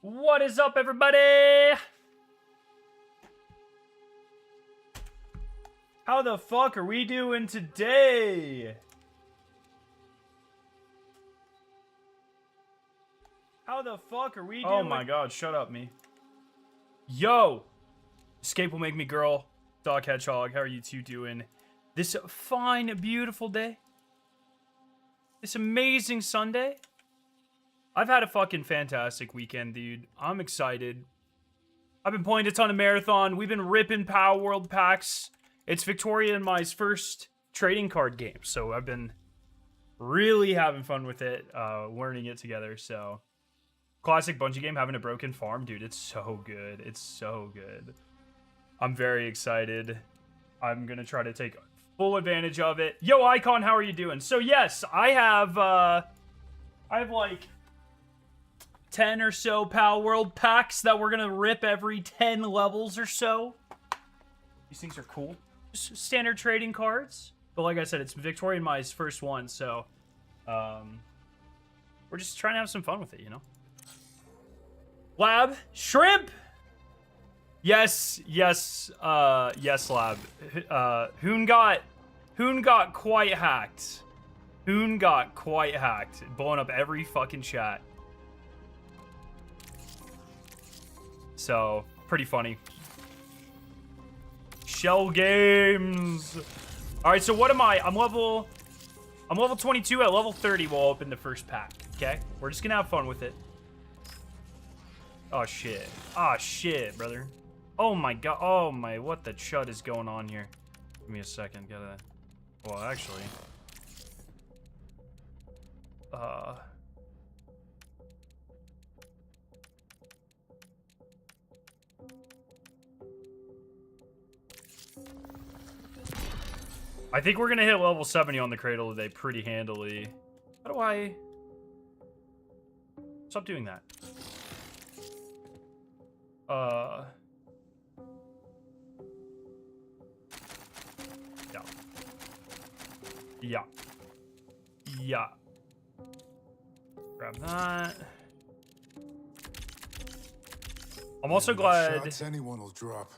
What is up, everybody? How the fuck are we doing today? How the fuck are we doing? Oh my god, shut up, me. Yo! Escape will make me girl. Dog Hedgehog, how are you two doing? This fine, beautiful day? This amazing Sunday? I've had a fucking fantastic weekend, dude. I'm excited. I've been playing a ton of Marathon. We've been ripping PALWORLD packs. It's Victoria and my first trading card game, so I've been really having fun with it, learning it together, so. Classic Bungie game, having a broken farm. Dude, it's so good. It's so good. I'm very excited. I'm gonna try to take full advantage of it. Yo, Icon, how are you doing? So, yes, I have like 10 or so PALWORLD packs that we're gonna rip every 10 levels or so. These things are cool. Just standard trading cards. But like I said, it's Victoria and my first one, so we're just trying to have some fun with it, you know? Lab, shrimp! Yes, yes, yes, Lab. Hoon got quite hacked. Hoon got quite hacked. Blowing up every fucking chat. So, pretty funny. Shell games. Alright, so what am I? I'm level 22. At level 30, we'll open the first pack. Okay? We're just gonna have fun with it. Oh, shit. Oh, shit, brother. Oh, my god. Oh, my. What the chud is going on here? Give me a second. Gotta... Well, actually... I think we're gonna hit level 70 on the Cradle today pretty handily. How do I... Stop doing that. Yeah. Yeah. Grab that. I'm also glad... Shots anyone will drop.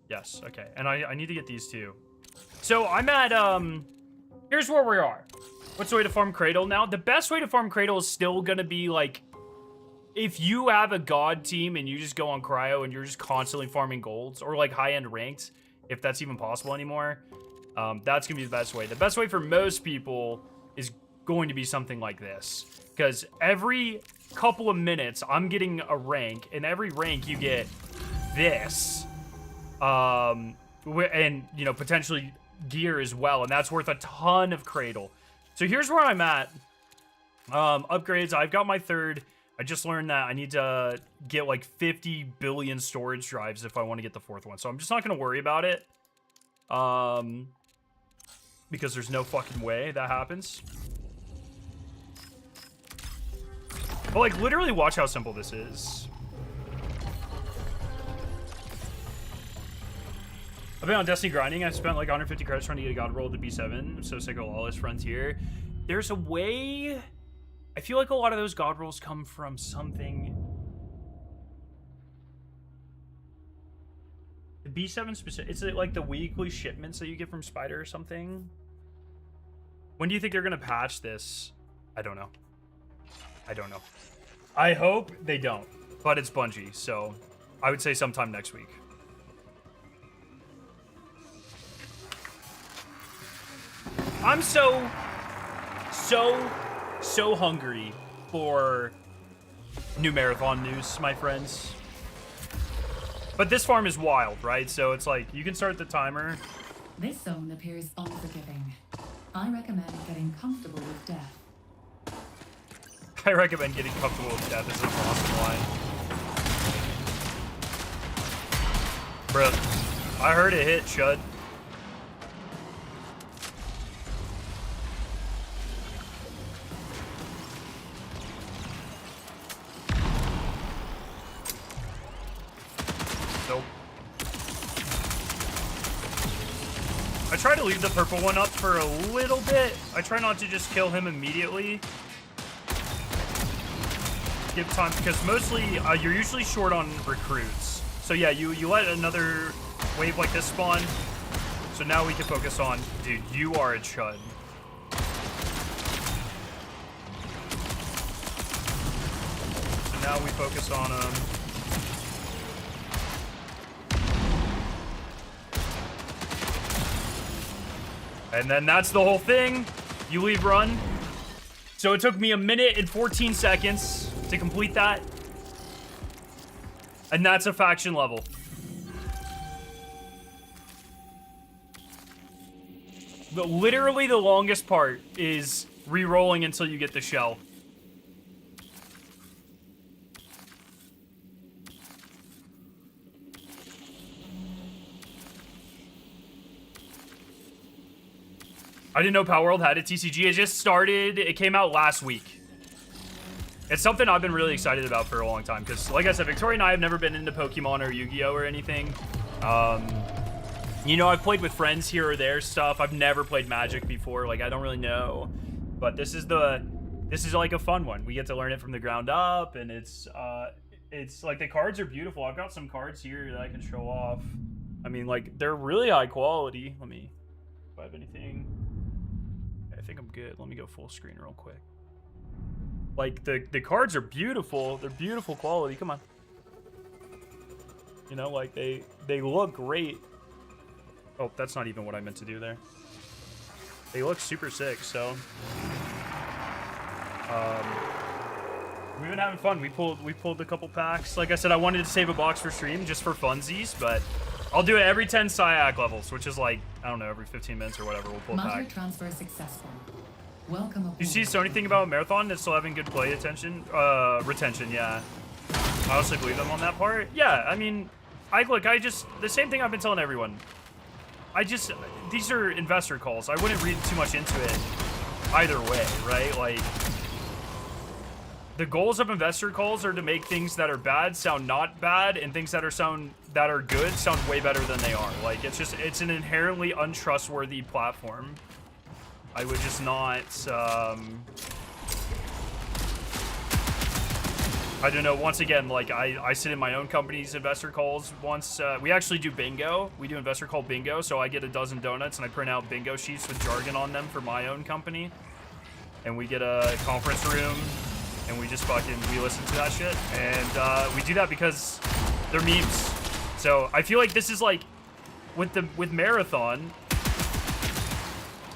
Yes, okay. And I need to get these two. So I'm at, here's where we are. What's the way to farm Cradle now? The best way to farm Cradle is still gonna be, like, if you have a god team and you just go on cryo and you're just constantly farming golds, or, like, high-end ranked, if that's even possible anymore, that's gonna be the best way. The best way for most people is going to be something like this. Because every couple of minutes, I'm getting a rank, and every rank you get this. And, you know, potentially gear as well, and that's worth a ton of Cradle. So here's where I'm at. Upgrades, I've got my third. I just learned that I need to get like 50 billion storage drives if I want to get the fourth one. So I'm just not going to worry about it. Because there's no fucking way that happens. But like, literally watch how simple this is. I've been on Destiny grinding. I spent like 150 credits trying to get a god roll to B7. I'm so sick of Lawless Frontier. There's a way... I feel like a lot of those god rolls come from something... The B7 specific... It's like the weekly shipments that you get from Spider or something. When do you think they're going to patch this? I don't know. I don't know. I hope they don't. But it's Bungie, so I would say sometime next week. I'm so hungry for new Marathon news, my friends. But this farm is wild, right? So it's like, you can start the timer. This zone appears unforgiving. I recommend getting comfortable with death. I recommend getting comfortable with death. This is an awesome line. Bruh, I heard it hit, Chud. I try to leave the purple one up for a little bit. I try not to just kill him immediately. skip time because mostly you're usually short on recruits. So yeah, you let another wave like this spawn. So now we can focus on, dude, you are a chud. So now we focus on and then that's the whole thing. You leave run. So it took me 1 minute and 14 seconds to complete that. And that's a faction level. Literally the longest part is re-rolling until you get the shell. I didn't know PALWORLD had a TCG. It just started. It came out last week. It's something I've been really excited about for a long time. Because, like I said, Victoria and I have never been into Pokemon or Yu-Gi-Oh! Or anything. You know, I've played with friends here or there stuff. I've never played Magic before. Like, I don't really know. But this is like a fun one. We get to learn it from the ground up. And it's like the cards are beautiful. I've got some cards here that I can show off. I mean, like, they're really high quality. Let me, if I have anything. I think I'm good. Let me go full screen real quick. Like, the cards are beautiful. They're beautiful quality. Come on. You know, like, they look great. Oh, that's not even what I meant to do there. They look super sick, so. We've been having fun. We pulled a couple packs. Like I said, I wanted to save a box for stream just for funsies, but I'll do it every 10 SIAC levels, which is like, I don't know, every 15 minutes or whatever. We'll pull a pack. Transfer successful. Welcome aboard. You see Sony thing about Marathon that's still having good play retention, yeah. I honestly believe them on that part. Yeah, I mean, the same thing I've been telling everyone. These are investor calls. I wouldn't read too much into it either way, right? Like, the goals of investor calls are to make things that are bad sound not bad, and things that are good sound way better than they are. Like, it's an inherently untrustworthy platform. I would just not, I don't know, once again, like, I sit in my own company's investor calls once. We actually do bingo. We do investor call bingo, so I get a dozen donuts and I print out bingo sheets with jargon on them for my own company. And we get a conference room and we just we listen to that shit. And we do that because they're memes. So I feel like this is like, with Marathon,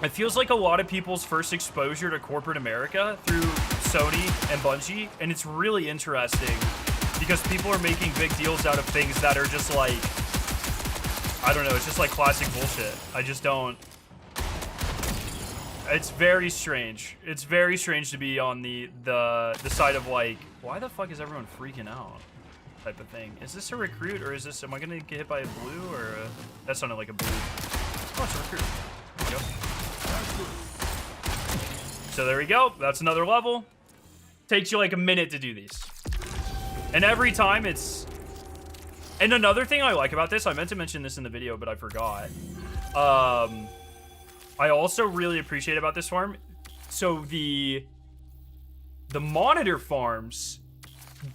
it feels like a lot of people's first exposure to corporate America through Sony and Bungie, and it's really interesting because people are making big deals out of things that are just like, I don't know, it's just like classic bullshit. I just don't. It's very strange. It's very strange to be on the side of like, why the fuck is everyone freaking out? Type of thing. Is this a recruit or is this? Am I gonna get hit by a blue or that sounded like a blue? Oh, it's a recruit. There we go. So there we go. That's another level. Takes you like a minute to do these. And every time it's... And another thing I like about this, I meant to mention this in the video, but I forgot. I also really appreciate about this farm. So the monitor farms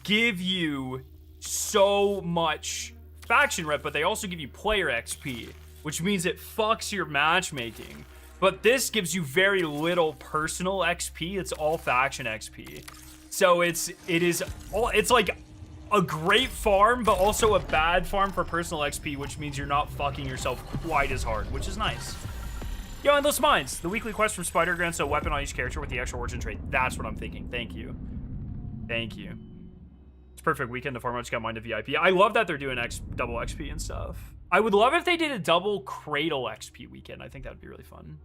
give you so much faction rep, but they also give you player XP, which means it fucks your matchmaking. But this gives you very little personal XP. It's all faction XP. So it's like a great farm, but also a bad farm for personal XP, which means you're not fucking yourself quite as hard, which is nice. Yo, Endless Minds. The weekly quest from Spider grants a weapon on each character with the extra origin trait. That's what I'm thinking. Thank you. Thank you. It's perfect weekend. The farm just got mine to VIP. I love that they're doing double XP and stuff. I would love if they did a double Cradle XP weekend. I think that would be really fun.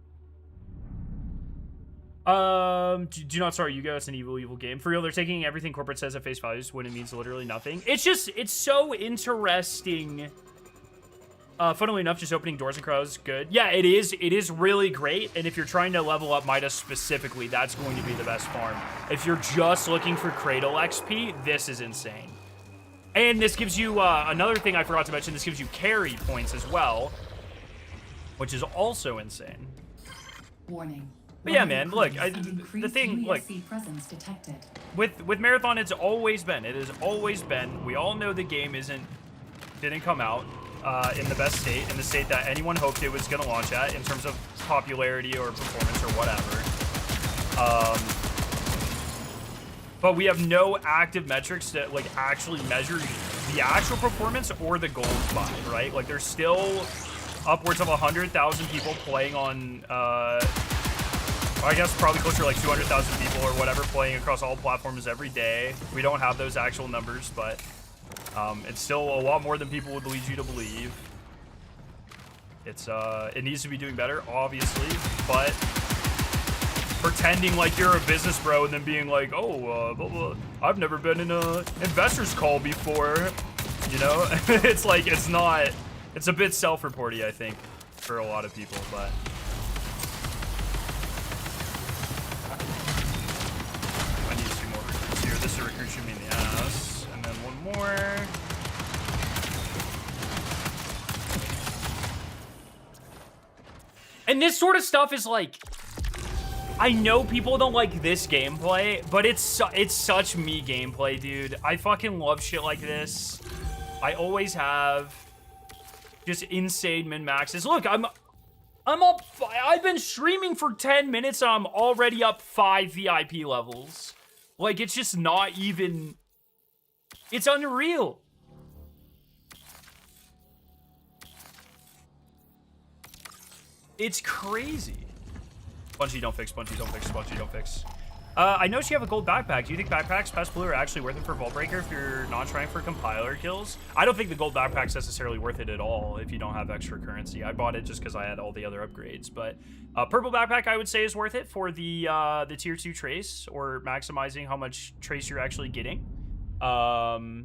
Do not start Yu-Gi-Oh! It's an evil game. For real, they're taking everything corporate says at face value when it means literally nothing. It's so interesting. Funnily enough, just opening doors and crows, good. Yeah, it is really great. And if you're trying to level up Midas specifically, that's going to be the best farm. If you're just looking for Cradle XP, this is insane. And this gives you, another thing I forgot to mention, this gives you carry points as well, which is also insane. Warning. But yeah, man, look, the thing, like, with Marathon, it has always been, we all know the game didn't come out in the best state, in the state that anyone hoped it was going to launch at in terms of popularity or performance or whatever. But we have no active metrics that, like, actually measure the actual performance or the goals by, right? Like, there's still upwards of 100,000 people playing on, I guess probably closer to like 200,000 people or whatever playing across all platforms every day. We don't have those actual numbers, but it's still a lot more than people would lead you to believe. It needs to be doing better, obviously, but pretending like you're a business bro and then being like, oh, blah, blah, I've never been in a investor's call before, you know? It's like, it's a bit self-reporty, I think, for a lot of people, but I need 2 more recruits here. This recruit should be in the ass, and then 1 more. And this sort of stuff is like, I know people don't like this gameplay, but it's such me gameplay, dude. I fucking love shit like this. I always have. Just insane min-maxes. Look, I'm up. I've been streaming for 10 minutes and I'm already up 5 VIP levels. Like, it's just not even. It's unreal. It's crazy. Bungie don't fix, Bungie don't fix, Bungie don't fix. I noticed you have a gold backpack. Do you think backpacks past blue are actually worth it for Vault Breaker if you're not trying for compiler kills? I don't think the gold backpack's necessarily worth it at all if you don't have extra currency. I bought it just because I had all the other upgrades. But purple backpack I would say is worth it for the tier 2 trace or maximizing how much trace you're actually getting. No,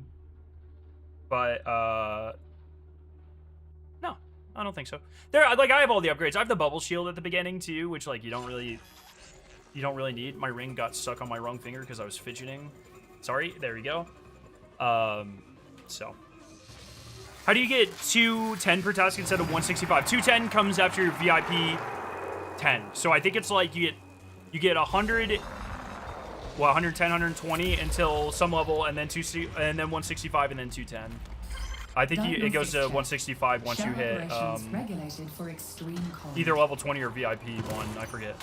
I don't think so. Like, I have all the upgrades. I have the bubble shield at the beginning too, which like you don't really need. My ring got stuck on my wrong finger because I was fidgeting. Sorry, there we go. So how do you get 210 per task instead of 165? 210 comes after your VIP 10. So I think it's like you get 100, well, 110, 120 until some level, and then 165, and then 210. I think it goes to 165 once you hit either level 20 or VIP 1. I forget.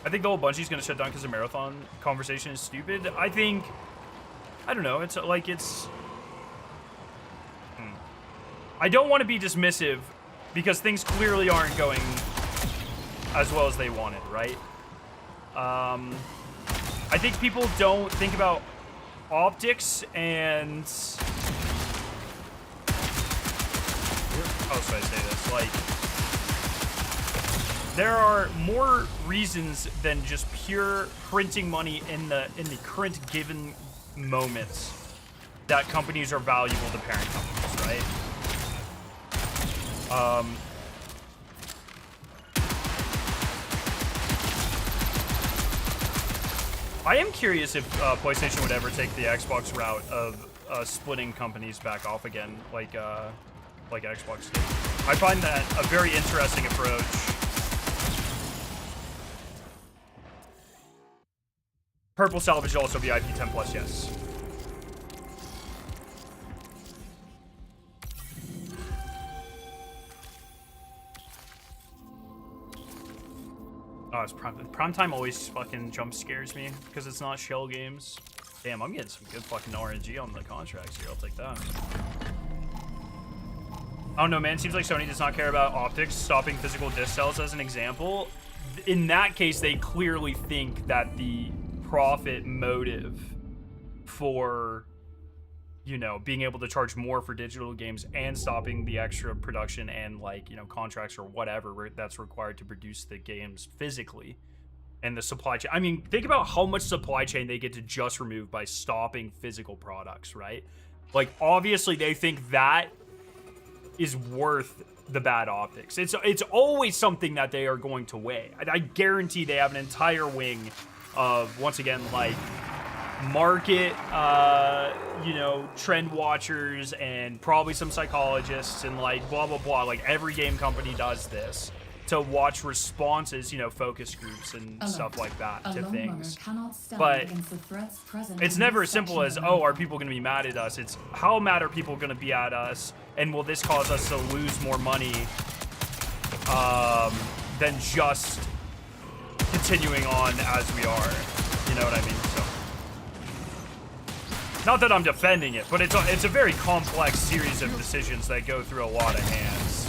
I think the whole Bungie's gonna shut down because the marathon conversation is stupid. I don't know. It's like I don't want to be dismissive because things clearly aren't going as well as they wanted, right? I think people don't think about optics and how should I say this? Like, there are more reasons than just pure printing money in the current given moments that companies are valuable to parent companies, right? I am curious if PlayStation would ever take the Xbox route of splitting companies back off again, like Xbox did. I find that a very interesting approach. Purple salvage also VIP 10 plus, yes. Oh, it's prime time always fucking jump scares me because it's not shell games. Damn, I'm getting some good fucking RNG on the contracts here. I'll take that. I don't know, man. Seems like Sony does not care about optics, stopping physical disc cells as an example. In that case, they clearly think that the profit motive for, you know, being able to charge more for digital games and stopping the extra production and, like, you know, contracts or whatever that's required to produce the games physically and the supply chain. I mean, think about how much supply chain they get to just remove by stopping physical products, right? Like, obviously they think that is worth the bad optics. It's always something that they are going to weigh. I guarantee they have an entire wing of, once again, like, market, you know, trend watchers and probably some psychologists and like blah, blah, blah. Like every game company does this to watch responses, you know, focus groups and stuff like that to things. But it's never as simple as, oh, are people going to be mad at us? It's how mad are people going to be at us? And will this cause us to lose more money than just continuing on as we are? You know what I mean? So, not that I'm defending it, but it's a very complex series of decisions that go through a lot of hands.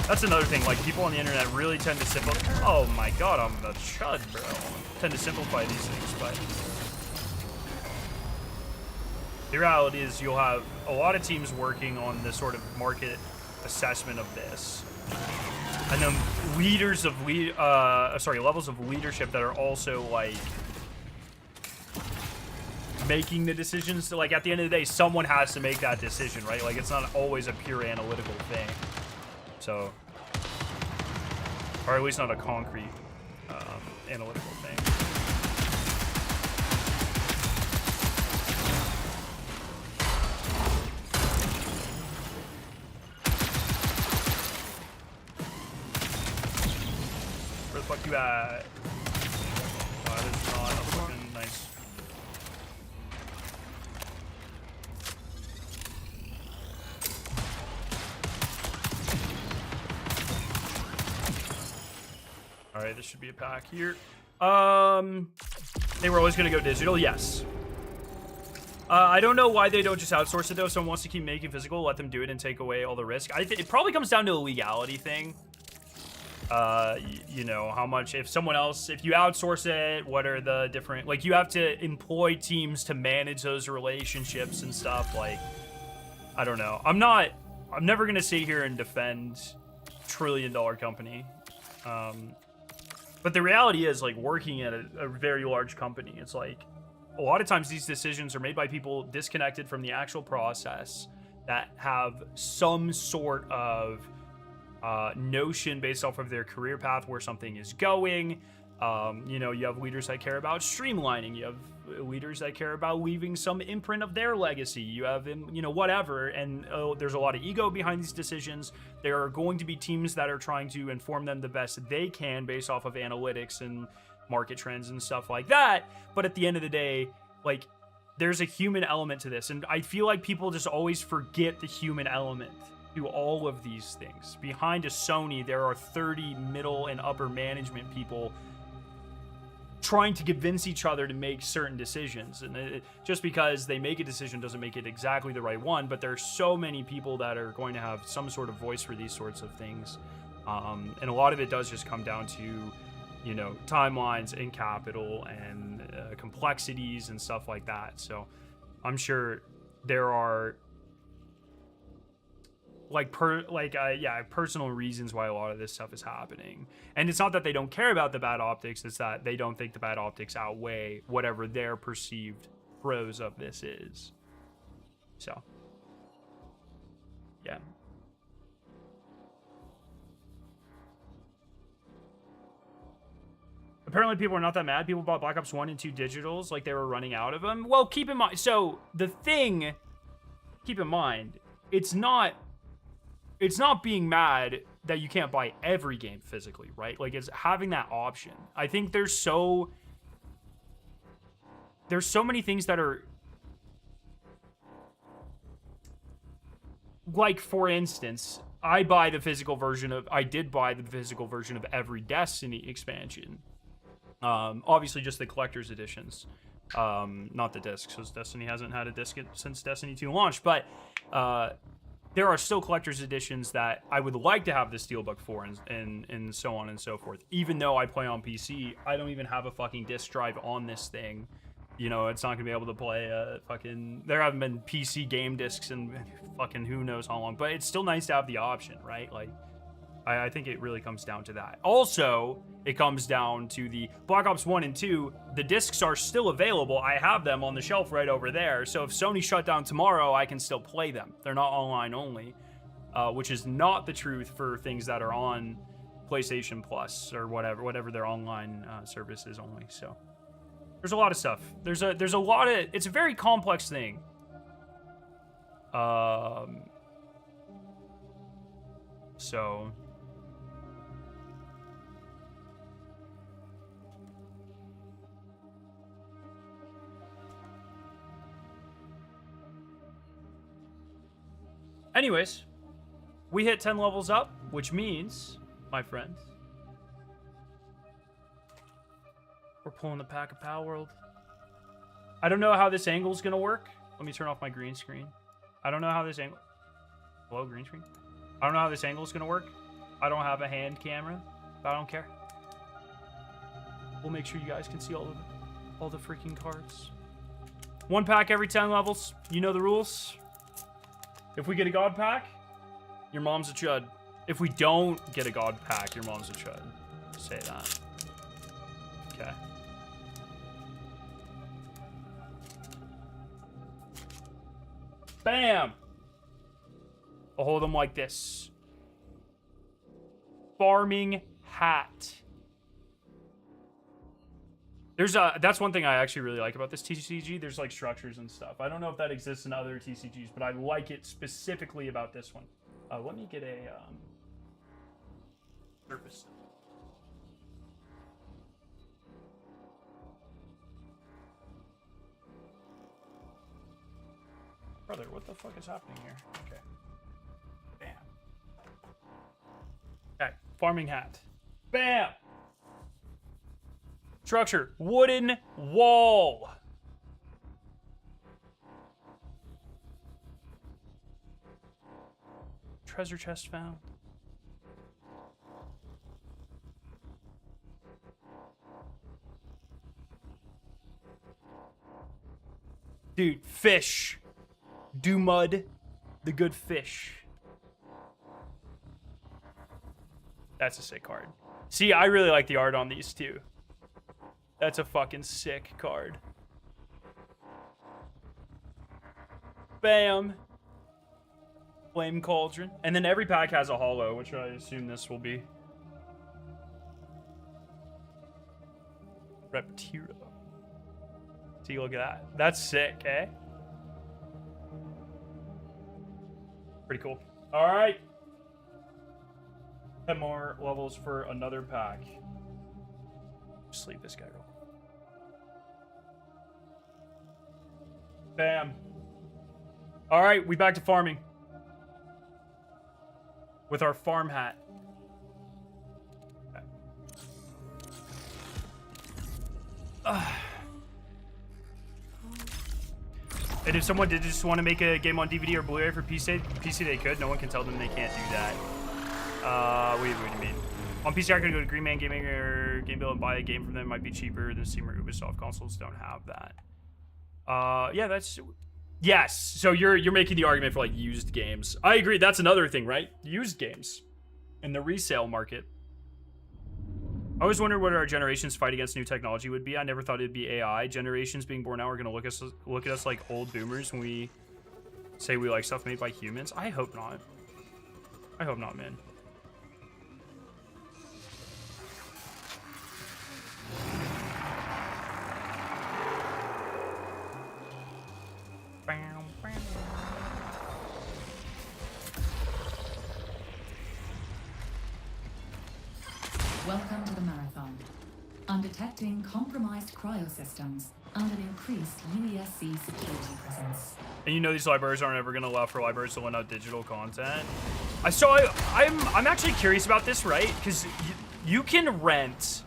That's another thing, like, people on the internet really tend to simplify. Oh my god, I'm a chud, bro. Tend to simplify these things, but the reality is you'll have a lot of teams working on the sort of market assessment of this. And then leaders of levels of leadership that are also like making the decisions. So, like, at the end of the day, someone has to make that decision, right? Like, it's not always a pure analytical thing. So, or at least not a concrete analytical thing. Where the fuck you at? Oh, that is not a fucking nice. All right, this should be a pack here. They were always going to go digital. Yes. I don't know why they don't just outsource it, though. Someone wants to keep making physical, let them do it and take away all the risk. I think it probably comes down to a legality thing. You know, how much, if you outsource it, what are the different, like, you have to employ teams to manage those relationships and stuff. Like, I don't know. I'm never going to sit here and defend trillion-dollar company. But the reality is, like, working at a very large company, it's like a lot of times these decisions are made by people disconnected from the actual process that have some sort of notion based off of their career path where something is going. You know, you have leaders that care about streamlining. You have leaders that care about leaving some imprint of their legacy. You have, you know, whatever. And there's a lot of ego behind these decisions. There are going to be teams that are trying to inform them the best they can based off of analytics and market trends and stuff like that. But at the end of the day, like, there's a human element to this. And I feel like people just always forget the human element to all of these things. Behind a Sony, there are 30 middle and upper management people trying to convince each other to make certain decisions. And just because they make a decision doesn't make it exactly the right one, but there's so many people that are going to have some sort of voice for these sorts of things. And a lot of it does just come down to, you know, timelines and capital and complexities and stuff like that. So I'm sure there are personal reasons why a lot of this stuff is happening. And it's not that they don't care about the bad optics, it's that they don't think the bad optics outweigh whatever their perceived pros of this is. So, yeah. Apparently people are not that mad. People bought Black Ops 1 and 2 digitals like they were running out of them. Well, keep in mind, so the thing, keep in mind, it's not being mad that you can't buy every game physically, right? Like, it's having that option. I think there's so many things that are, like, for instance, I did buy the physical version of every Destiny expansion. Obviously just the collector's editions, not the discs, because Destiny hasn't had a disc since Destiny 2 launched, but there are still collector's editions that I would like to have the steelbook for, and so on and so forth. Even though I play on PC, I don't even have a fucking disc drive on this thing. You know, it's not gonna be able to play a fucking, there haven't been PC game discs in fucking who knows how long, but it's still nice to have the option, right? Like, I think it really comes down to that. Also, it comes down to the Black Ops 1 and 2. The discs are still available. I have them on the shelf right over there. So if Sony shut down tomorrow, I can still play them. They're not online only, which is not the truth for things that are on PlayStation Plus or whatever their online service is only. So, There's a lot of stuff. There's a lot of... It's a very complex thing. So... Anyways, we hit 10 levels up, which means, my friends, we're pulling the pack of PALWORLD. I don't know how this angle is going to work. Let me turn off my green screen. I don't know how this angle... Hello, green screen? I don't know how this angle is going to work. I don't have a hand camera, but I don't care. We'll make sure you guys can see all the freaking cards. One pack every 10 levels. You know the rules. If we get a god pack, your mom's a chud. If we don't get a god pack, your mom's a chud. Say that. Okay. Bam! I'll hold them like this. Farming hat. There's that's one thing I actually really like about this TCG. There's like structures and stuff. I don't know if that exists in other TCGs, but I like it specifically about this one. Let me get a surface. Brother, what the fuck is happening here? Okay. Bam. Okay, farming hat. Bam! Structure, wooden wall. Treasure chest found. Dude, fish. Do mud, the good fish. That's a sick card. See, I really like the art on these too. That's a fucking sick card. Bam. Flame Cauldron. And then every pack has a holo, which I assume this will be. Reptiro. See, look at that. That's sick, eh? Pretty cool. All right. 10 more levels for another pack. Sleep this guy real quick. Bam. All right, we back to farming. With our farm hat. And if someone did just want to make a game on DVD or Blu-ray for PC, they could. No one can tell them they can't do that. What do you mean? On PC, I could go to Green Man Gaming or Game Bill and buy a game from them. It might be cheaper than Steam or Ubisoft. Consoles don't have that. Yeah, that's... Yes, so you're making the argument for, like, used games. I agree, that's another thing, right? Used games. In the resale market. I always wondered what our generation's fight against new technology would be. I never thought it'd be AI. Generations being born now are gonna look at us like old boomers when we say we like stuff made by humans. I hope not. I hope not, man. Welcome to the marathon. I'm detecting compromised cryosystems and an increased UESC security presence. And you know these libraries aren't ever going to allow for libraries to lend out digital content. I'm actually curious about this, right? Because you can rent,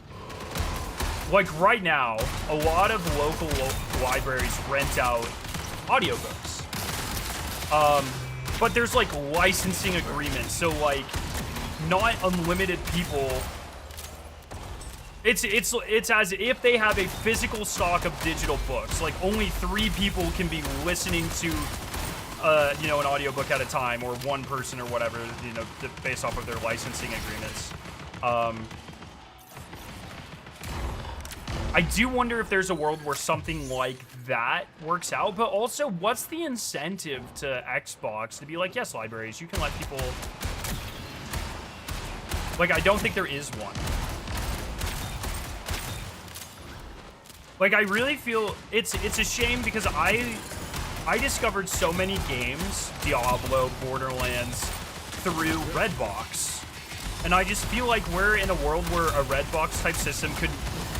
like right now, a lot of local libraries rent out audiobooks. But there's like licensing agreements, so like not unlimited people. It's as if they have a physical stock of digital books. Like only 3 people can be listening to, you know, an audiobook at a time, or one person or whatever, you know, based off of their licensing agreements. I do wonder if there's a world where something like that works out, but also what's the incentive to Xbox to be like, yes, libraries, you can let people... Like, I don't think there is one. Like, I really feel it's a shame because I discovered so many games, Diablo, Borderlands, through Redbox. And I just feel like we're in a world where a Redbox type system could...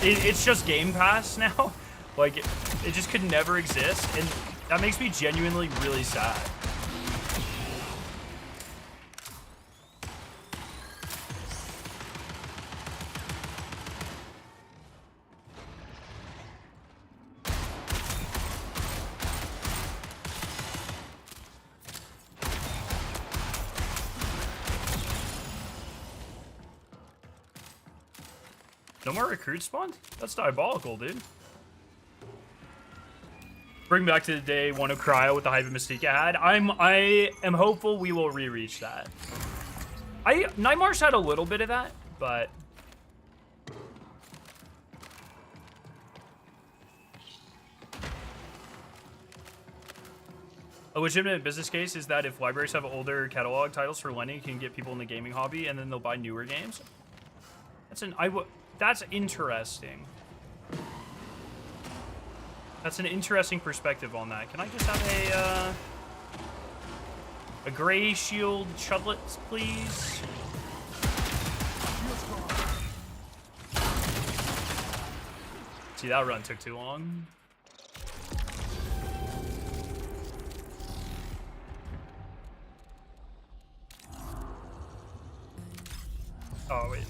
It's just Game Pass now. Like, it just could never exist. And that makes me genuinely really sad. No more recruits spawned? That's diabolical, dude. Bring back to the day one of Cryo with the hype and mystique it had. I am hopeful we will re-reach that. Nightmar's had a little bit of that, but a legitimate business case is that if libraries have older catalog titles for lending, you can get people in the gaming hobby and then they'll buy newer games. That's interesting. That's an interesting perspective on that. Can I just have a gray shield chudlet, please? See, that run took too long. Oh, wait.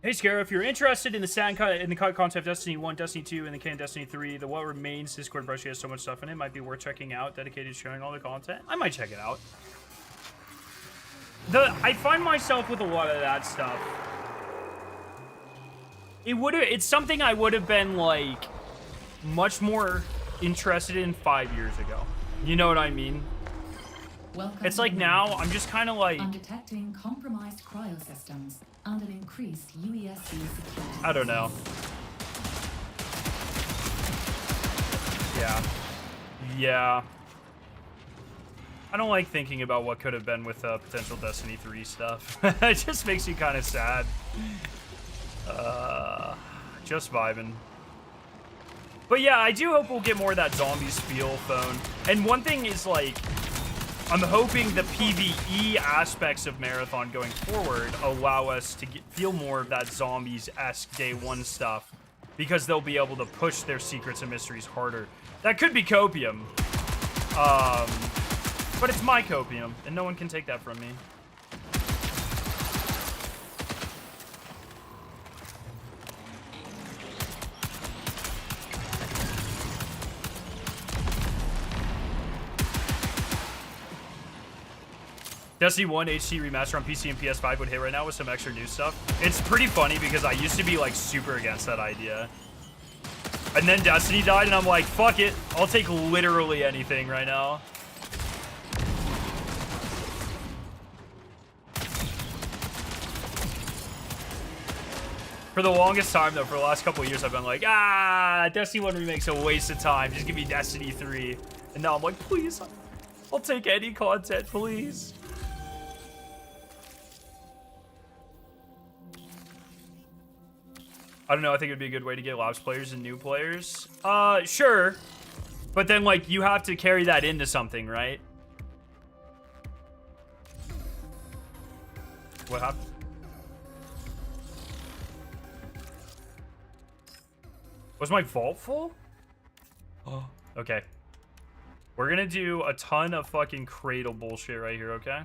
Hey Scare, if you're interested in the concept of Destiny 1, Destiny 2, and the canon Destiny 3, the What Remains Discord brush has so much stuff in it, might be worth checking out, dedicated to showing all the content. I might check it out. I find myself with a lot of that stuff. It's something I would have been, like, much more interested in 5 years ago. You know what I mean? Welcome it's like now, I'm just kind of like... I'm detecting compromised cryosystems and an increased UESC security. I don't know. Yeah. I don't like thinking about what could have been with potential Destiny 3 stuff. It just makes you kind of sad. Just vibing. But yeah, I do hope we'll get more of that zombies feel phone. And one thing is, like, I'm hoping the PvE aspects of Marathon going forward allow us to feel more of that zombies-esque day one stuff, because they'll be able to push their secrets and mysteries harder. That could be copium. But it's my copium, and no one can take that from me. Destiny 1 HD remaster on PC and PS5 would hit right now with some extra new stuff. It's pretty funny because I used to be like super against that idea. And then Destiny died and I'm like, fuck it. I'll take literally anything right now. For the longest time though, for the last couple of years, I've been like, Destiny 1 remake's a waste of time. Just give me Destiny 3. And now I'm like, please, I'll take any content, please. I don't know, I think it'd be a good way to get lapsed players and new players. Sure. But then, like, you have to carry that into something, right? What happened? Was my vault full? Oh, okay. We're gonna do a ton of fucking Cradle bullshit right here, okay?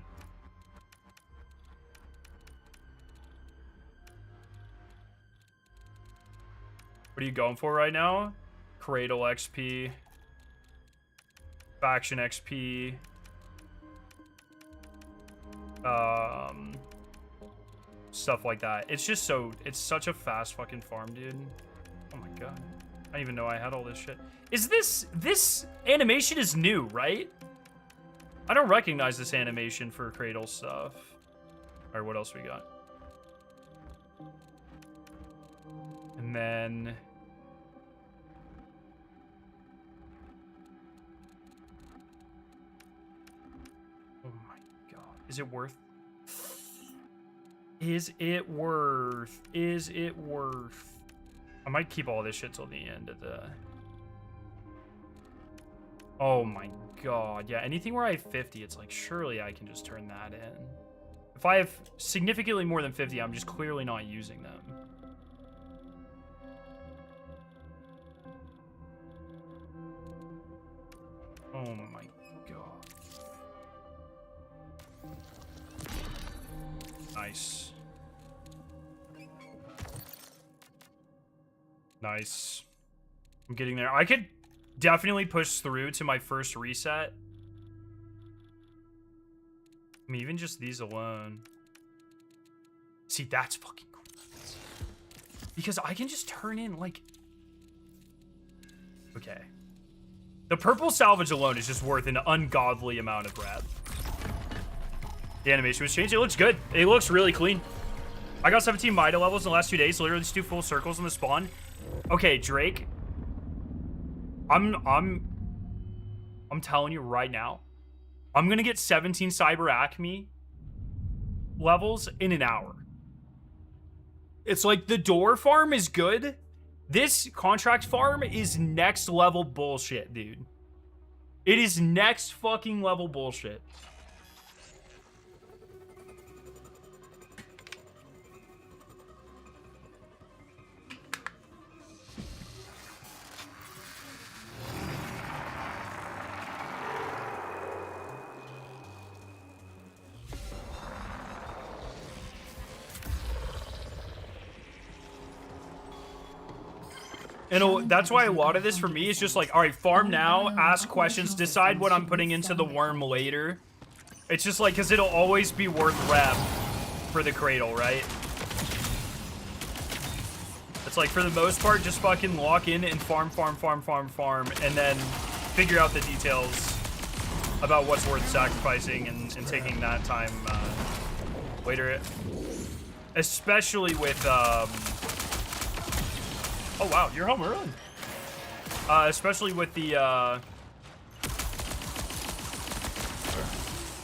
What are you going for right now? Cradle XP. Faction XP. Stuff like that. It's just so... It's such a fast fucking farm, dude. Oh my god. I didn't even know I had all this shit. Is this... This animation is new, right? I don't recognize this animation for Cradle stuff. Alright, what else we got? And then... Oh my god. Is it worth... Is it worth? Is it worth? I might keep all this shit till the end of the... Oh my god. Yeah, anything where I have 50, it's like, surely I can just turn that in. If I have significantly more than 50, I'm just clearly not using them. Oh my god. Nice. Nice. I'm getting there. I could definitely push through to my first reset. I mean, even just these alone. See, that's fucking cool. Because I can just turn in, like... Okay. The purple salvage alone is just worth an ungodly amount of rep. The animation was changed. It looks good. It looks really clean. I got 17 Mida levels in the last 2 days. Literally just do full circles in the spawn. Okay, Drake. I'm telling you right now. I'm gonna get 17 Cyber Acme levels in an hour. It's like the door farm is good. This contract farm is next level bullshit, dude. It is next fucking level bullshit. And that's why a lot of this for me is just like, all right, farm now, ask questions, decide what I'm putting into the worm later. It's just like, because it'll always be worth rep for the Cradle, right? It's like, for the most part, just fucking lock in and farm, and then figure out the details about what's worth sacrificing and taking that time later. Especially with... Oh wow, you're home early. Especially with the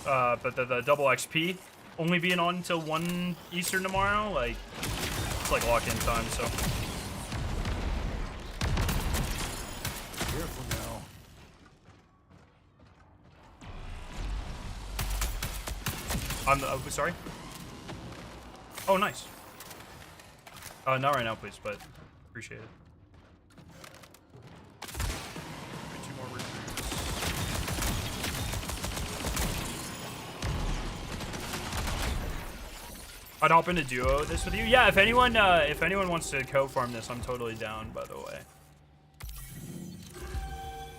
but the double XP only being on until 1 Eastern tomorrow, like it's like lock-in time. So careful now. I'm sorry. Oh, nice. Not right now, please, but. Appreciate it. Two more recruits. I'd hop into duo this with you. Yeah, if anyone wants to co-farm this, I'm totally down, by the way.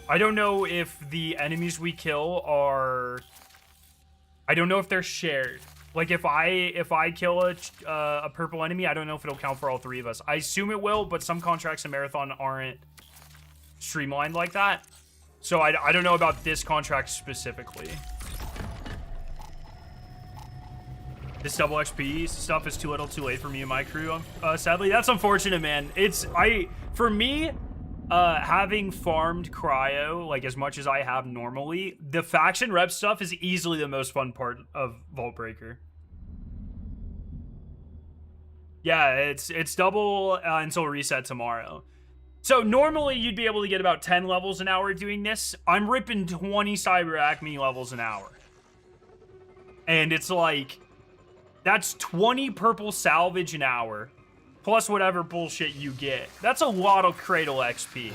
I don't know if the enemies we kill are... I don't know if they're shared. Like, if I kill a purple enemy, I don't know if it'll count for all 3 of us. I assume it will, but some contracts in Marathon aren't streamlined like that. So I don't know about this contract specifically. This double XP stuff is too little too late for me and my crew, sadly. That's unfortunate, man. For me, having farmed cryo, like, as much as I have normally, the faction rep stuff is easily the most fun part of Vault Breaker. Yeah, it's double until reset tomorrow. So normally you'd be able to get about 10 levels an hour doing this. I'm ripping 20 Cyber Acme levels an hour. And it's like, that's 20 purple salvage an hour. Plus whatever bullshit you get. That's a lot of Cradle XP.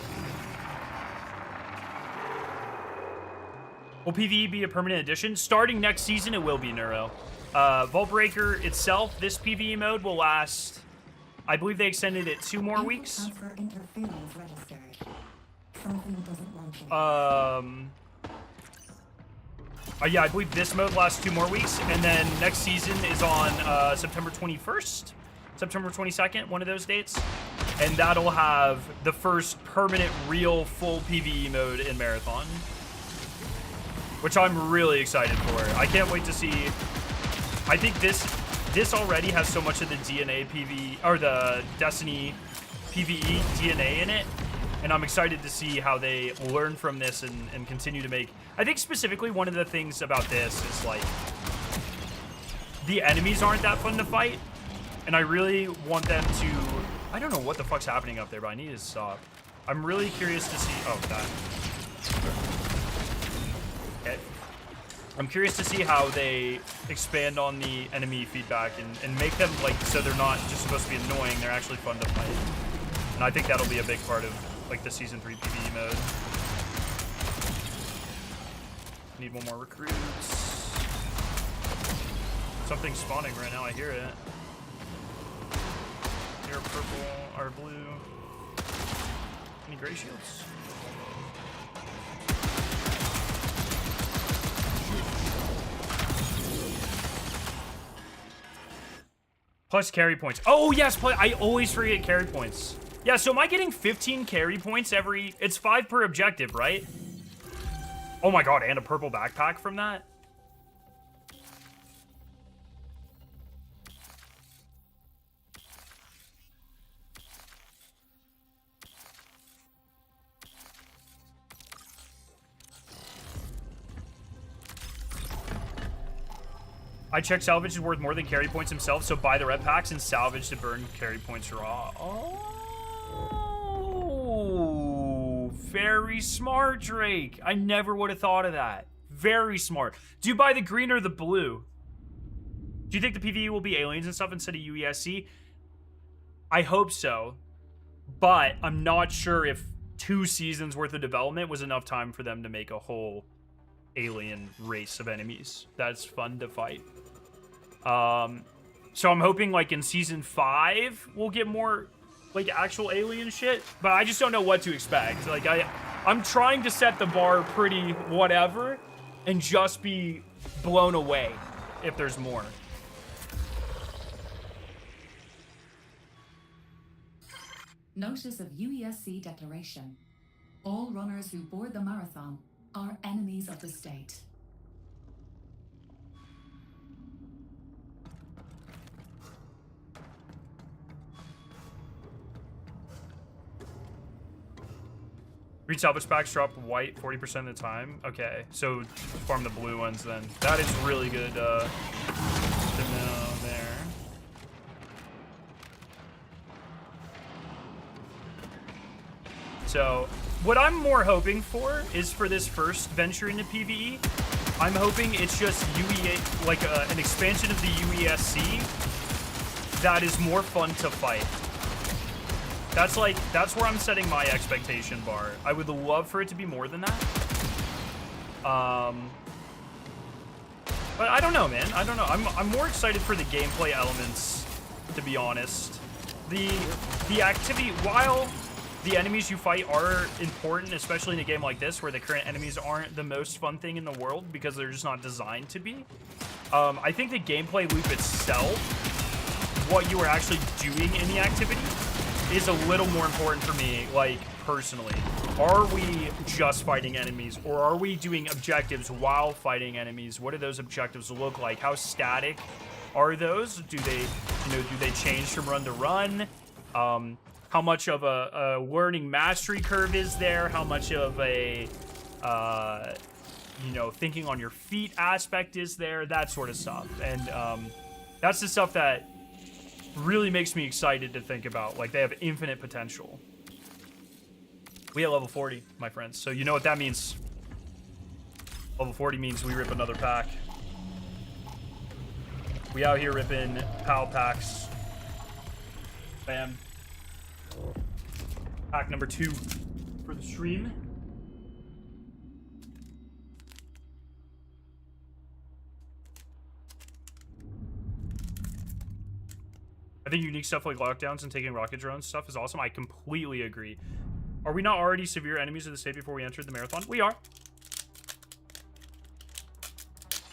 Will PvE be a permanent addition? Starting next season, it will be, Neuro. Vault Breaker itself, this PvE mode will last I believe they extended it 2 more weeks. Transfer interference registered. Something doesn't want to. Yeah, I believe this mode lasts 2 more weeks, and then next season is on September 21st, September 22nd, one of those dates, and that'll have the first permanent, real, full PvE mode in Marathon, which I'm really excited for. I can't wait to see. I think this already has so much of the DNA PvE or the Destiny PvE DNA in it. And I'm excited to see how they learn from this and continue to make... I think specifically one of the things about this is, like, the enemies aren't that fun to fight. And I really want them to... I don't know what the fuck's happening up there, but I need to stop. I'm really curious to see... Oh, that. Okay. I'm curious to see how they expand on the enemy feedback and make them, like, so they're not just supposed to be annoying, they're actually fun to fight. And I think that'll be a big part of... like the Season 3 PvE mode. Need one more recruits. Something's spawning right now, I hear it. Here, purple, or blue. Any gray shields? Plus carry points. Oh yes, I always forget carry points. Yeah, so am I getting 15 carry points every... It's 5 per objective, right? Oh my god, and a purple backpack from that? I checked salvage is worth more than carry points himself, so buy the red packs and salvage to burn carry points raw. Oh, very smart, Drake. I never would have thought of that. Very smart. Do you buy the green or the blue? Do you think the PvE will be aliens and stuff instead of UESC? I hope so, but I'm not sure if 2 seasons worth of development was enough time for them to make a whole alien race of enemies that's fun to fight. So I'm hoping like in season 5 we'll get more like actual alien shit, but I just don't know what to expect. Like I'm trying to set the bar pretty whatever and just be blown away if there's more. Notice of UESC declaration. All runners who board the marathon are enemies of the state. Read salvage packs, drop white 40% of the time. Okay, so farm the blue ones then. That is really good to know there. So, what I'm more hoping for is for this first venture into PvE, I'm hoping it's just UE, like an expansion of the UESC that is more fun to fight. That's where I'm setting my expectation bar. I would love for it to be more than that. But I don't know, man. I don't know. I'm more excited for the gameplay elements, to be honest. The activity, while the enemies you fight are important, especially in a game like this, where the current enemies aren't the most fun thing in the world because they're just not designed to be. I think the gameplay loop itself, what you are actually doing in the activity, is a little more important for me, like, personally. Are we just fighting enemies, or are we doing objectives while fighting enemies? What do those objectives look like? How static are those? Do they, do they change from run to run? How much of a learning mastery curve is there? How much of a, thinking on your feet aspect is there? That sort of stuff. And that's the stuff that really makes me excited to think about. Like, they have infinite potential. We at level 40, my friends. So you know what that means. Level 40 means we rip another pack. We out here ripping PAL packs. Bam. Pack number 2 for the stream. I think unique stuff like lockdowns and taking rocket drones stuff is awesome. I completely agree. Are we not already severe enemies of the state before we entered the marathon? We are.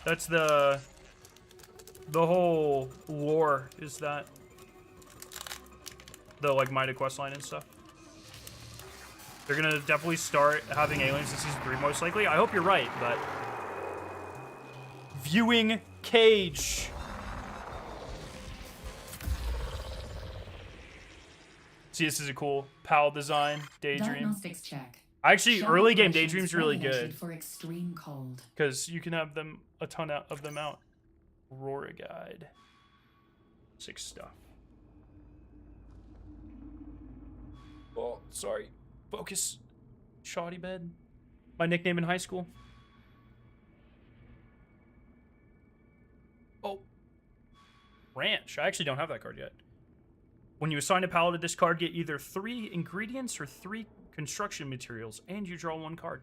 That's the whole lore, is that. The, like, Mida questline and stuff. They're gonna definitely start having aliens in Season 3, most likely. I hope you're right, but... Viewing Cage. See, this is a cool PAL design. Daydream. Diagnostics check. Actually, Shell early game operations Daydream's really regulated good. for extreme cold. Because you can have them, a ton of them out. Aurora Guide. Sick stuff. Oh, sorry. Focus. Shoddy bed. My nickname in high school. Oh. Ranch. I actually don't have that card yet. When you assign a pallet to this card, get either 3 ingredients or 3 construction materials, and you draw 1 card.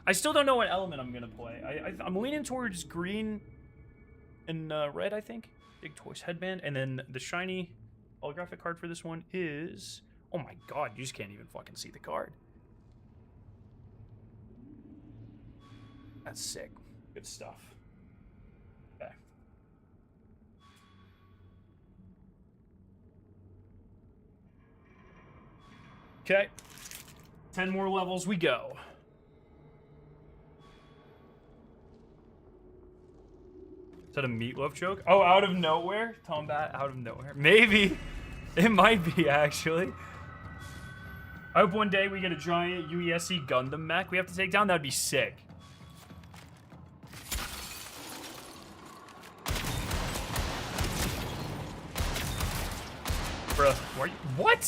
I still don't know what element I'm gonna play. I'm leaning towards green and red, I think. Big Toys Headband. And then the shiny holographic card for this one is... Oh my god, you just can't even fucking see the card. That's sick. Good stuff. Okay. Okay. 10 more levels we go. Is that a meatloaf joke? Oh, out of nowhere? Tombat out of nowhere. Maybe. It might be, actually. I hope one day we get a giant UESC Gundam mech we have to take down. That'd be sick. Bruh, what?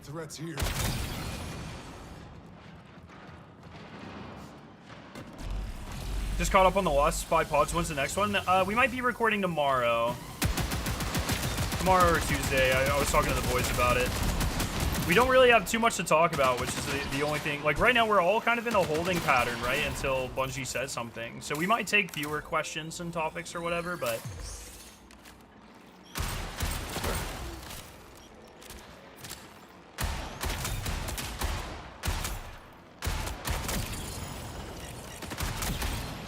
Threats here. Just caught up on the Lost Spy Pods. When's the next one? We might be recording tomorrow. Tomorrow or Tuesday. I was talking to the boys about it. We don't really have too much to talk about, which is the only thing. Like, right now, we're all kind of in a holding pattern, right? Until Bungie says something. So we might take fewer questions and topics or whatever, but...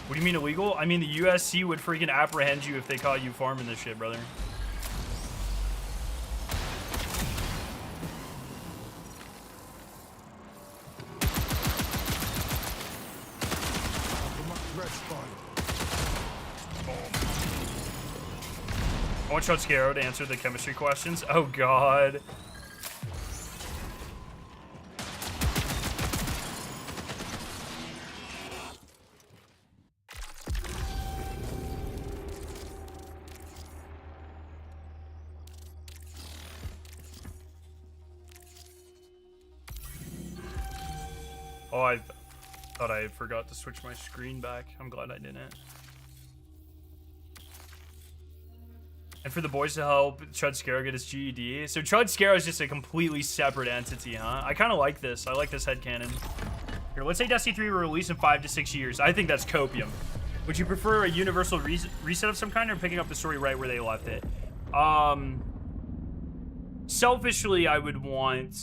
What do you mean illegal? I mean, the USC would freaking apprehend you if they caught you farming this shit, brother. I want Chudscaro to answer the chemistry questions. Oh, God. Oh, I thought I forgot to switch my screen back. I'm glad I didn't. And for the boys to help Chudscaro get his GED. So Chudscaro is just a completely separate entity, huh? I kind of like this. I like this headcanon. Here, let's say Destiny 3 will release in 5 to 6 years. I think that's copium. Would you prefer a universal reset of some kind or picking up the story right where they left it? Selfishly, I would want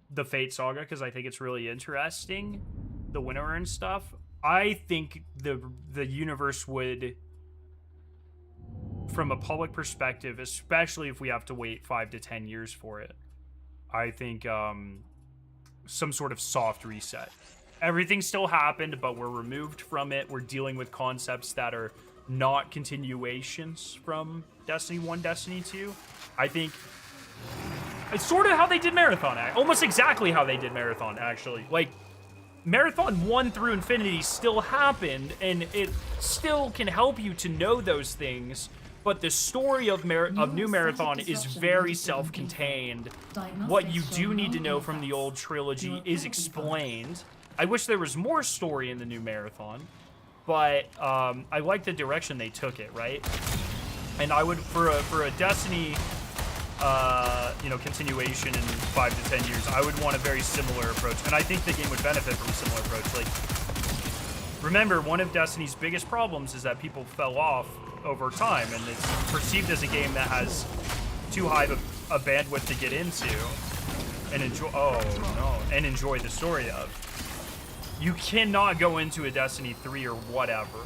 the Fate Saga because I think it's really interesting. The Winnower and stuff. I think the universe would... From a public perspective, especially if we have to wait 5 to 10 years for it, I think some sort of soft reset. Everything still happened, but we're removed from it. We're dealing with concepts that are not continuations from Destiny 1, Destiny 2. I think it's sort of how they did Marathon, almost exactly how they did Marathon, actually. Like, Marathon 1 through Infinity still happened, and it still can help you to know those things. But the story of New Marathon is very self-contained. What you do need to know from the old trilogy is explained. I wish there was more story in the New Marathon, but I like the direction they took it, right? And I would, for a Destiny, you know, continuation in 5 to 10 years, I would want a very similar approach. And I think the game would benefit from a similar approach. Like, remember, one of Destiny's biggest problems is that people fell off over time, and it's perceived as a game that has too high of a bandwidth to get into and enjoy the story of. You cannot go into a Destiny 3 or whatever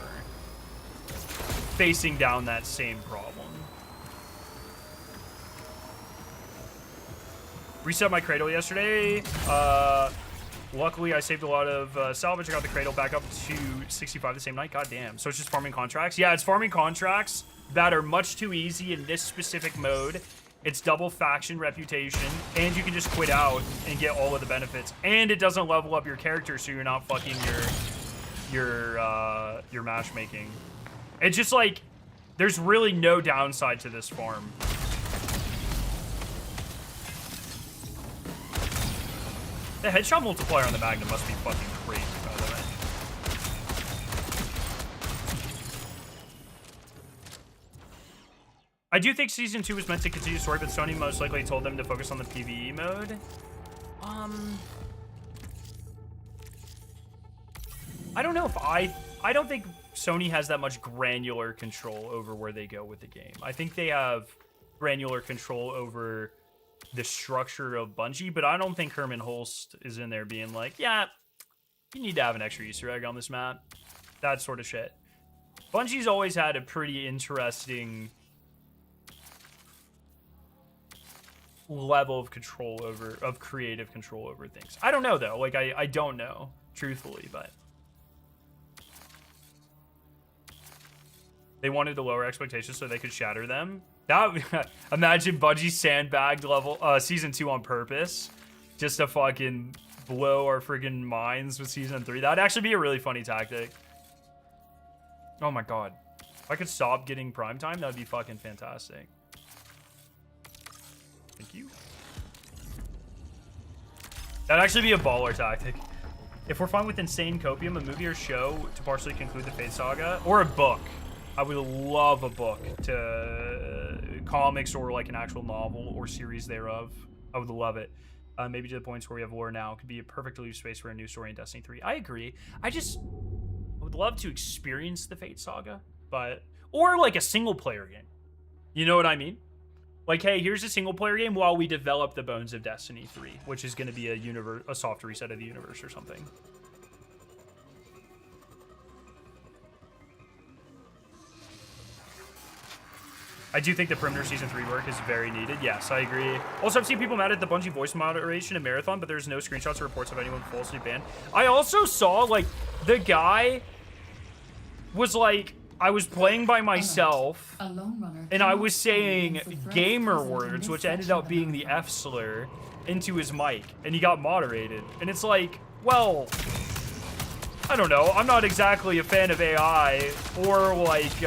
facing down that same problem. Reset my Cradle yesterday. Luckily, I saved a lot of salvage. I got the Cradle back up to 65 the same night. God damn. So it's just farming contracts? Yeah, it's farming contracts that are much too easy in this specific mode. It's double faction reputation, and you can just quit out and get all of the benefits. And it doesn't level up your character, so you're not fucking your matchmaking. It's just like, there's really no downside to this farm. The headshot multiplier on the Magnum must be fucking crazy, by the way. I do think Season 2 was meant to continue the story, but Sony most likely told them to focus on the PvE mode. I don't know if I don't think Sony has that much granular control over where they go with the game. I think they have granular control over the structure of Bungie, but I don't think Herman Holst is in there being like, yeah, you need to have an extra Easter egg on this map. That sort of shit. Bungie's always had a pretty interesting level of control of creative control over things. I don't know though. Like I don't know, truthfully, but they wanted to lower expectations so they could shatter them. That imagine Bungie sandbagged season 2 on purpose just to fucking blow our friggin' minds with season 3. That'd actually be a really funny tactic. Oh my god. If I could stop getting prime time, that'd be fucking fantastic. Thank you. That'd actually be a baller tactic. If we're fine with Insane Copium, a movie or show to partially conclude the Fate Saga, or a book. I would love a book to comics or like an actual novel or series thereof. I would love it. Maybe to the points where we have lore now. Could be a perfect loose space for a new story in Destiny 3. I agree. I would love to experience the Fate Saga, or like a single player game. You know what I mean? Like, hey, here's a single player game while we develop the bones of Destiny 3, which is going to be a soft reset of the universe or something. I do think the Perimeter Season 3 work is very needed. Yes, I agree. Also, I've seen people mad at the Bungie voice moderation in Marathon, but there's no screenshots or reports of anyone falsely banned. I also saw, like, the guy was like, I was playing by myself, and I was saying gamer words, which ended up being the F slur, into his mic, and he got moderated. And it's like, well, I don't know. I'm not exactly a fan of AI or, like,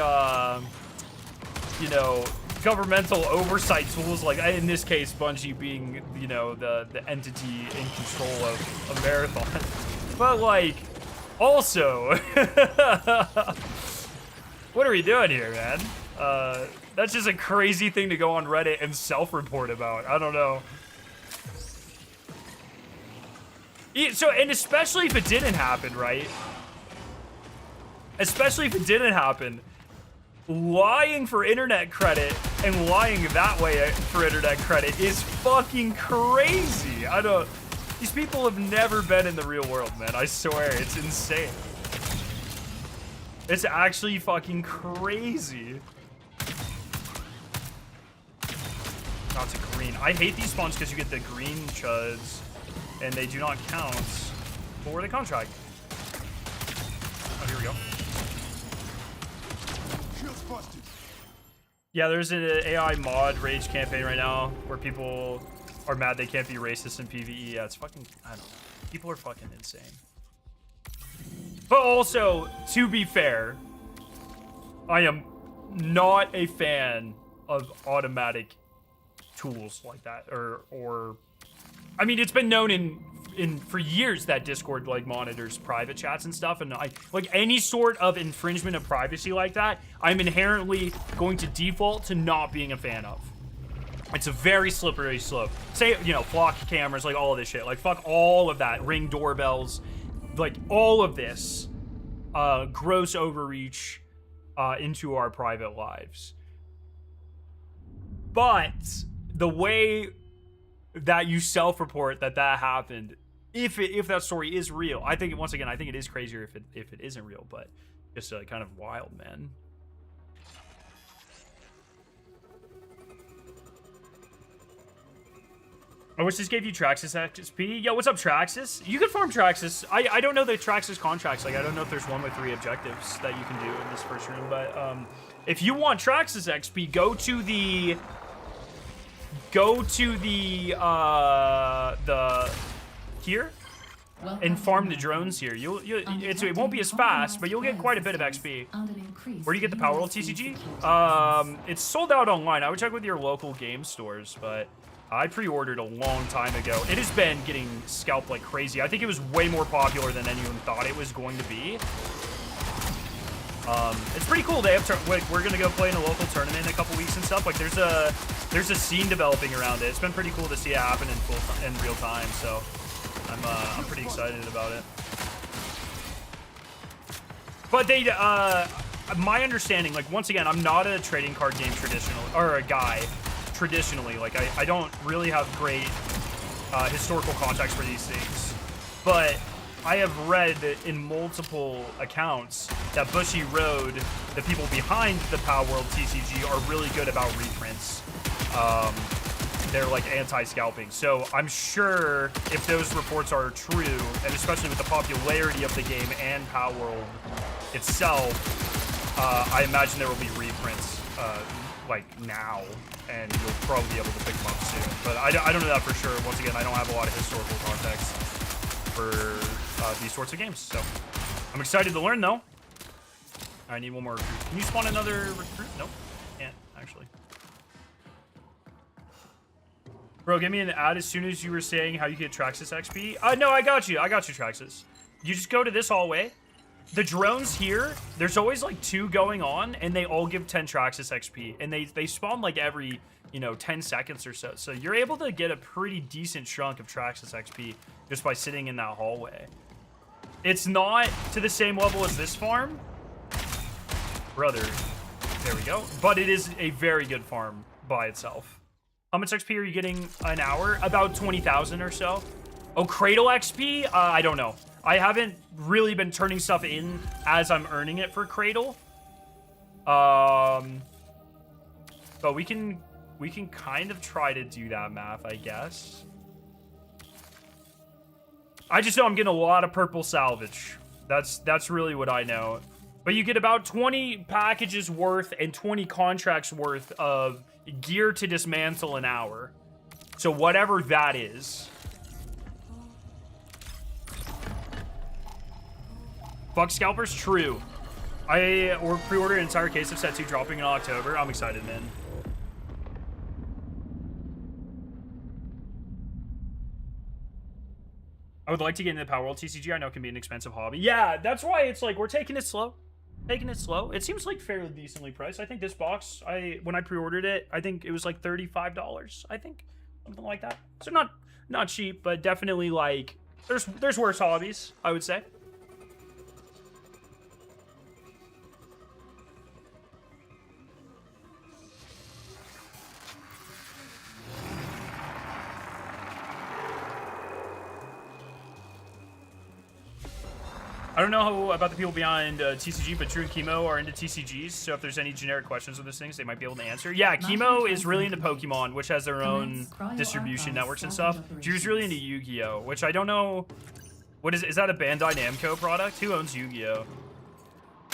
you know, governmental oversight tools, like in this case Bungie being, you know, the entity in control of Marathon. But like, also what are we doing here, man? That's just a crazy thing to go on Reddit and self-report about. I don't know. So, and especially if it didn't happen, right? Especially if it didn't happen. Lying for internet credit and lying that way for internet credit is fucking crazy. These people have never been in the real world, man. I swear, it's insane. It's actually fucking crazy. Not to green. I hate these spawns because you get the green chuds and they do not count for the contract. Oh, here we go. Yeah, there's an AI mod rage campaign right now where people are mad they can't be racist in PvE. Yeah, it's fucking, I don't know. People are fucking insane. But also, to be fair, I am not a fan of automatic tools like that. Or I mean, it's been known for years that Discord like monitors private chats and stuff, and like any sort of infringement of privacy like that, I'm inherently going to default to not being a fan of. It's a very slippery slope. Say, you know, flock cameras, like all of this shit, like fuck all of that, Ring doorbells, like all of this gross overreach into our private lives. But the way that you self-report that happened, if that story is real, I think once again, I think it is crazier if it isn't real, but just kind of wild, man. I wish this gave you Traxxas XP. Yo, what's up, Traxxas? You can farm Traxxas. I don't know the Traxxas contracts. Like, I don't know if there's 1 with 3 objectives that you can do in this first room. But if you want Traxxas XP, go to the here and farm the drones here. It won't be as fast, but you'll get quite a bit of XP. Where do you get the PALWORLD TCG? It's sold out online. I would check with your local game stores, but I pre-ordered a long time ago. It has been getting scalped like crazy. I think it was way more popular than anyone thought it was going to be. It's pretty cool. They have we're gonna go play in a local tournament in a couple weeks and stuff. Like there's a scene developing around it. It's been pretty cool to see it happen in real time. So I'm pretty excited about it. But they my understanding, like once again, I'm not a trading card game traditionally. Like I don't really have great historical context for these things, but I have read in multiple accounts that Bushy Road, the people behind the PALWORLD TCG, are really good about reprints. They're like anti-scalping. So I'm sure if those reports are true, and especially with the popularity of the game and PALWORLD itself, I imagine there will be reprints like now, and you'll probably be able to pick them up soon. But I don't know that for sure. Once again, I don't have a lot of historical context for these sorts of games, so I'm excited to learn though. I need 1 more recruit. Can you spawn another recruit? Nope, can't actually. Bro, give me an ad as soon as you were saying how you get Traxxas XP. No, I got you, Traxxas. You just go to this hallway. The drones here, there's always like 2 going on, and they all give 10 Traxxas XP, and they spawn like every 10 seconds or so. So you're able to get a pretty decent chunk of Traxxas XP just by sitting in that hallway. It's not to the same level as this farm, brother. There we go. But it is a very good farm by itself. How much XP are you getting an hour? About 20,000 or so. Oh, Cradle XP? I don't know. I haven't really been turning stuff in as I'm earning it for Cradle. But we can kind of try to do that math, I guess. I just know I'm getting a lot of purple salvage. That's really what I know. But you get about 20 packages worth and 20 contracts worth of gear to dismantle an hour. So whatever that is. Fuck scalpers, true. I pre-ordered an entire case of set 2 dropping in October. I'm excited, man. I would like to get into the PALWORLD TCG. I know it can be an expensive hobby. Yeah, that's why it's like we're taking it slow. It seems like fairly decently priced. I think this box, when I pre-ordered it, I think it was like $35. I think something like that. So not cheap, but definitely like there's worse hobbies, I would say. I don't know about the people behind TCG, but Drew and Chemo are into TCGs, so if there's any generic questions on those things, they might be able to answer. Yeah, Chemo is really into Pokemon, which has their own distribution networks and stuff. Drew's really into Yu-Gi-Oh, which I don't know... What is that a Bandai Namco product? Who owns Yu-Gi-Oh?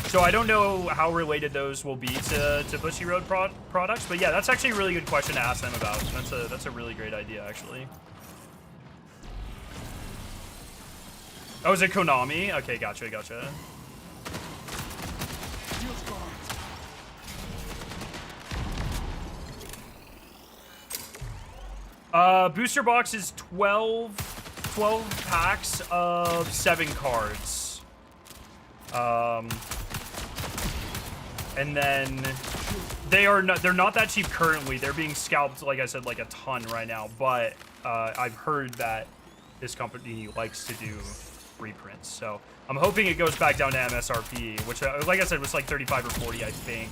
So I don't know how related those will be to Bushy Road products, but yeah, that's actually a really good question to ask them about. That's a really great idea, actually. Oh, is it Konami? Okay, gotcha. Booster box is 12 packs of 7 cards. And then they're not that cheap currently. They're being scalped, like I said, like a ton right now, but I've heard that this company likes to do reprints. So I'm hoping it goes back down to MSRP, which, like I said, was like 35 or 40, I think.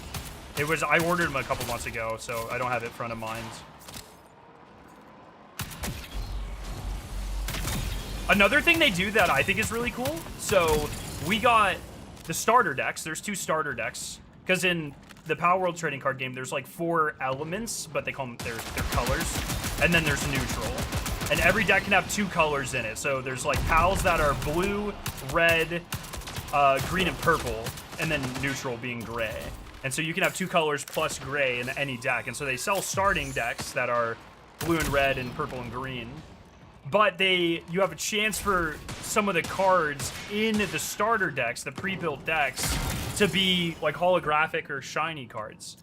It was, I ordered them a couple months ago, so I don't have it front of mind. Another thing they do that I think is really cool. So we got the starter decks. There's 2 starter decks. Because in the PALWORLD trading card game, there's like 4 elements, but they call them their colors. And then there's neutral. And every deck can have 2 colors in it. So there's like PALs that are blue, red, green, and purple. And then neutral being gray. And so you can have 2 colors plus gray in any deck. And so they sell starting decks that are blue and red and purple and green. But you have a chance for some of the cards in the starter decks, the pre-built decks, to be like holographic or shiny cards.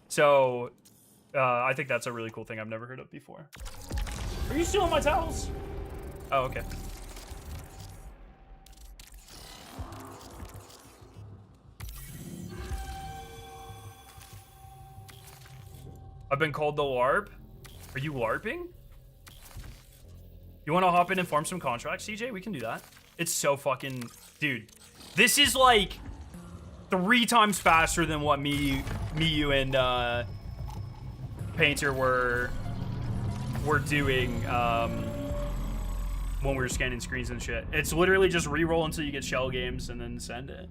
So I think that's a really cool thing I've never heard of before. Are you stealing my towels? Oh, okay. I've been called the LARP. Are you LARPing? You want to hop in and farm some contracts, CJ? We can do that. It's so fucking... Dude, this is like 3 times faster than what me, you, and Painter were doing when we were scanning screens and shit. It's literally just re-roll until you get shell games and then send it.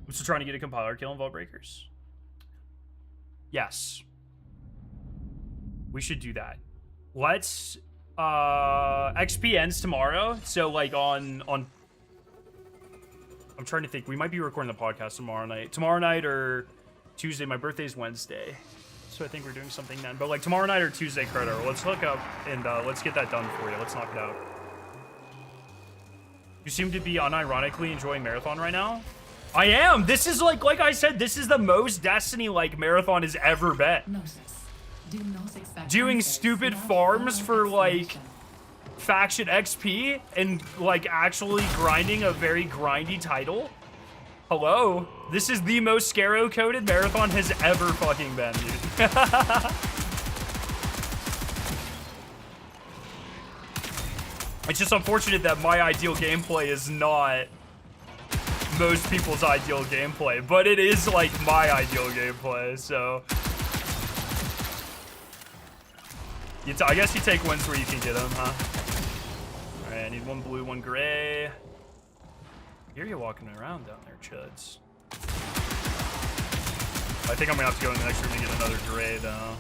I'm still trying to get a compiler kill in Vault Breakers. Yes. We should do that. Let's XP ends tomorrow. So like on I'm trying to think. We might be recording the podcast tomorrow night. Tomorrow night or Tuesday. My birthday's Wednesday. So I think we're doing something then. But like tomorrow night or Tuesday, Cradle. Let's hook up and let's get that done for you. Let's knock it out. You seem to be unironically enjoying Marathon right now. I am. This is like I said, this is the most Destiny-like Marathon has ever been. Doing stupid farms for like faction XP and like actually grinding a very grindy title. Hello. This is the most Scarrow-coded Marathon has ever fucking been, dude. It's just unfortunate that my ideal gameplay is not most people's ideal gameplay, but it is like my ideal gameplay, so I guess you take wins where you can get them, huh? All right, I need 1 blue, 1 gray. I hear you walking around down there, chuds. I think I'm gonna have to go in the next room and get another gray, though.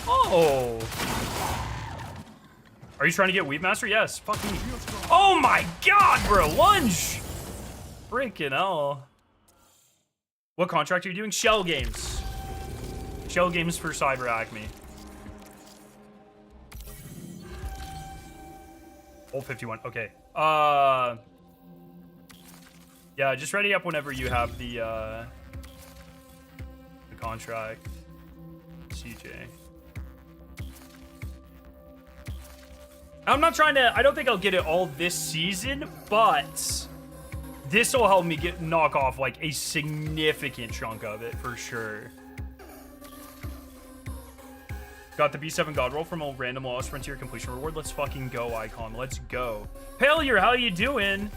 Oh! Are you trying to get Weedmaster? Yes. Fuck me. Oh my god, bro! Lunge! Freaking hell. What contract are you doing? Shell games. Shell games for Cyber Acme. Old 51. Okay. Yeah, just ready up whenever you have the contract. CJ. I'm not trying to... I don't think I'll get it all this season, but this will help me knock off like a significant chunk of it for sure. Got the B7 God roll from a random Lost Frontier completion reward. Let's fucking go, Icon. Let's go. Pallier, how you doing?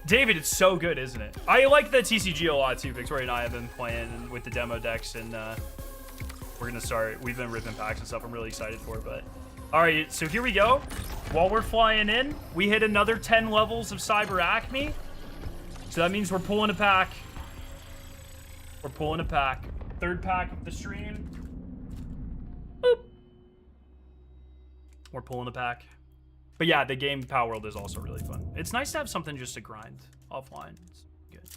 David, it's so good, isn't it? I like the TCG a lot too. Victoria and I have been playing with the demo decks, and we're gonna start. We've been ripping packs and stuff. I'm really excited for it, but all right, so here we go. While we're flying in, we hit another 10 levels of Cyber Acme. So that means we're pulling a pack. We're pulling a pack. 3rd pack of the stream. Boop. We're pulling a pack. But yeah, the game PALWORLD is also really fun. It's nice to have something just to grind offline. It's good.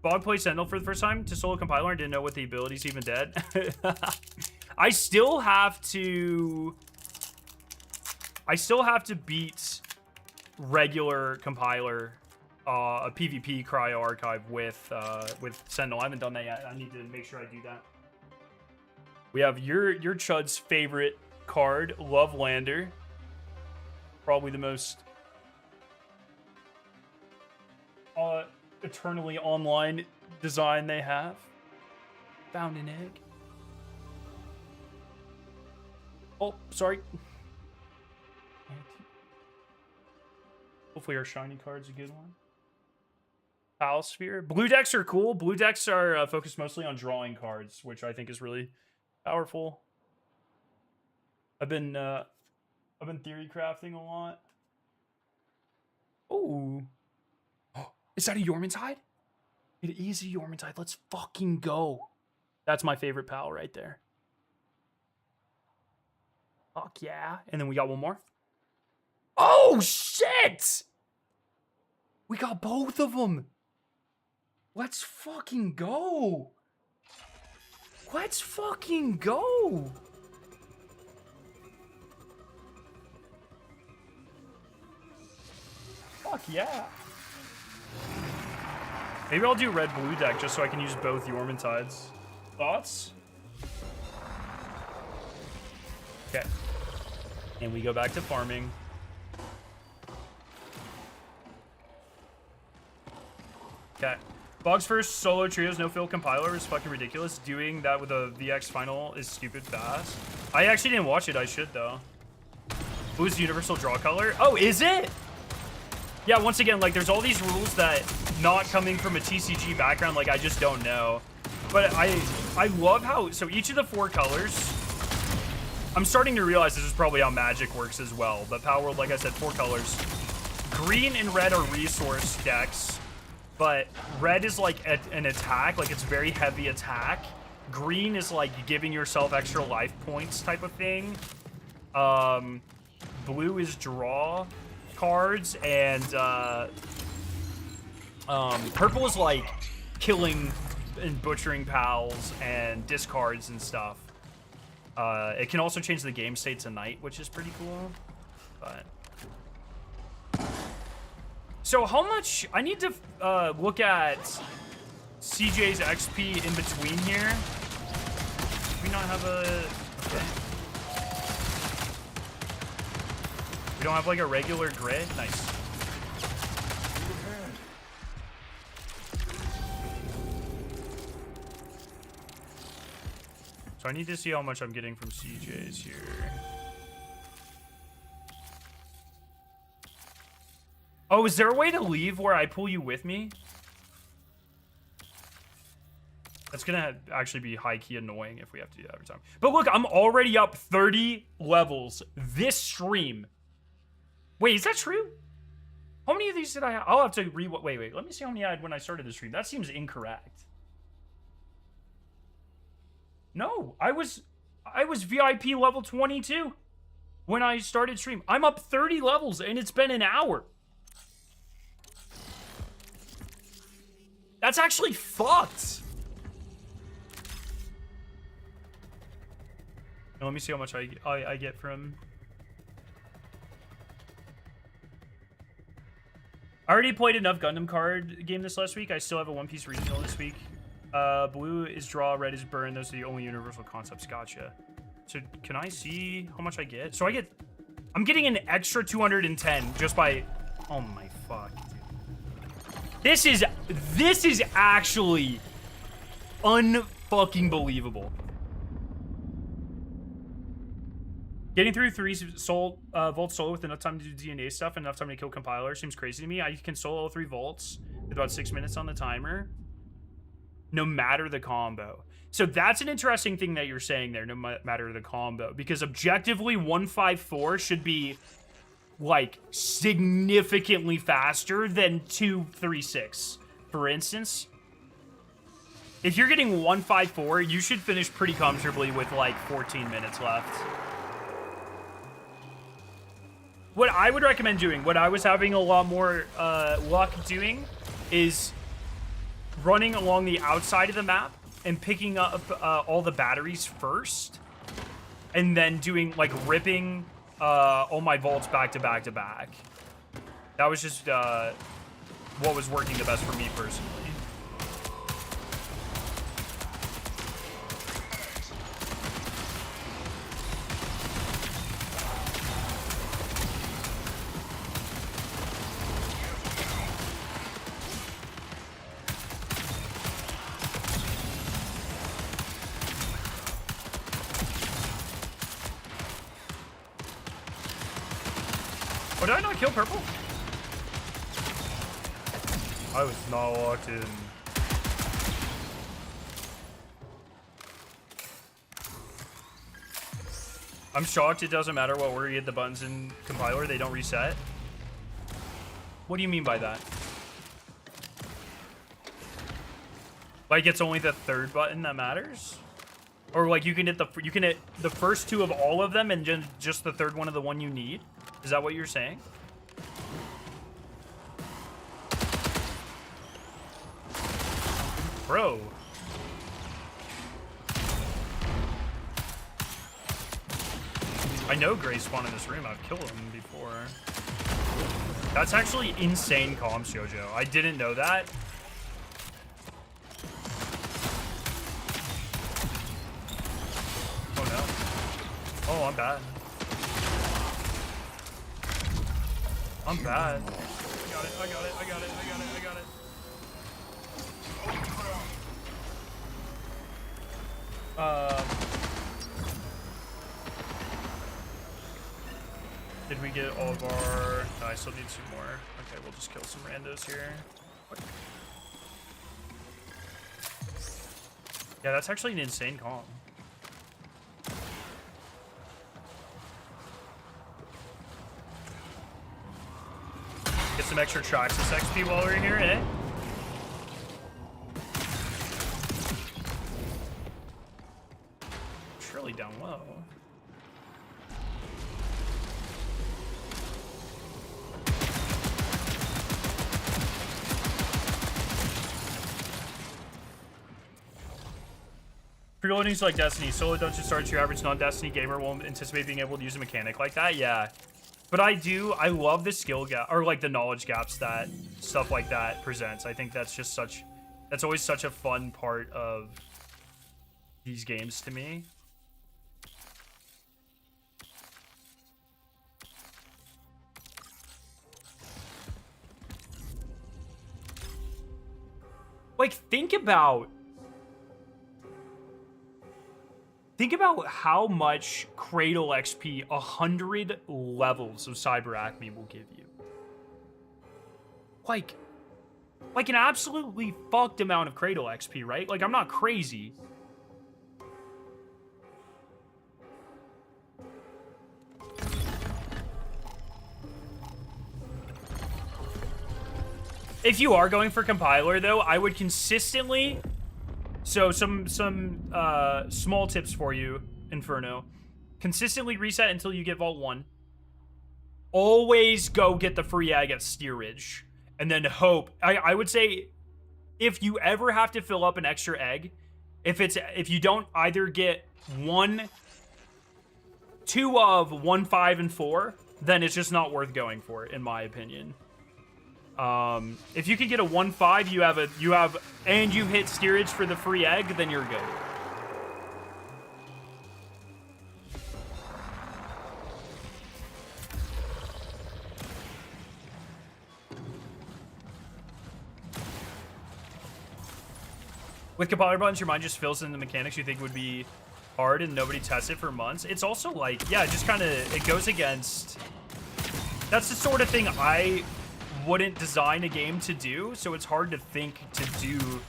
Bog played Sentinel for the first time to solo compiler and didn't know what the abilities even did. I still have to beat regular compiler, a PvP cryo archive with Sentinel. I haven't done that yet. I need to make sure I do that. We have your Chud's favorite card, Lovelander. Probably the most eternally online design they have. Found an egg. Oh, sorry. Hopefully our shiny card's a good one. Pal Sphere. Blue decks are cool. Blue decks are focused mostly on drawing cards, which I think is really powerful. I've been theory crafting a lot. Oh, is that a Yormantide? It is a Yormantide. Let's fucking go. That's my favorite pal right there. Fuck yeah. And then we got one more. Oh, shit! We got both of them. Let's fucking go. Let's fucking go. Fuck yeah. Maybe I'll do red-blue deck just so I can use both Yormantides. Thoughts? Okay. And we go back to farming. Okay. Bog's first solo trios no-fill compiler is fucking ridiculous. Doing that with a VX final is stupid fast. I actually didn't watch it. I should, though. Blue's universal draw color. Oh, is it? Yeah, once again, like, there's all these rules that not coming from a TCG background, like, I just don't know. But I love how, so each of the 4 colors, I'm starting to realize this is probably how Magic works as well. But PALWORLD, like I said, 4 colors. Green and red are resource decks. But red is like an attack, like it's very heavy attack. Green is like giving yourself extra life points type of thing. Blue is draw cards, and purple is like killing and butchering pals and discards and stuff. It can also change the game state to night, which is pretty cool. But so how much I need to look at CJ's XP in between here. Do we not have a okay. We don't have like a regular grid. Nice. So I need to see how much I'm getting from CJ's here. Oh, is there a way to leave where I pull you with me? That's gonna actually be high-key annoying if we have to do that every time. But look, I'm already up 30 levels this stream. Wait, is that true? How many of these did I have? I'll have to wait, let me see how many I had when I started the stream. That seems incorrect. No, I was VIP level 22 when I started stream. I'm up 30 levels and it's been an hour. That's actually fucked. Now, let me see how much I get from. I already played enough Gundam card game this last week. I still have a One Piece regional this week. Blue is draw, red is burn. Those are the only universal concepts. Gotcha. So can I see how much I get? So I'm getting an extra 210 just by. Oh my fuck. This is actually unfucking believable. Getting through 3 Vault solo with enough time to do DNA stuff and enough time to kill compiler seems crazy to me. I can solo 3 Vaults with about 6 minutes on the timer, no matter the combo. So that's an interesting thing that you're saying there, no matter the combo, because objectively 154 should be like significantly faster than 236. For instance, if you're getting 154, you should finish pretty comfortably with like 14 minutes left. What I would recommend doing, what I was having a lot more luck doing, is running along the outside of the map and picking up all the batteries first, and then doing like ripping all my vaults back to back to back. That was just what was working the best for me personally. did I not kill purple? I was not locked in. I'm shocked it doesn't matter what order you hit the buttons in compiler, they don't reset. What do you mean by that? Like it's only the third button that matters? Or like you can hit the first two of all of them and just the third one of the one you need? Is that what you're saying? Bro. I know Gray spawned in this room. I've killed him before. That's actually insane comms, Jojo. I didn't know that. Oh no. Oh, I'm bad. I'm bad. I got it, I got it, I got it, I got it, I got it. Did we get all of our... No, I still need some more. Okay, we'll just kill some randos here. What? Yeah, that's actually an insane calm. Get some extra Traxxas XP while we're here, eh? Surely down low. Preloading's like Destiny. Solo dungeon starts, your average non-Destiny gamer won't anticipate being able to use a mechanic like that. Yeah. But I love the skill gap, or like the knowledge gaps that stuff like that presents. I think that's just that's always such a fun part of these games to me. Like, think about how much Cradle XP 100 levels of Cyber Acme will give you. Like an absolutely fucked amount of Cradle XP, right? Like, I'm not crazy. If you are going for compiler, though, I would consistently... So some small tips for you, Inferno. Consistently reset until you get Vault 1. Always go get the free egg at Steerage. And then hope. I would say if you ever have to fill up an extra egg, if you don't either get 2 of 1, 5, and 4, then it's just not worth going for it, in my opinion. If you can get a 1-5, and you've hit Steerage for the free egg, then you're good. With compiler buttons, your mind just fills in the mechanics you think would be hard and nobody tests it for months. It's also like, yeah, just kind of, it goes against, that's the sort of thing I wouldn't design a game to do, so it's hard to think to do.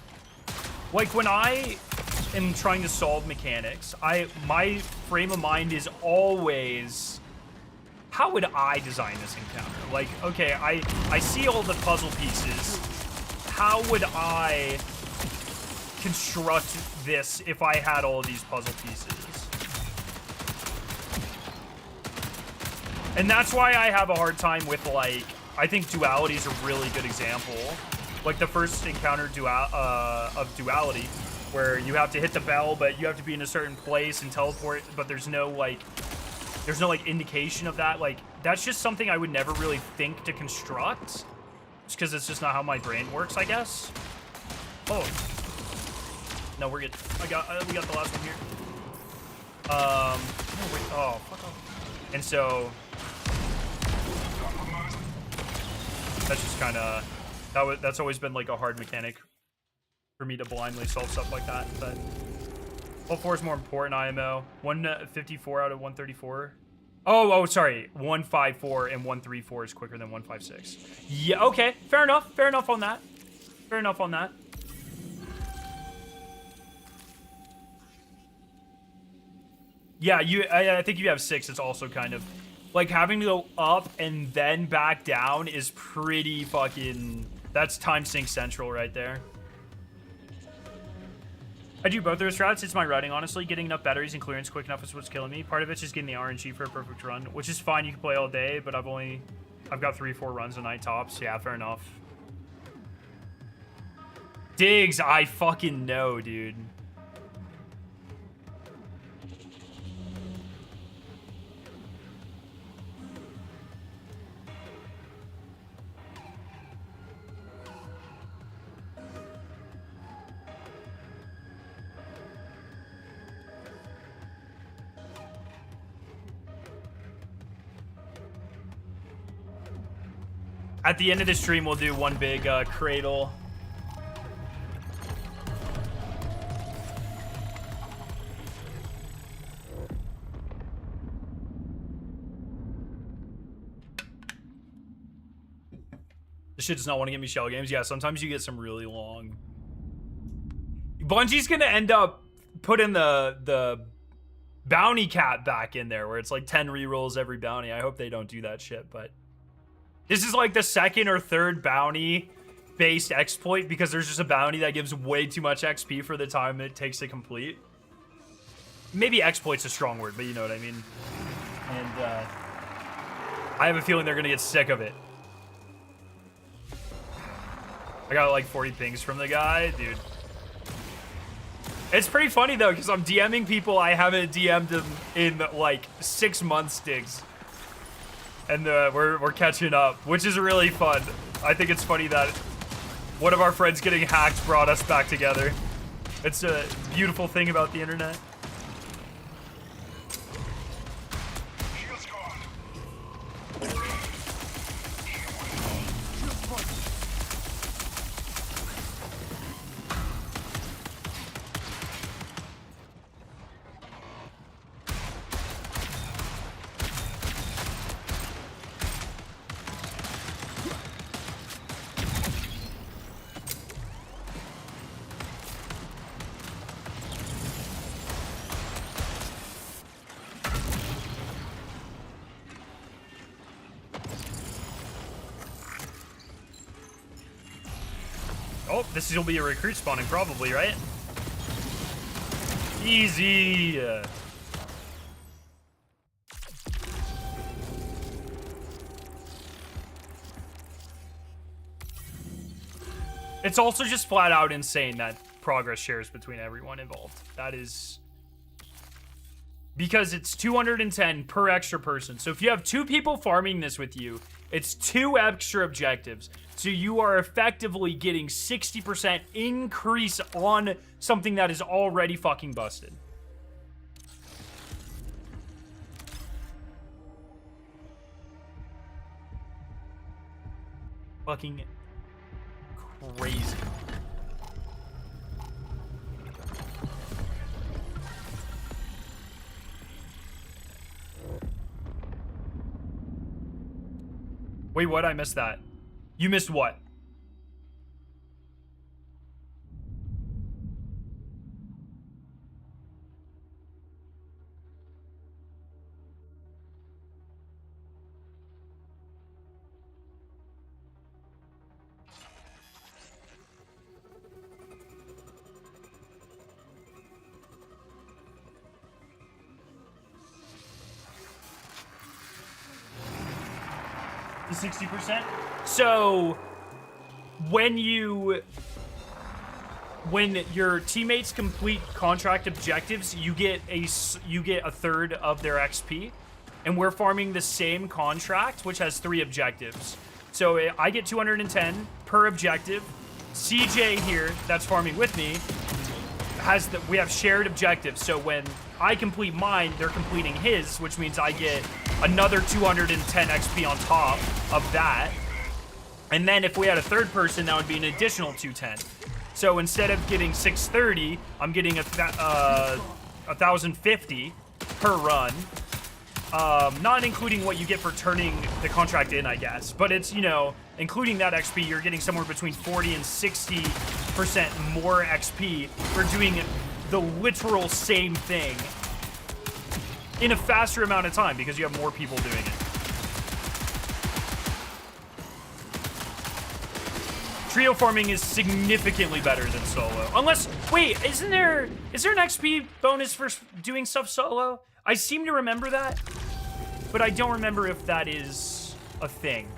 Like, when I am trying to solve mechanics, my frame of mind is always, how would I design this encounter? Like, okay, I see all the puzzle pieces. How would I construct this if I had all of these puzzle pieces? And that's why I have a hard time with, like, I think Duality is a really good example. Like the first encounter of Duality, where you have to hit the bell, but you have to be in a certain place and teleport, but there's no indication of that. Like, that's just something I would never really think to construct, just because it's just not how my brain works, I guess. Oh. No, we're good. We got the last one here. No, wait. Oh, fuck off. And so... That's just kind of, that's always been like a hard mechanic for me to blindly solve stuff like that. But Vault 4 is more important, IMO. 154 out of 134. Oh, sorry. 154 and 134 is quicker than 156. Yeah, okay. Fair enough. Fair enough on that. Fair enough on that. Yeah, I think you have 6. It's also kind of like having to go up and then back down is pretty fucking. That's time sink central right there. I do both those routes. It's my routing, honestly. Getting enough batteries and clearance quick enough is what's killing me. Part of it's just getting the RNG for a perfect run, which is fine. You can play all day, but I've got 3-4 runs a night tops. Yeah, fair enough. Diggs, I fucking know, dude. At the end of the stream, we'll do one big Cradle. This shit does not want to give me shell games. Yeah, sometimes you get some really long. Bungie's gonna end up putting the bounty cap back in there, where it's like 10 rerolls every bounty. I hope they don't do that shit, but this is like the second or third bounty based exploit because there's just a bounty that gives way too much XP for the time it takes to complete. Maybe exploit's a strong word, but you know what I mean. And I have a feeling they're gonna get sick of it. I got like 40 pings from the guy, dude. It's pretty funny though, because I'm DMing people I haven't DM'd them in like 6 months, Diggs. And we're catching up, which is really fun. I think it's funny that one of our friends getting hacked brought us back together. It's a beautiful thing about the internet. Oh, this will be a recruit spawning probably, right? Easy. It's also just flat out insane that progress shares between everyone involved. That is because it's 210 per extra person. So if you have 2 people farming this with you, it's 2 extra objectives. So you are effectively getting 60% increase on something that is already fucking busted. Fucking crazy. Wait, what? I missed that. You missed what? The 60%? So when your teammates complete contract objectives, you get a third of their XP, and we're farming the same contract, which has 3 objectives. So I get 210 per objective. CJ here, that's farming with me, we have shared objectives. So when I complete mine, they're completing his, which means I get another 210 XP on top of that. And then if we had a third person, that would be an additional 210. So instead of getting 630, I'm getting 1,050 per run. Not including what you get for turning the contract in, I guess. But it's, you know, including that XP, you're getting somewhere between 40 and 60% more XP for doing the literal same thing in a faster amount of time because you have more people doing it. Trio farming is significantly better than solo. Unless, wait, is there an XP bonus for doing stuff solo? I seem to remember that, but I don't remember if that is a thing.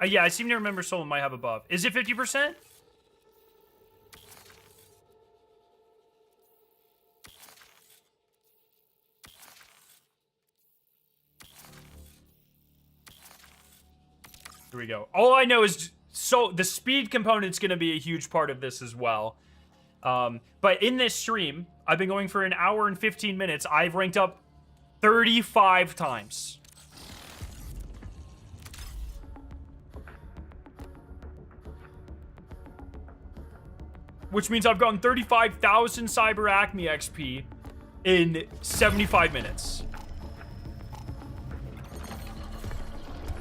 Yeah, I seem to remember solo might have a buff. Is it 50%? Here we go. All I know is, so the speed component's going to be a huge part of this as well. But in this stream, I've been going for an hour and 15 minutes. I've ranked up 35 times. Which means I've gotten 35,000 Cyber Acme XP in 75 minutes.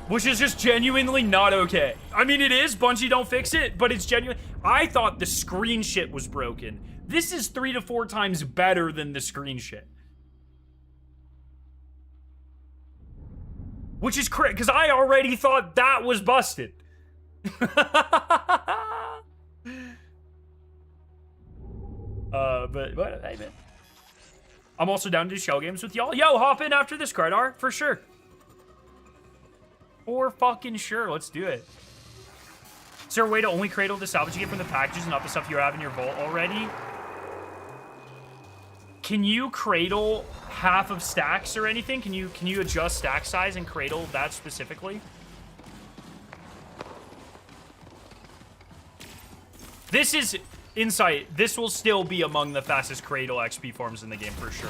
Which is just genuinely not okay. I mean, it is. Bungie don't fix it, but it's genuine. I thought the screen shit was broken. This is 3 to 4 times better than the screen shit. Which is correct, because I already thought that was busted. But hey, man. I'm also down to do shell games with y'all. Yo, hop in after this, Cradle, for sure. For fucking sure. Let's do it. Is there a way to only cradle the salvage you get from the packages and not the stuff you have in your vault already? Can you cradle half of stacks or anything? Can you adjust stack size and cradle that specifically? This is insight. This will still be among the fastest cradle XP forms in the game for sure.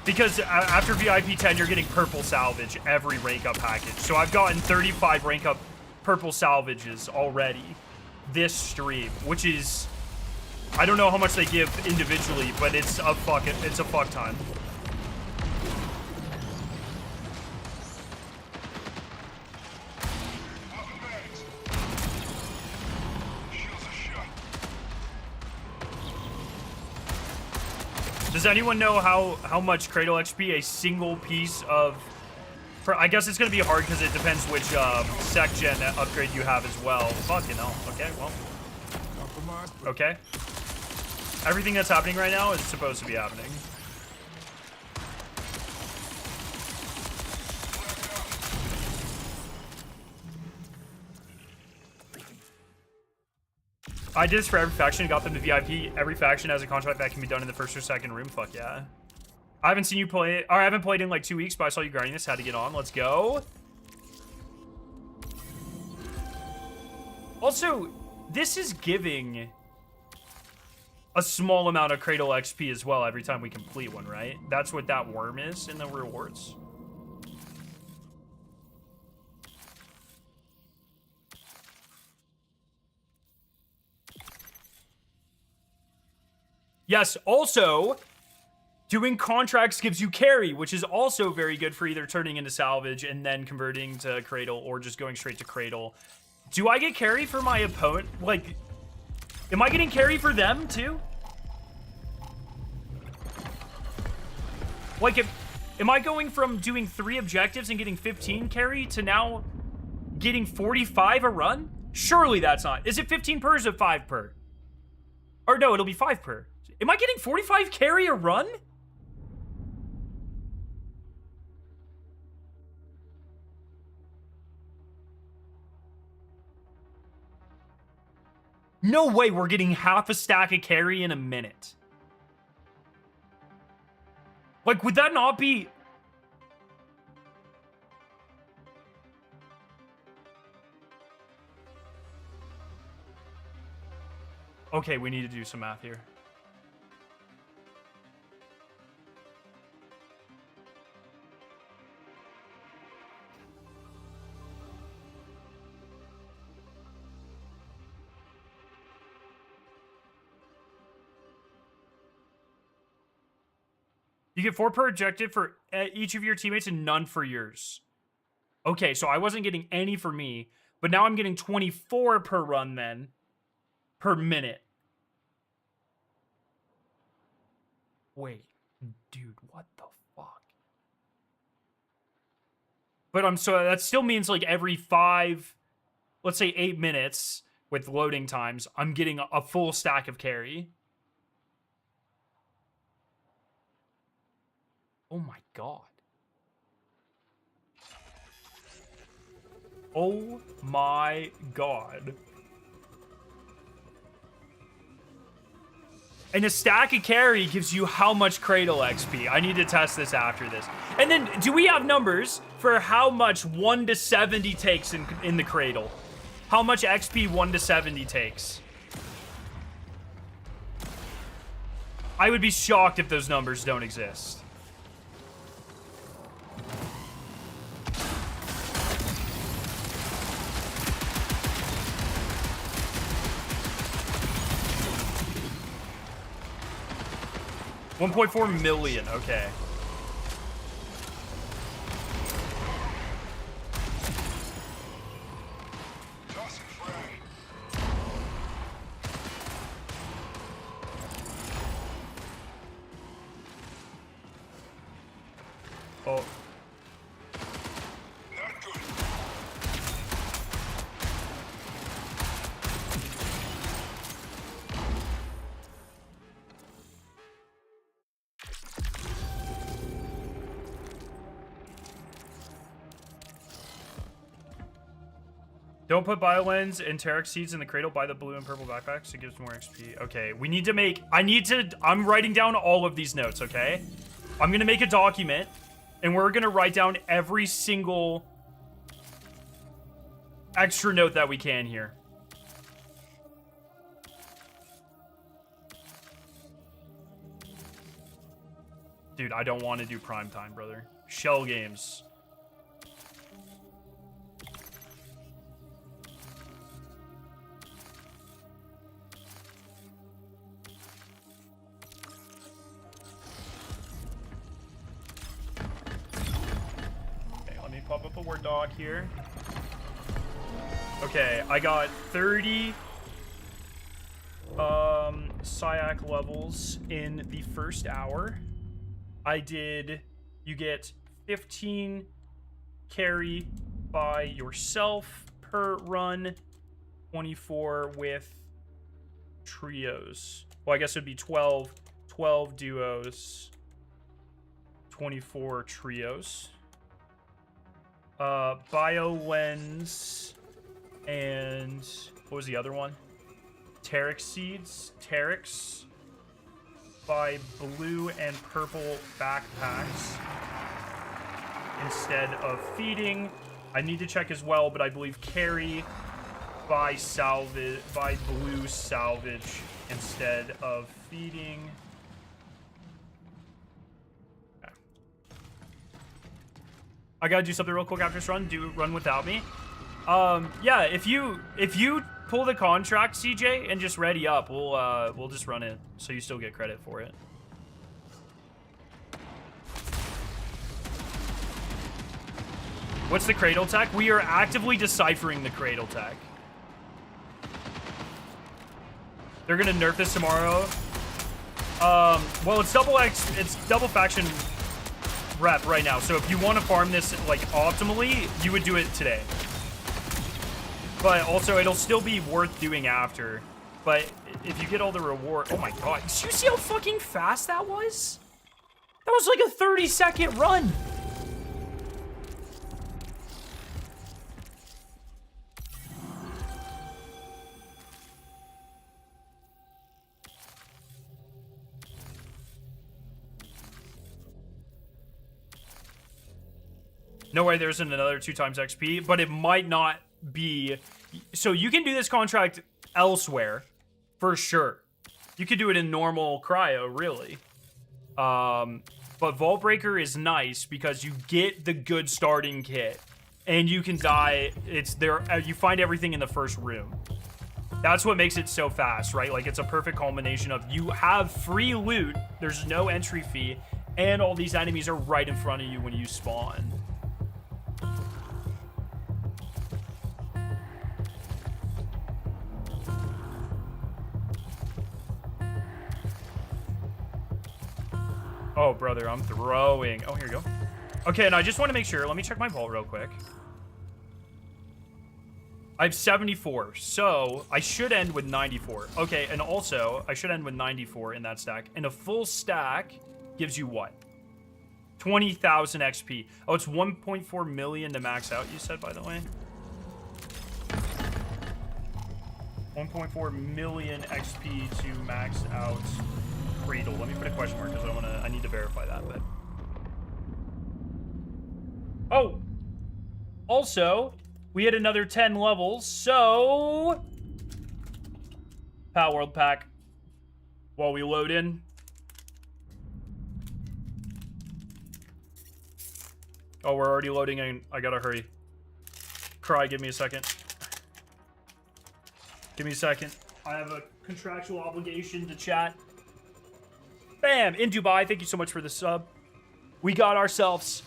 Because after VIP 10, you're getting purple salvage every rank up package. So I've gotten 35 rank up purple salvages already this stream, which is, I don't know how much they give individually, but it's a fuck time. Does anyone know how much Cradle XP a single piece of... I guess it's going to be hard because it depends which sec gen upgrade you have as well. Fucking hell. Okay, well. Okay. Everything that's happening right now is supposed to be happening. I did this for every faction, got them to VIP. Every faction has a contract that can be done in the first or second room. Fuck yeah. I haven't seen you play it, or I haven't played in like 2 weeks, but I saw you grinding this. Had to get on. Let's go. Also, this is giving a small amount of Cradle XP as well every time we complete one, right? That's what that worm is in the rewards. Yes, also, doing contracts gives you carry, which is also very good for either turning into salvage and then converting to Cradle or just going straight to Cradle. Do I get carry for my opponent? Like, am I getting carry for them too? Like, am I going from doing 3 objectives and getting 15 carry to now getting 45 a run? Surely that's not. Is it 15 per or is it 5 per? Or no, it'll be 5 per. Am I getting 45 carry a run? No way we're getting half a stack of carry in a minute. Like, would that not be... Okay, we need to do some math here. You get 4 per objective for each of your teammates and none for yours. Okay, so I wasn't getting any for me, but now I'm getting 24 per run then. Per minute. Wait, dude, what the fuck? But so that still means like every 5, let's say 8 minutes with loading times, I'm getting a full stack of carry. Oh my god. Oh my god. And a stack of carry gives you how much Cradle XP? I need to test this after this. And then, do we have numbers for how much 1 to 70 takes in the Cradle? How much XP 1 to 70 takes? I would be shocked if those numbers don't exist. $1.4 million, okay. Oh. Don't put biolens and Terex seeds in the Cradle. Buy the blue and purple backpacks. It gives more XP. Okay, we need to make... I'm writing down all of these notes, okay? I'm going to make a document, and we're going to write down every single extra note that we can here. Dude, I don't want to do prime time, brother. Shell games. Pop up a Word doc here. Okay, I got 30 SIAC levels in the first hour. You get 15 carry by yourself per run, 24 with trios. Well, I guess it'd be 12 duos, 24 trios. Biolens and what was the other one? Terex seeds. Terex by blue and purple backpacks instead of feeding. I need to check as well, but I believe carry by blue salvage instead of feeding. I gotta do something real quick after this run. Run without me. Yeah, if you pull the contract, CJ, and just ready up, we'll just run it, so you still get credit for it. What's the Cradle tech? We are actively deciphering the Cradle tech. They're gonna nerf this tomorrow. Well, it's double faction rep right now, so if you want to farm this like optimally, you would do it today. But also it'll still be worth doing after. But if you get all the reward, oh my god, did you see how fucking fast that was? That was like a 30-second run. No way there isn't another 2 times XP, but it might not be. So you can do this contract elsewhere, for sure. You could do it in normal cryo, really. But Vault Breaker is nice because you get the good starting kit, and you can die. It's there. You find everything in the first room. That's what makes it so fast, right? Like, it's a perfect culmination of you have free loot. There's no entry fee. And all these enemies are right in front of you when you spawn. Oh, brother, I'm throwing. Oh, here you go. Okay, and I just want to make sure. Let me check my vault real quick. I have 74, so I should end with 94. Okay, and also, I should end with 94 in that stack. And a full stack gives you what? 20,000 XP. Oh, it's 1.4 million to max out, you said, by the way? 1.4 million XP to max out Cradle. Let me put a question mark because I need to verify that, but... Oh! Also, we had another 10 levels, so... PALWORLD pack. While we load in. Oh, we're already loading in. I gotta hurry. Cry, give me a second. Give me a second. I have a contractual obligation to chat. Bam! In Dubai, thank you so much for the sub. We got ourselves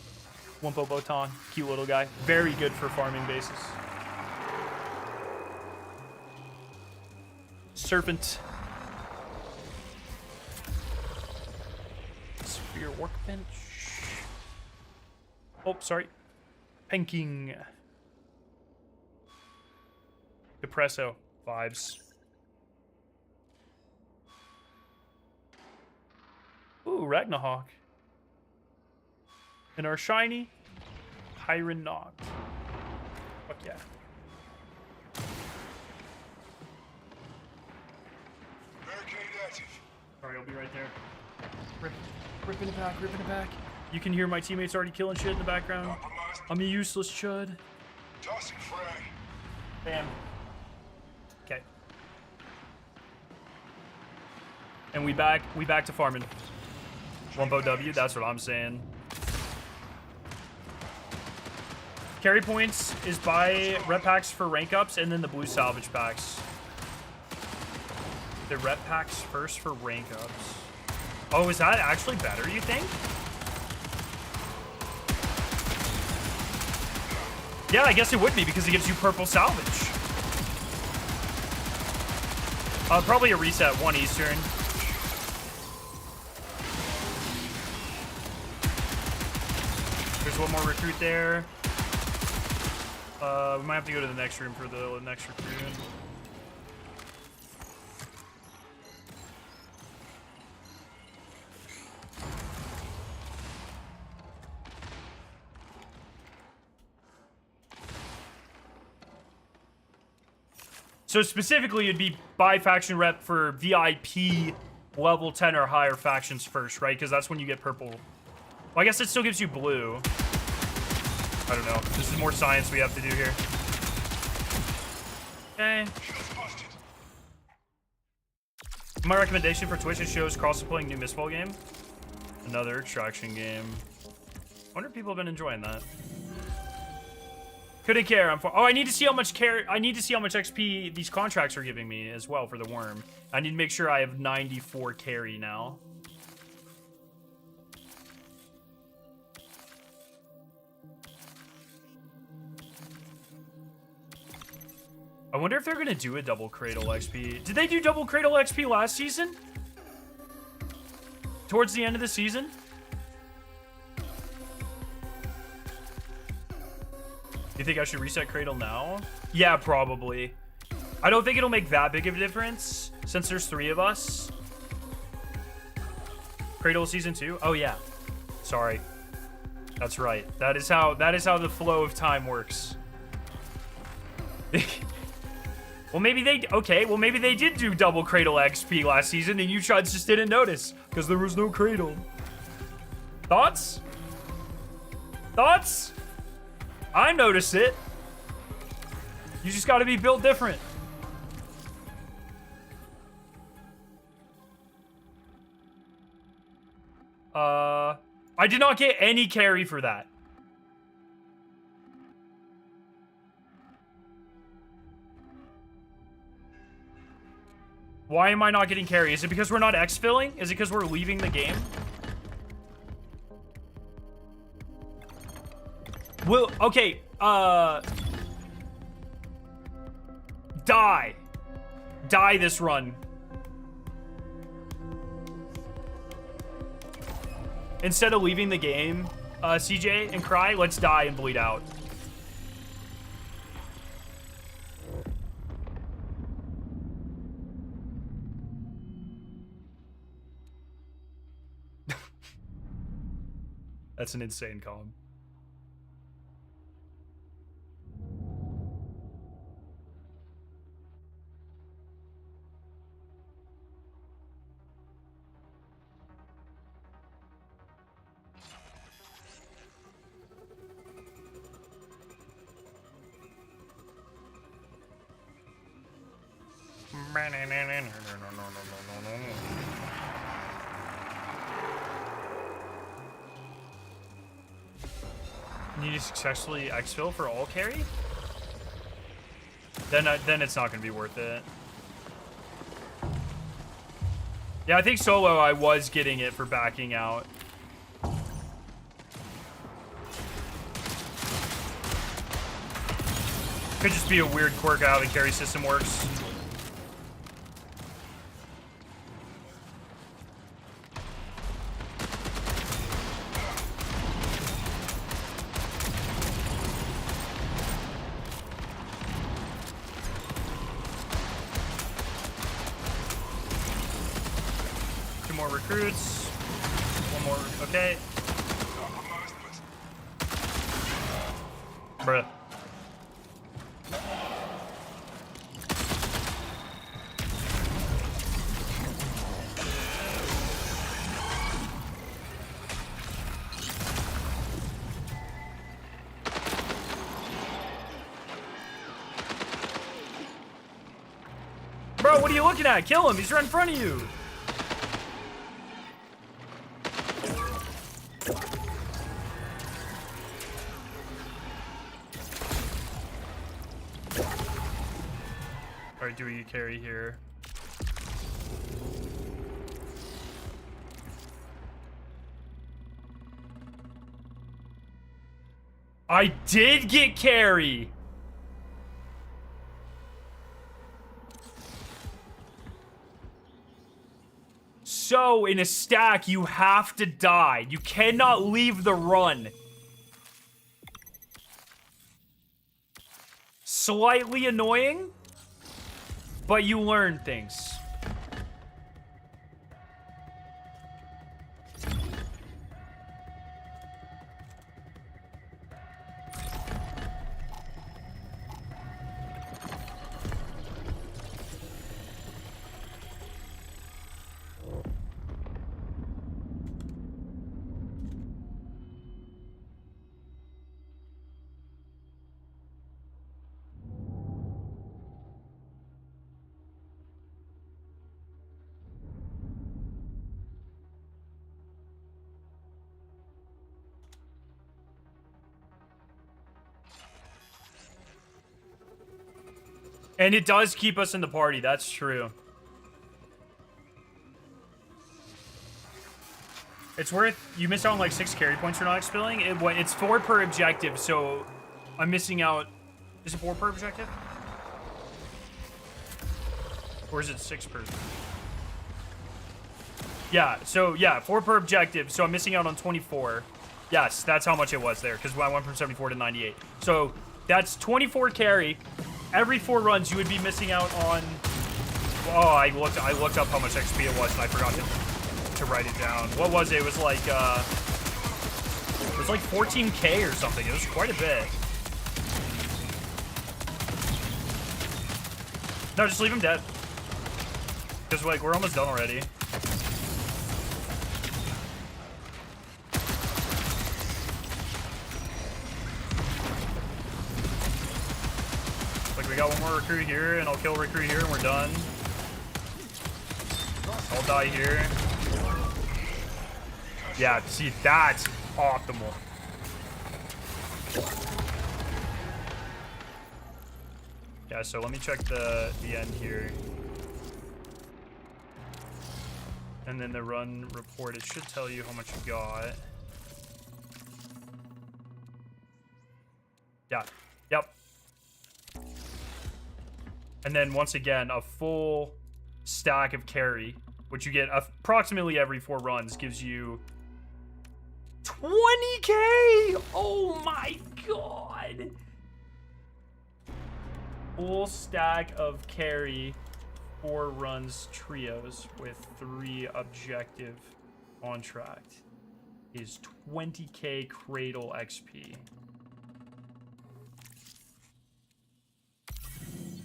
Wumpo Botan. Cute little guy. Very good for farming bases. Serpent. Sphere workbench. Oh, sorry. Penking. Depresso. Vibes. Ooh, Ragnarok. And our shiny Hyron Nog. Fuck yeah. Barricade active. Sorry, I'll be right there. Ripping it back, ripping it back. You can hear my teammates already killing shit in the background. I'm a useless chud. Tossing frag. Bam. Okay. And we back to farming. Wumpo W, that's what I'm saying. Carry points is buy rep packs for rank ups and then the blue salvage packs. The rep packs first for rank ups. Oh, is that actually better, you think? Yeah, I guess it would be because it gives you purple salvage. Probably a reset 1 Eastern. There's one more recruit there. We might have to go to the next room for the next recruit. So specifically, it'd be buy faction rep for VIP level 10 or higher factions first, right? Because that's when you get purple. Well, I guess it still gives you blue. I don't know. This is more science we have to do here. Okay. My recommendation for Twitch is shows cross playing new Mistfall game. Another extraction game. I wonder if people have been enjoying that. Couldn't care. Oh, I need to see how much I need to see how much XP these contracts are giving me as well for the worm. I need to make sure I have 94 carry now. I wonder if they're gonna do a double Cradle XP. Did they do double Cradle XP last season? Towards the end of the season? You think I should reset Cradle now? Yeah, probably. I don't think it'll make that big of a difference since there's 3 of us. Cradle season 2? Oh yeah. Sorry. That's right. That is how the flow of time works. Well, maybe they did do double Cradle XP last season and you chuds just didn't notice because there was no Cradle. Thoughts? Thoughts? I noticed it. You just got to be built different. I did not get any carry for that. Why am I not getting carry? Is it because we're not X-filling? Is it because we're leaving the game? Will, okay, die. Die this run. Instead of leaving the game, CJ, and cry, let's die and bleed out. That's an insane calm. Need to successfully exfil for all carry? Then it's not gonna be worth it. Yeah, I think solo I was getting it for backing out. Could just be a weird quirk out how the carry system works. Two more recruits. One more, okay. Bruh. Bro, what are you looking at? Kill him. He's right in front of you. All right, do we carry here? I did get carry. So, in a stack, you have to die. You cannot leave the run. Slightly annoying, but you learn things. And it does keep us in the party, that's true. It's worth, you miss out on like 6 carry points for not expelling. It's 4 per objective, so I'm missing out. Is it 4 per objective? Or is it 6 per? Yeah, so yeah, 4 per objective, so I'm missing out on 24. Yes, that's how much it was there, because I went from 74 to 98. So that's 24 carry. Every 4 runs, you would be missing out on. Oh, I looked up how much XP it was, and I forgot to write it down. What was it? It was like 14K or something. It was quite a bit. No, just leave him dead. Because like we're almost done already. We got one more recruit here, and I'll kill recruit here, and we're done. I'll die here. Yeah, see, that's optimal. Yeah, so let me check the end here. And then the run report, it should tell you how much you got. Yeah. Yep. And then once again, a full stack of carry, which you get approximately every 4 runs, gives you 20k. Oh my god. Full stack of carry, 4 runs trios with 3 objective contract is 20k Cradle XP.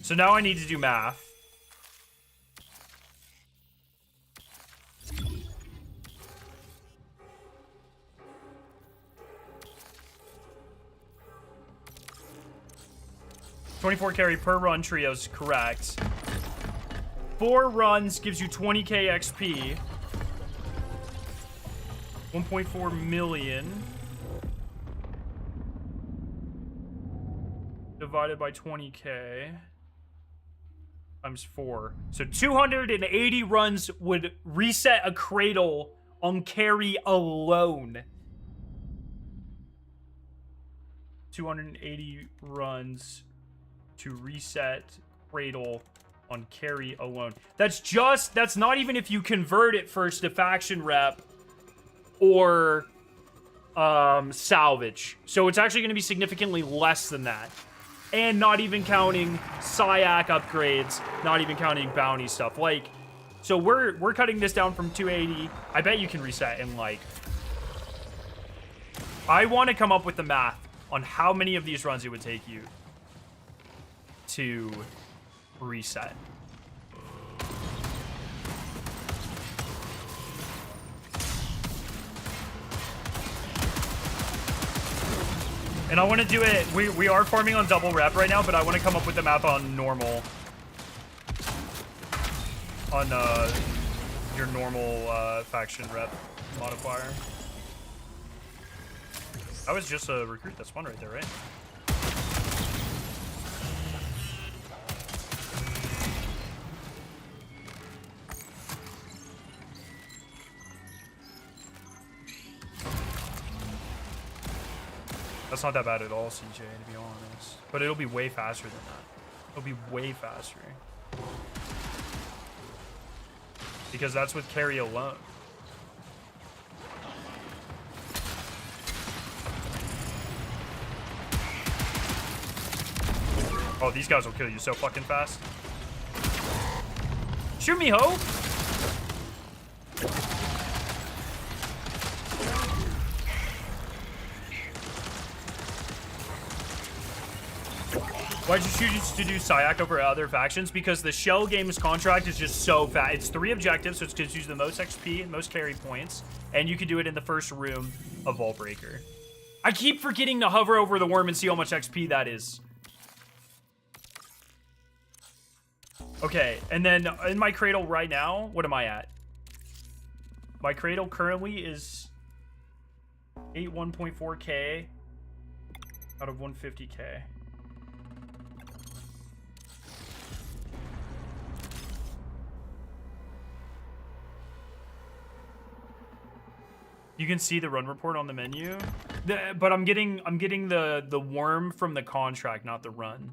So now I need to do math. $24 carry per run trios, correct. 4 runs gives you 20k XP. 1.4 million. Divided by 20k. Times 4. So 280 runs would reset a Cradle on carry alone. 280 runs to reset Cradle on carry alone. That's not even if you convert it first to faction rep or salvage. So it's actually going to be significantly less than that. And not even counting SIAC upgrades, not even counting bounty stuff. Like, so we're cutting this down from 280. I bet you can reset in like... I want to come up with the math on how many of these runs it would take you to reset. And I want to do it, we are farming on double rep right now, but I want to come up with the map on normal. On your normal faction rep modifier. That was just a recruit that spawned right there, right? That's not that bad at all, CJ, to be honest. But it'll be way faster than that. It'll be way faster. Because that's with carry alone. Oh, these guys will kill you so fucking fast. Shoot me, ho! Why'd you choose to do SIAC over other factions? Because the Shell Games contract is just so fast. It's 3 objectives, so it's going to use the most XP, most carry points, and you can do it in the first room of Vault Breaker. I keep forgetting to hover over the worm and see how much XP that is. Okay, and then in my Cradle right now, what am I at? My Cradle currently is 81.4k out of 150k. You can see the run report on the menu, but I'm getting the worm from the contract, not the run.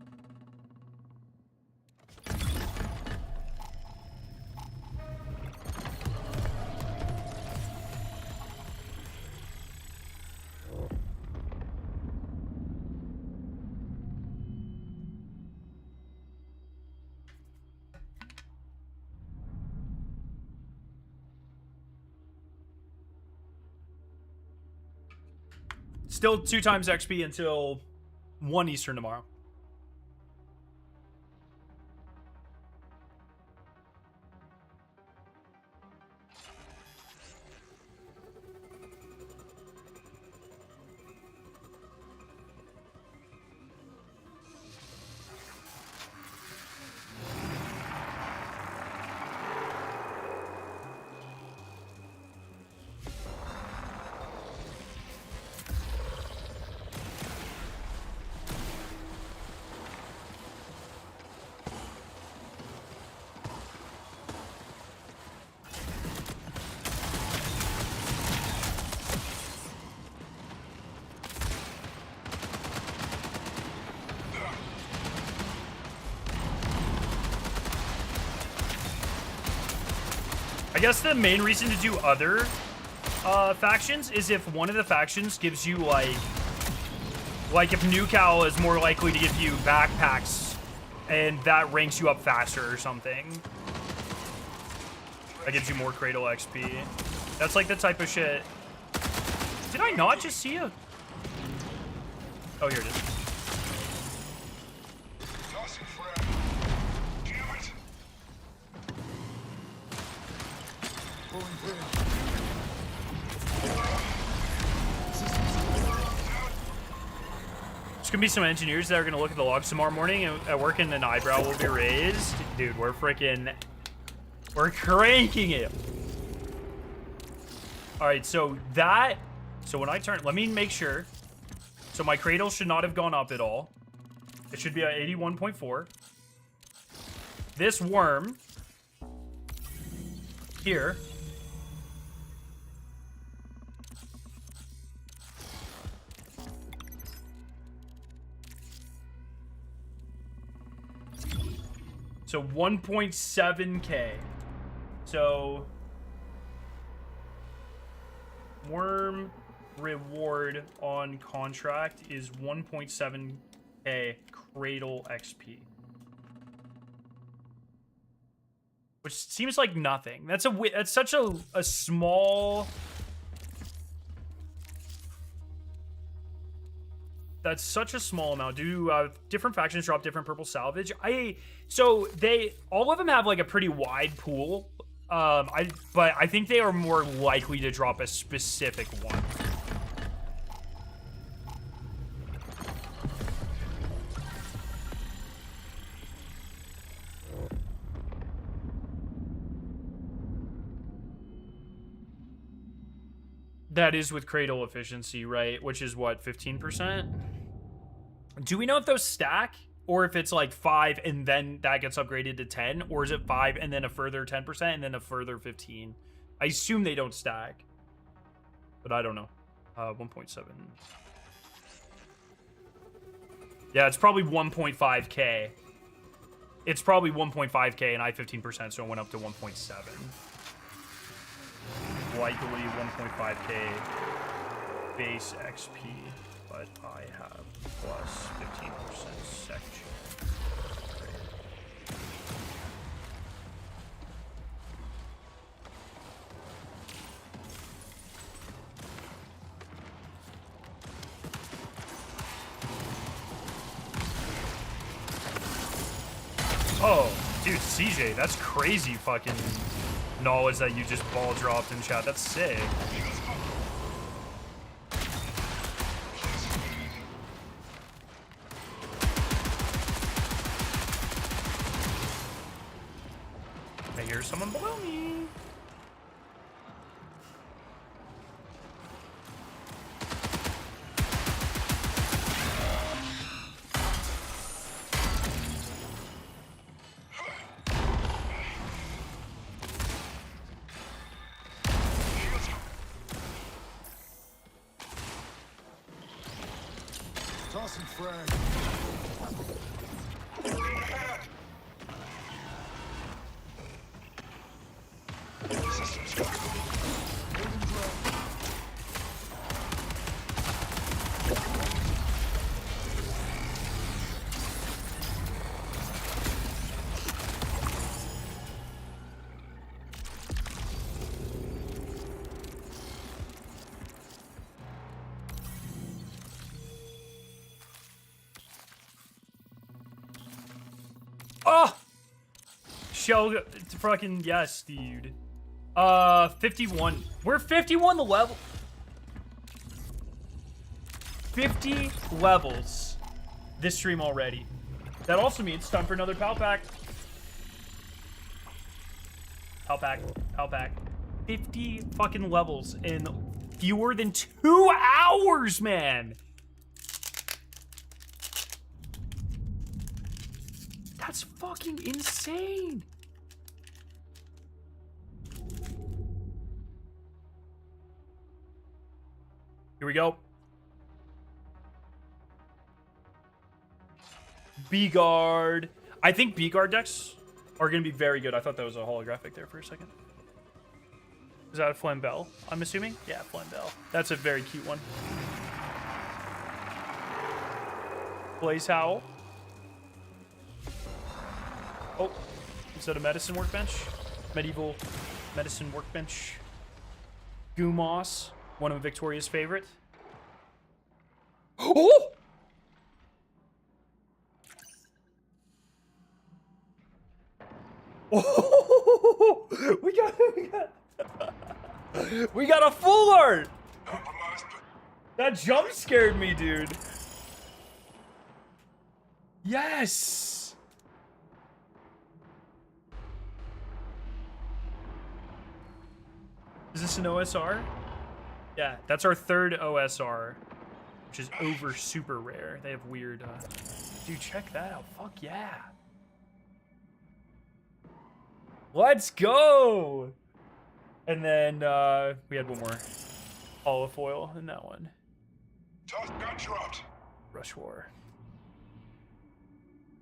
Still 2 times XP until 1 Eastern tomorrow. guess the main reason to do other factions is if one of the factions gives you like if NewCal is more likely to give you backpacks and that ranks you up faster or something. That gives you more Cradle XP. That's like the type of shit. Did I not just see a... Oh, here it is. Tossing frag. Damn it. Pulling clear. There's gonna be some engineers that are gonna look at the logs tomorrow morning and at work and an eyebrow will be raised. Dude, we're cranking it. All right, so when I turn, let me make sure. So my Cradle should not have gone up at all. It should be at 81.4. This worm here so 1.7K. So worm reward on contract is 1.7K Cradle XP, which seems like nothing. That's such a small. That's such a small amount. Do different factions drop different purple salvage? So all of them have like a pretty wide pool. But I think they are more likely to drop a specific one. That is with Cradle efficiency, right? Which is what, 15%? Do we know if those stack? Or if it's like 5 and then that gets upgraded to 10? Or is it 5 and then a further 10% and then a further 15? I assume they don't stack. But I don't know. 1.7. Yeah, it's probably 1.5K. It's probably 1.5K and I 15%, so it went up to 1.7. Likely 1.5K base XP, but I have plus 15% section. Oh, dude, CJ, that's crazy fucking knowledge that you just ball dropped in chat. That's sick. I hear someone below me. Tossing frag. Systems go. Moving drone. Oh! Shell, fucking yes, dude. 51. We're 51 the level. 50 levels this stream already. That also means it's time for another PAL pack. PAL pack. PAL pack. 50 fucking levels in fewer than 2 hours, man. That's fucking insane. Here we go. B-Guard. I think B-Guard decks are going to be very good. I thought that was a holographic there for a second. Is that a Flambell? I'm assuming? Yeah, Flambell. That's a very cute one. Blaze Howl. Oh, is that a medicine workbench? Medieval medicine workbench. Gumoss, one of Victoria's favorite. Oh! Oh! We got a full art! That jump scared me, dude. Yes! Is this an OSR? Yeah, that's our third OSR, which is over super rare. They have weird, dude, check that out. Fuck yeah. Let's go! And then, we had one more olive oil in that one. Toss got dropped. Rush War.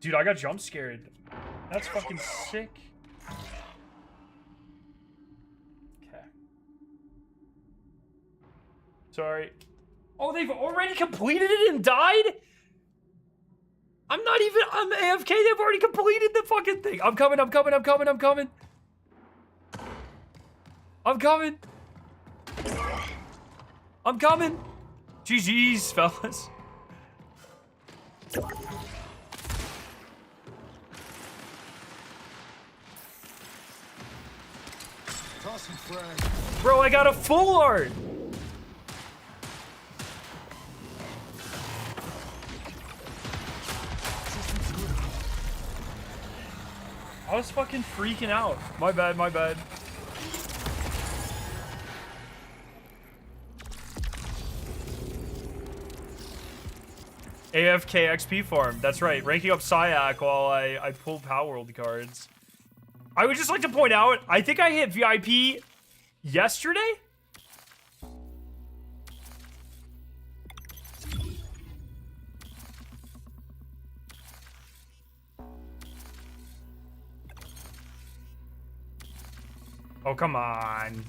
Dude, I got jump scared. That's fucking sick. Okay. Sorry. Oh, they've already completed it and died? I'm AFK, they've already completed the fucking thing. I'm coming. I'm coming. GG's, fellas. Tossing frag. Bro, I got a full art. I was fucking freaking out. My bad. AFK XP farm. That's right. Ranking up Syak while I pull PALWORLD cards. I would just like to point out, I think I hit VIP yesterday? Oh, come on.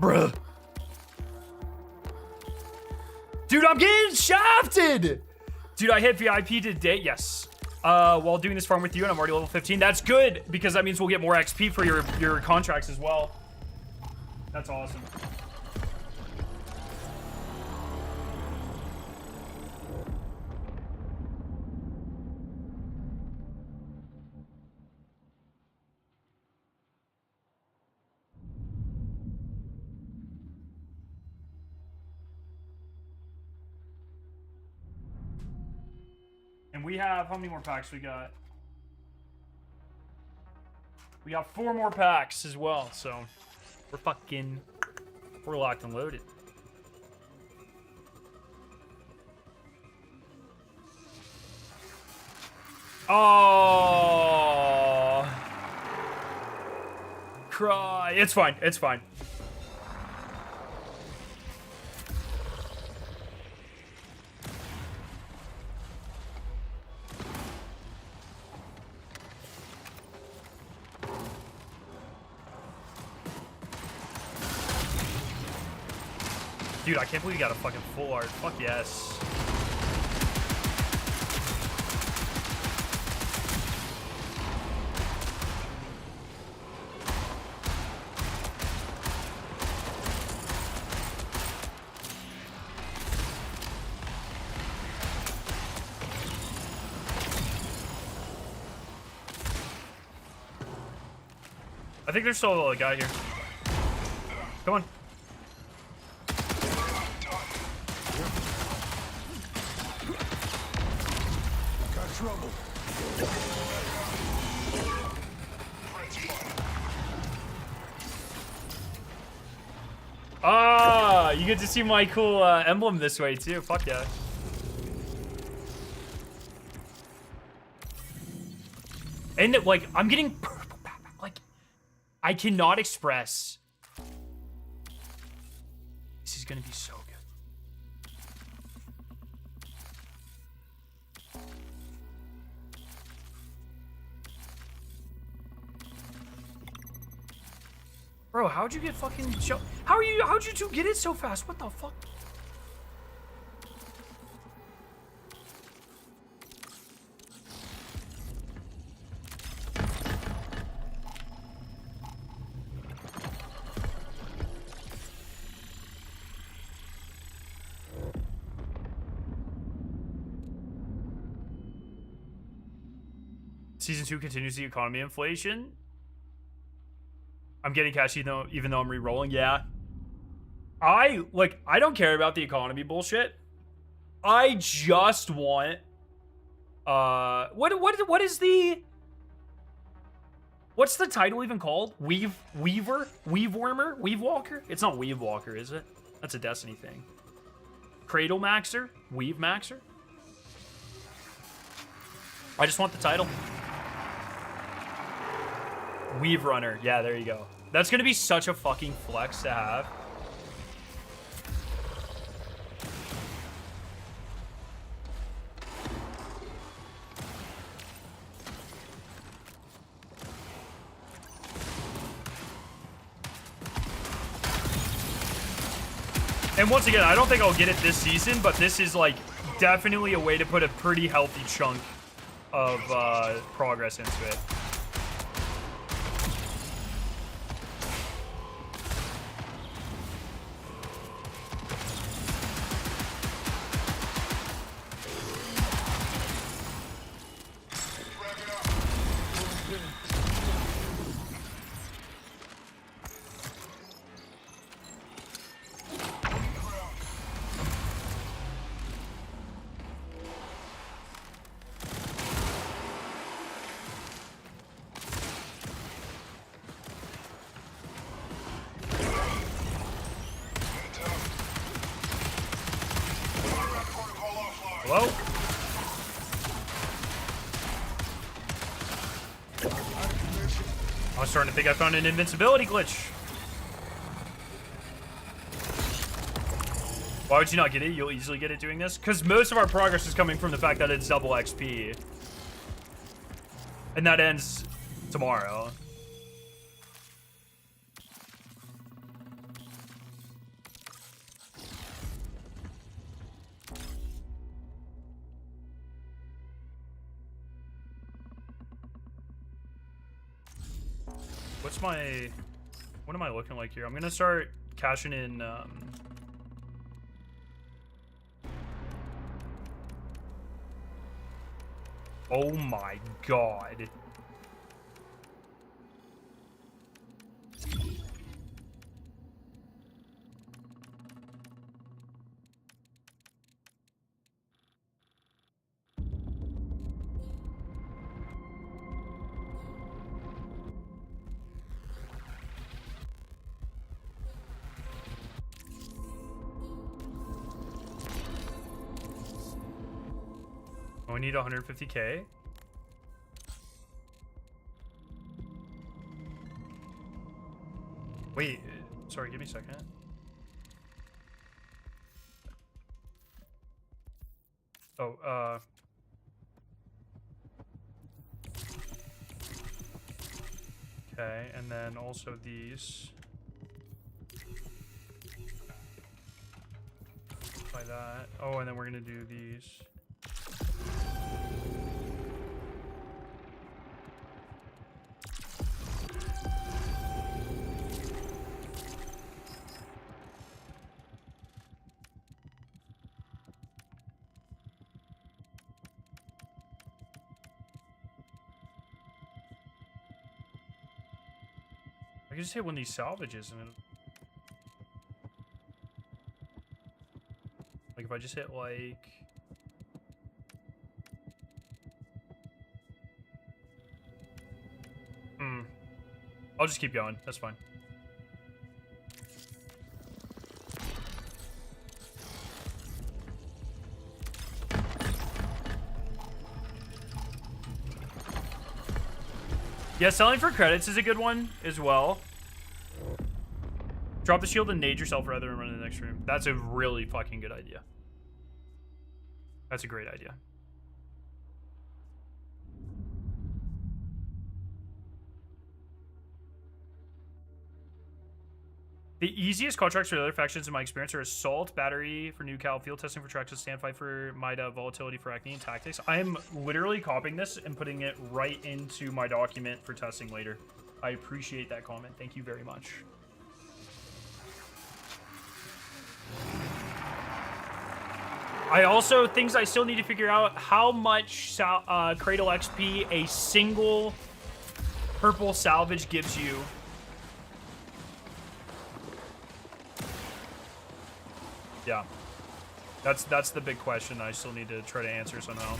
Bruh. Dude, I'm getting shafted! Dude, I hit VIP today. Yes. While doing this farm with you, and I'm already level 15. That's good, because that means we'll get more XP for your contracts as well. That's awesome. And we have, how many more packs we got? We got 4 more packs as well, so we're locked and loaded. Oh, cry. It's fine. Dude, I can't believe you got a fucking full art. Fuck yes. I think there's still a guy here. Come on. Trouble. Ah, you get to see my cool emblem this way too. Fuck yeah. And like, I'm getting purple backpack. Like, I cannot express. This is gonna be so good. Bro, how'd you get fucking how'd you two get it so fast? What the fuck? Season 2 continues the economy inflation. I'm getting cash even though I'm re-rolling. Yeah. I don't care about the economy bullshit. I just want what's the title even called? Weave Walker? It's not Weave Walker, is it? That's a Destiny thing. Cradle Maxer? Weave Maxer? I just want the title. Weave Runner. Yeah, there you go. That's gonna be such a fucking flex to have. And once again, I don't think I'll get it this season, but this is like definitely a way to put a pretty healthy chunk of progress into it. Hello? I was starting to think I found an invincibility glitch. Why would you not get it? You'll easily get it doing this? Because most of our progress is coming from the fact that it's double XP. And that ends tomorrow. What am I looking like here? I'm gonna start cashing in oh my god. We need 150k. Wait, sorry, give me a second. Oh, okay, and then also these. By that. Oh, and then we're gonna do these. I can just hit one of these salvages and then, like, if I just hit like I'll just keep going. That's fine. Yeah, selling for credits is a good one as well. Drop the shield and nade yourself rather than run in the next room. That's a really fucking good idea. That's a great idea. The easiest contracts for the other factions in my experience are Assault, Battery for New Cal, Field Testing for Traxxas, Standby for Mida, Volatility for Acne, and Tactics. I am literally copying this and putting it right into my document for testing later. I appreciate that comment. Thank you very much. I also, things I still need to figure out, how much Cradle XP a single purple salvage gives you. Yeah, that's the big question I still need to try to answer somehow.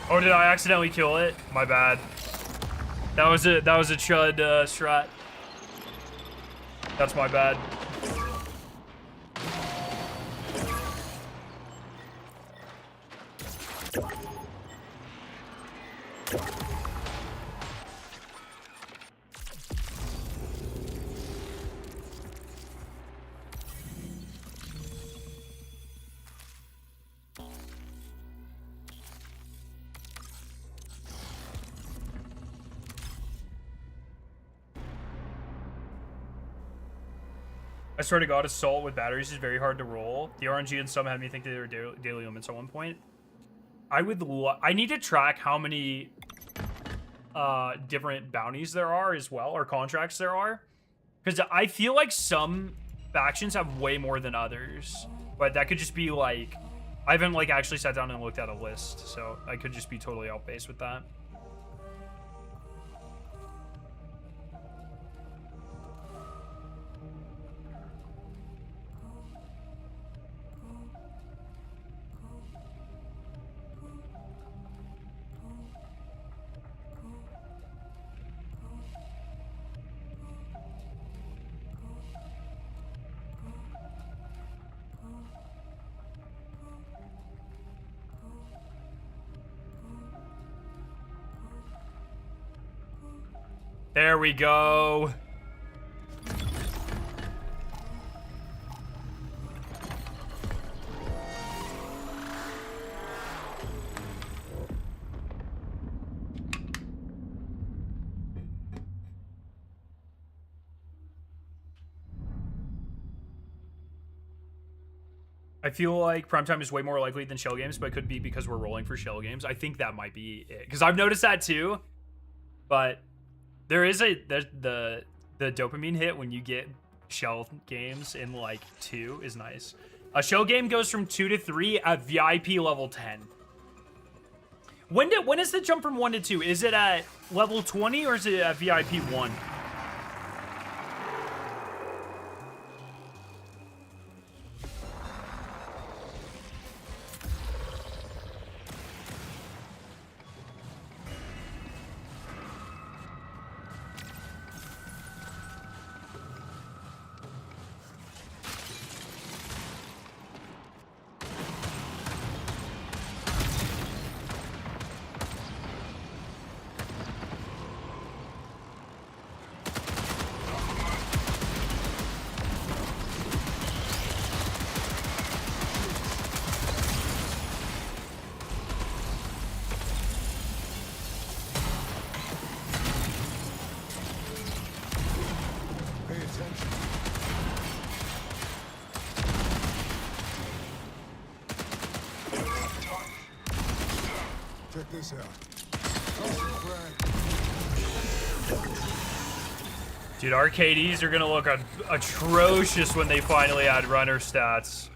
Oh, did I accidentally kill it? My bad. That was a chud strat. That's my bad. I swear to God, Assault with batteries is very hard to roll. The RNG and some had me think they were daily limits at one point. I need to track how many different bounties there are as well, or contracts there are. Because I feel like some factions have way more than others. But that could just be like, I haven't like actually sat down and looked at a list. So I could just be totally off base with that. There we go. I feel like primetime is way more likely than shell games, but it could be because we're rolling for shell games. I think that might be it, because I've noticed that too. But there is the dopamine hit when you get shell games in like 2 is nice. A shell game goes from 2 to 3 at VIP level 10. When is the jump from 1 to 2? Is it at level 20 or is it at VIP 1? Check this out. Awesome, Frank. Dude, RKDs are gonna look atrocious when they finally add runner stats.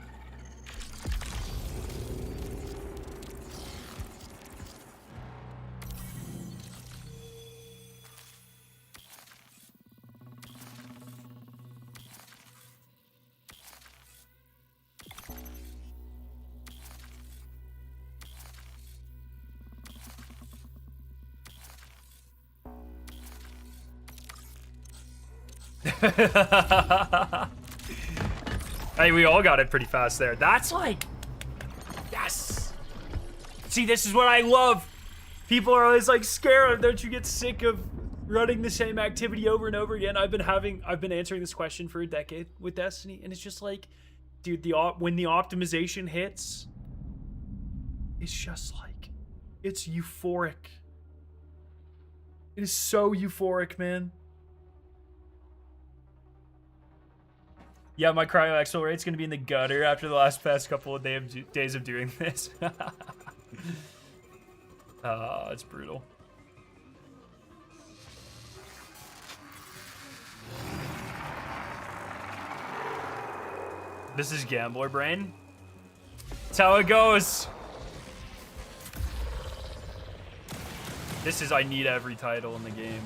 Hey, we all got it pretty fast there. That's like, yes. See, this is what I love. People are always like, scared. Don't you get sick of running the same activity over and over again? I've been answering this question for a decade with Destiny, and it's just like, dude, when the optimization hits, it's just like, it's euphoric. It is so euphoric, man. Yeah, my cryo exfil rate's gonna be in the gutter after the past couple of days of doing this. It's brutal. This is gambler brain. That's how it goes. This is I need every title in the game.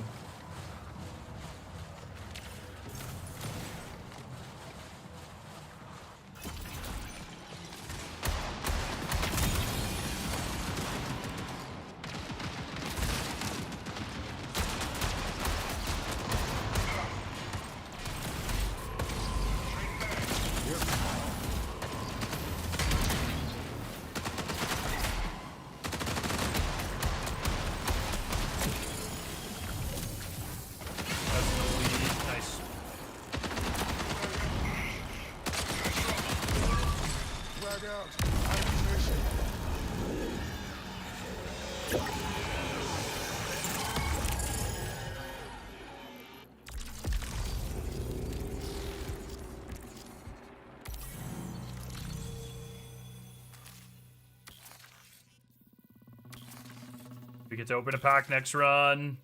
We get to open a pack next run.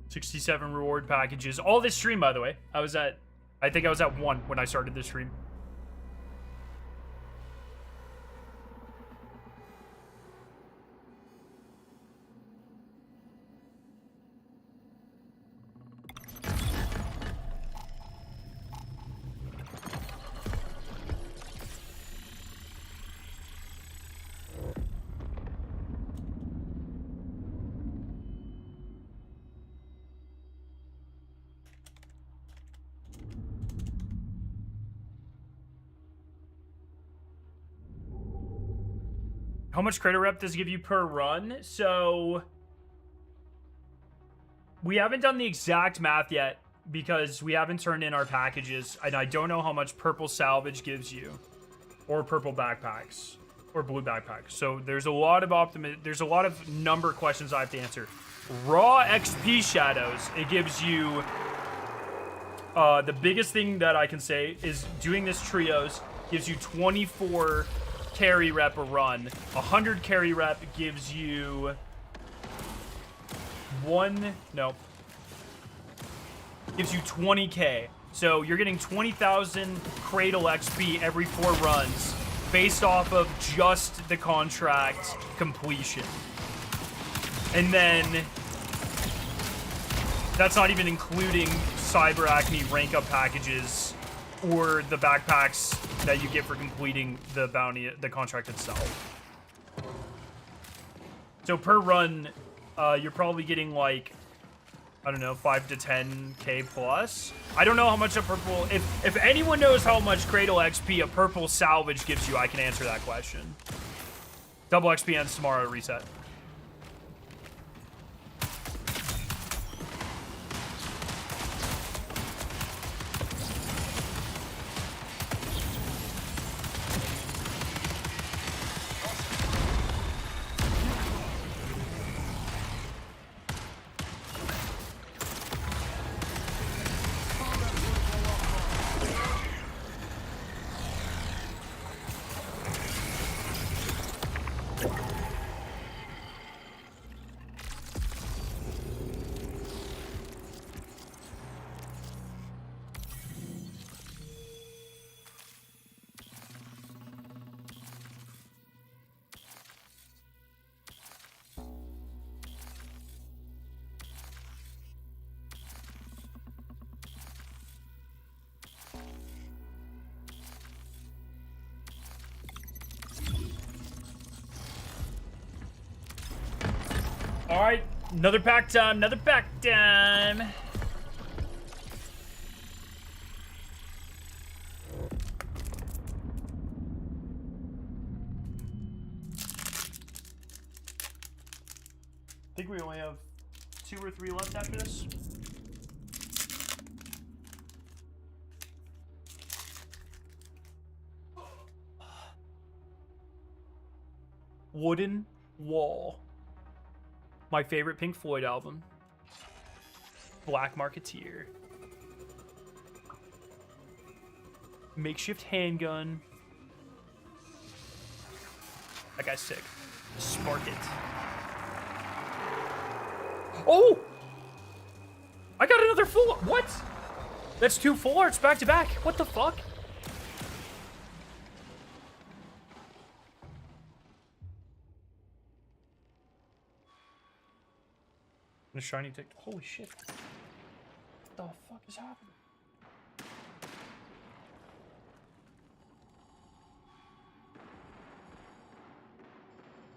$67 reward packages. All this stream, by the way. I think I was at 1 when I started this stream. How much credit rep does it give you per run? So we haven't done the exact math yet because we haven't turned in our packages, and I don't know how much purple salvage gives you, or purple backpacks, or blue backpacks. So there's a lot of number questions I have to answer. Raw XP shadows, it gives you the biggest thing that I can say is doing this trios gives you 24 carry rep a run. 100 carry rep gives you gives you 20k. So you're getting 20,000 Cradle XP every 4 runs based off of just the contract completion. And then that's not even including Cyber Acme rank up packages or the backpacks that you get for completing the bounty, the contract itself. So per run, you're probably getting like, I don't know, 5 to 10k plus. I don't know how much a purple, if anyone knows how much Cradle XP a purple salvage gives you, I can answer that question. Double XP ends tomorrow reset. All right, another pack time, another pack time. I think we only have 2 or 3 left after this. Wooden Wall. My favorite Pink Floyd album. Black Marketeer. Makeshift handgun. That guy's sick. Spark it. Oh! I got another full... What? That's 2 full arts back to back. What the fuck? The shiny tick. Holy shit. What the fuck is happening?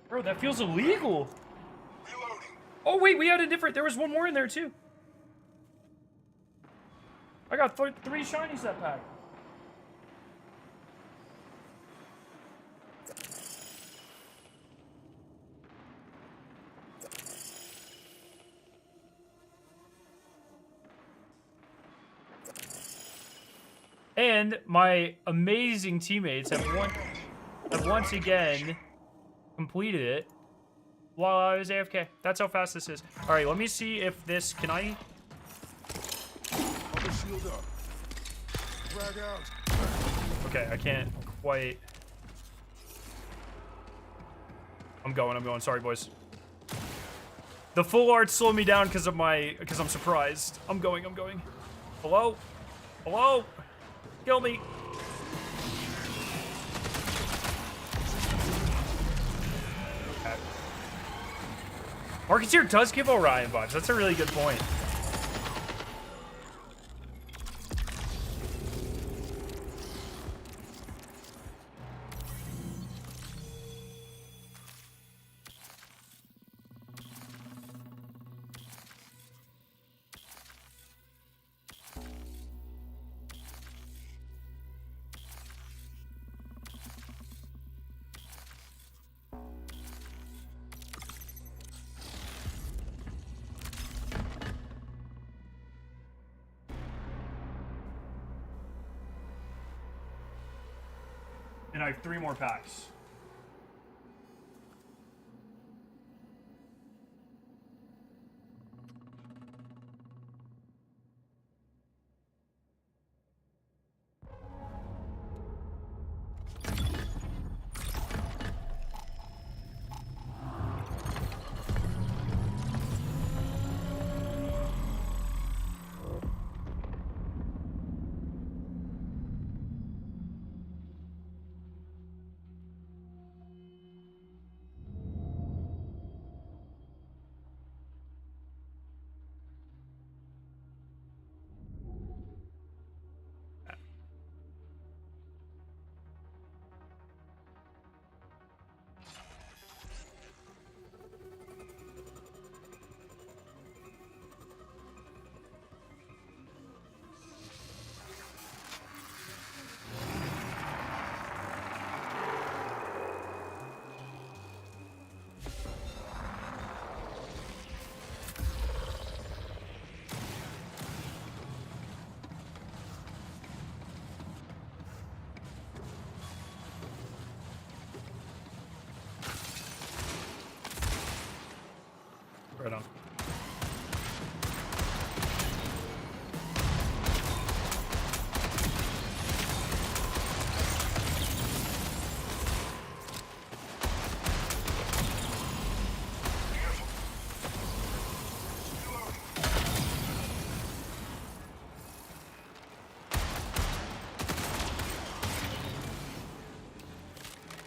Bro, that feels illegal. Oh, wait, we had a different... There was one more in there, too. I got 3 shinies that pack. And my amazing teammates have once again completed it while I was AFK. That's how fast this is. All right, let me see if this... Can I... Shield up. Drag out. Okay, I can't quite... I'm going. Sorry, boys. The full art slowed me down because I'm surprised. I'm going. Hello? Hello? Kill me. Okay. Marketeer does give Orion buffs. That's a really good point. And I have 3 more packs. Right on.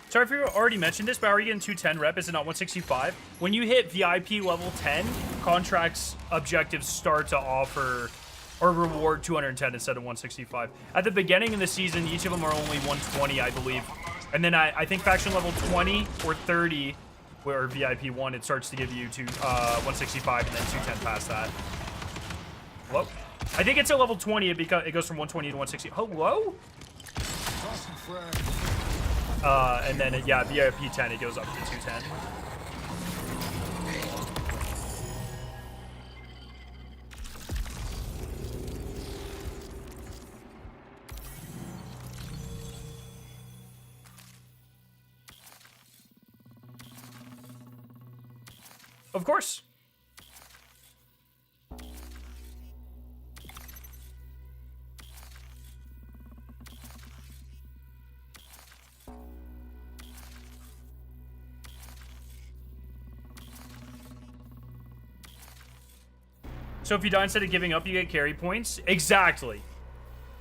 Sorry if you already mentioned this, but are you getting 210 rep? Is it not 165? When you hit VIP level 10, contracts objectives start to offer or reward 210 instead of 165. At the beginning of the season, each of them are only 120, I believe. And then I think faction level 20 or 30 where VIP 1, it starts to give you to 165 and then 210 past that. Hello? I think it's at level 20. It goes from 120 to 160. Hello? And then, yeah, VIP 10, it goes up to 210. Of course. So if you die instead of giving up, you get carry points? Exactly.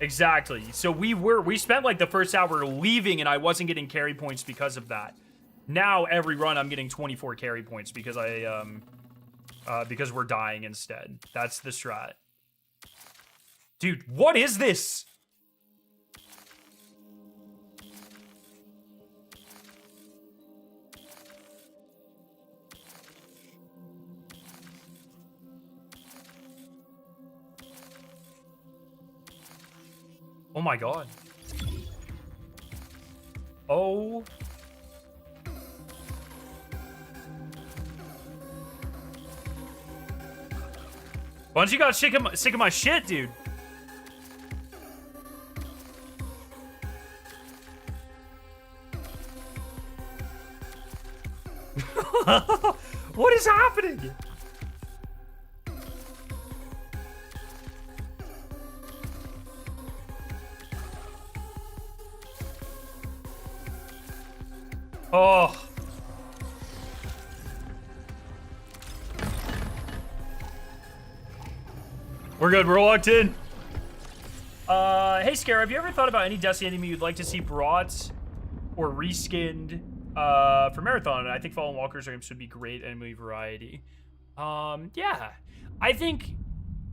Exactly. So we spent like the first hour leaving and I wasn't getting carry points because of that. Now every run I'm getting 24 carry points because because we're dying instead. That's the strat. Dude, what is this? Oh my god. Oh. Bungie got sick of my shit, dude. What is happening? Oh. We're good. We're locked in. Hey, Scare, have you ever thought about any Destiny enemy you'd like to see brought or reskinned for Marathon? I think Fallen Walkers would be great enemy variety. Yeah. I think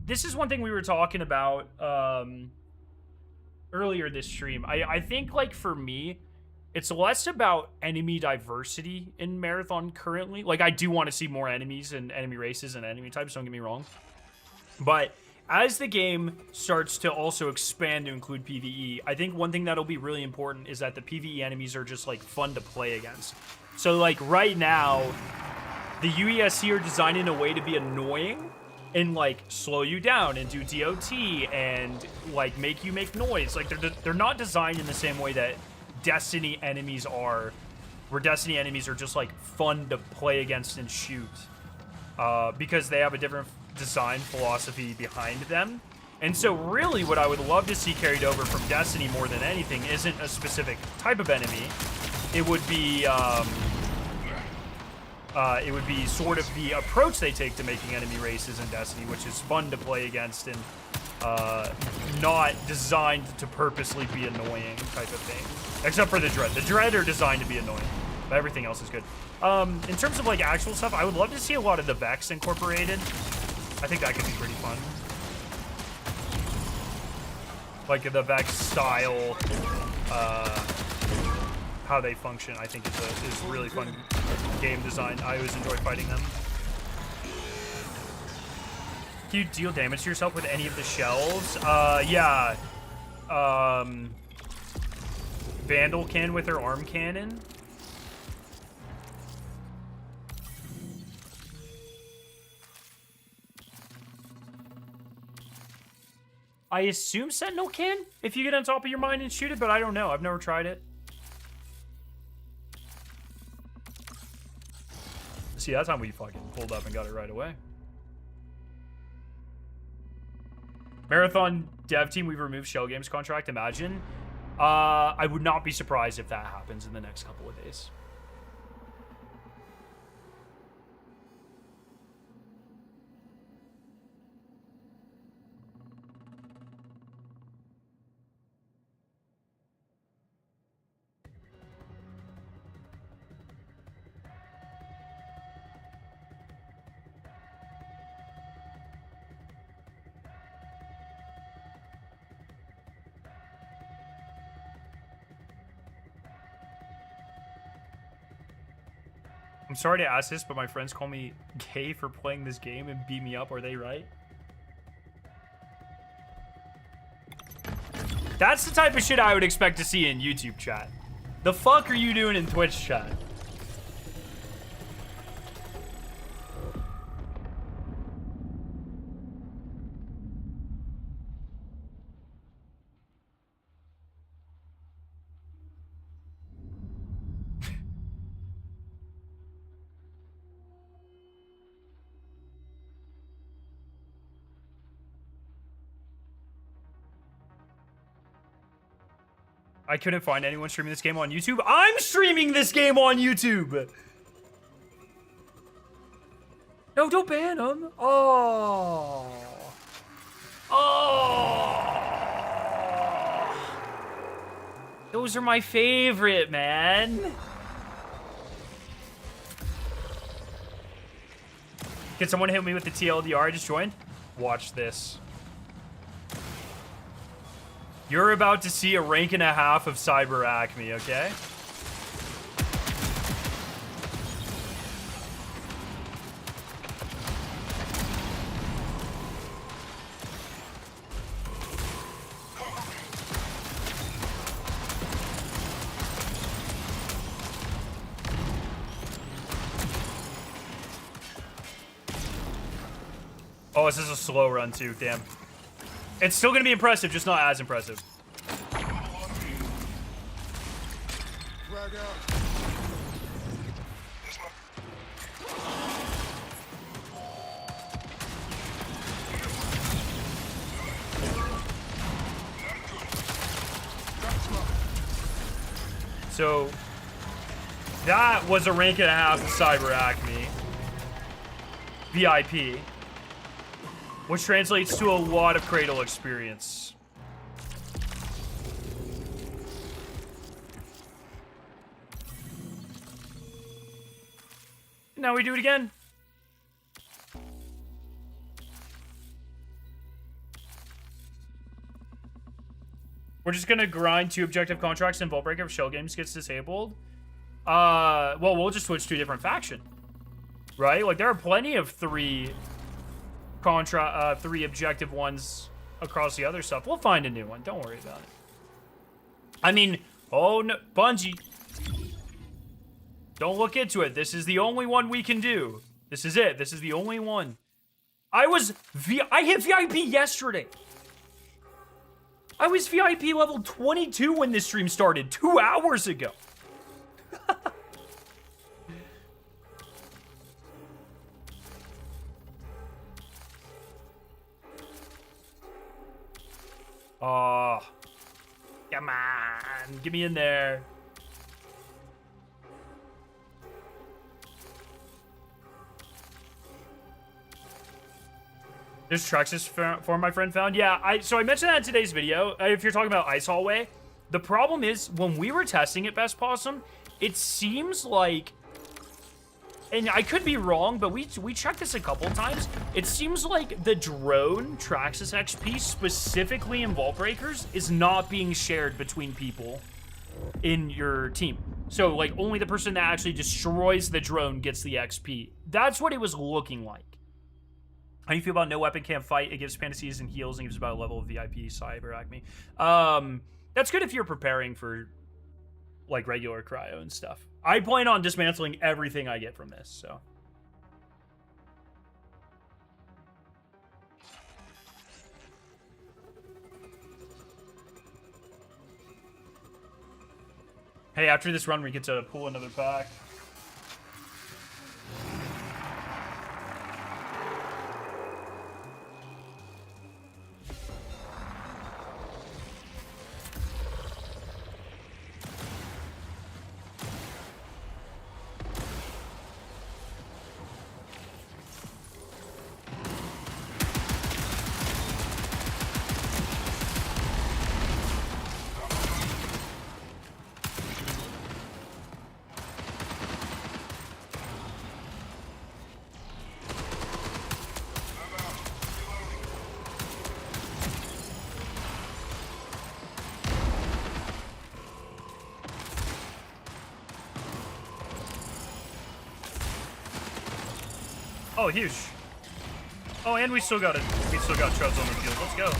this is one thing we were talking about earlier this stream. I think, like, for me, it's less about enemy diversity in Marathon currently. Like, I do want to see more enemies and enemy races and enemy types, don't get me wrong. But as the game starts to also expand to include PvE, I think one thing that'll be really important is that the PvE enemies are just, like, fun to play against. So, like, right now, the UESC are designed in a way to be annoying and, like, slow you down and do DOT and, like, make you make noise. Like, they're not designed in the same way that Destiny enemies are, where Destiny enemies are just, like, fun to play against and shoot. Because they have a different design philosophy behind them. And so really what I would love to see carried over from Destiny more than anything isn't a specific type of enemy. It would be sort of the approach they take to making enemy races in Destiny, which is fun to play against and not designed to purposely be annoying type of thing. Except for the Dread. The Dread are designed to be annoying, but everything else is good. In terms of, like, actual stuff, I would love to see a lot of the Vex incorporated. I think that could be pretty fun. Like, the Vex style, how they function, I think is really fun game design. I always enjoy fighting them. Can you deal damage to yourself with any of the shells? Yeah. Vandal can with her arm cannon. I assume Sentinel can, if you get on top of your mine and shoot it, but I don't know. I've never tried it. See, that's how we fucking pulled up and got it right away. Marathon dev team, we've removed Shell Games contract, imagine. I would not be surprised if that happens in the next couple of days. I'm sorry to ask this, but my friends call me gay for playing this game and beat me up. Are they right? That's the type of shit I would expect to see in YouTube chat. The fuck are you doing in Twitch chat? I couldn't find anyone streaming this game on YouTube. I'm streaming this game on YouTube! No, don't ban them. Oh. Oh. Those are my favorite, man. Can someone hit me with the TLDR I just joined? Watch this. You're about to see a rank and a half of Cyber Acme, okay? Oh, this is a slow run too, damn. It's still gonna be impressive, just not as impressive. Frag out. So that was a rank and a half of Cyber Acme. VIP. Which translates to a lot of Cradle experience. Now we do it again. We're just gonna grind 2 objective contracts and Vault Breaker if Shell Games gets disabled. Well, we'll just switch to a different faction. Right? Like, there are plenty of 3 objective ones across the other stuff. We'll find a new one. Don't worry about it. I mean, oh no, Bungie. Don't look into it. This is the only one we can do. This is it. This is the only one. I hit VIP yesterday. I was VIP level 22 when this stream started 2 hours ago. Oh, come on, get me in there. There's Trexus for my friend found. Yeah, so I mentioned that in today's video. If you're talking about Ice Hallway, the problem is when we were testing it, Best Possum, it seems like, and I could be wrong, but we checked this a couple times. It seems like the drone Traxxas XP, specifically in Vault Breakers, is not being shared between people in your team. So, like, only the person that actually destroys the drone gets the XP. That's what it was looking like. How do you feel about no weapon can't fight? It gives fantasies and heals and gives about a level of VIP Cyber Acme. That's good if you're preparing for, like, regular cryo and stuff. I plan on dismantling everything I get from this, so. Hey, after this run, we get to pull another pack. Oh, huge. Oh, and we still got Treads on the field. Let's go.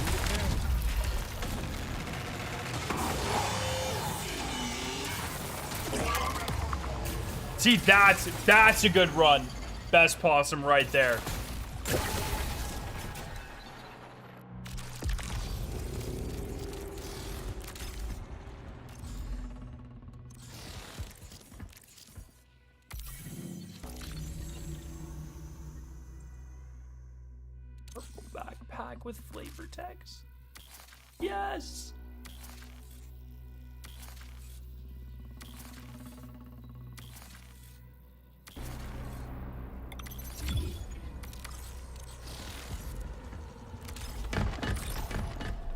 See, that's a good run. Best possum right there. Backpack with flavor text. Yes.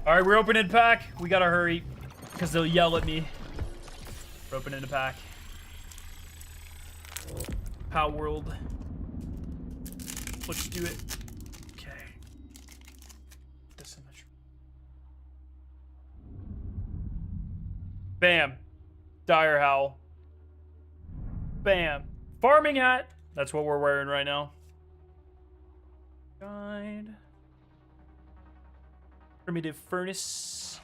All right, we're opening pack. We gotta hurry because they'll yell at me. We're opening the pack. PALWORLD. Let's do it. Okay. This image. Bam. Dire Howl. Bam. Farming hat. That's what we're wearing right now. Guide. Primitive furnace.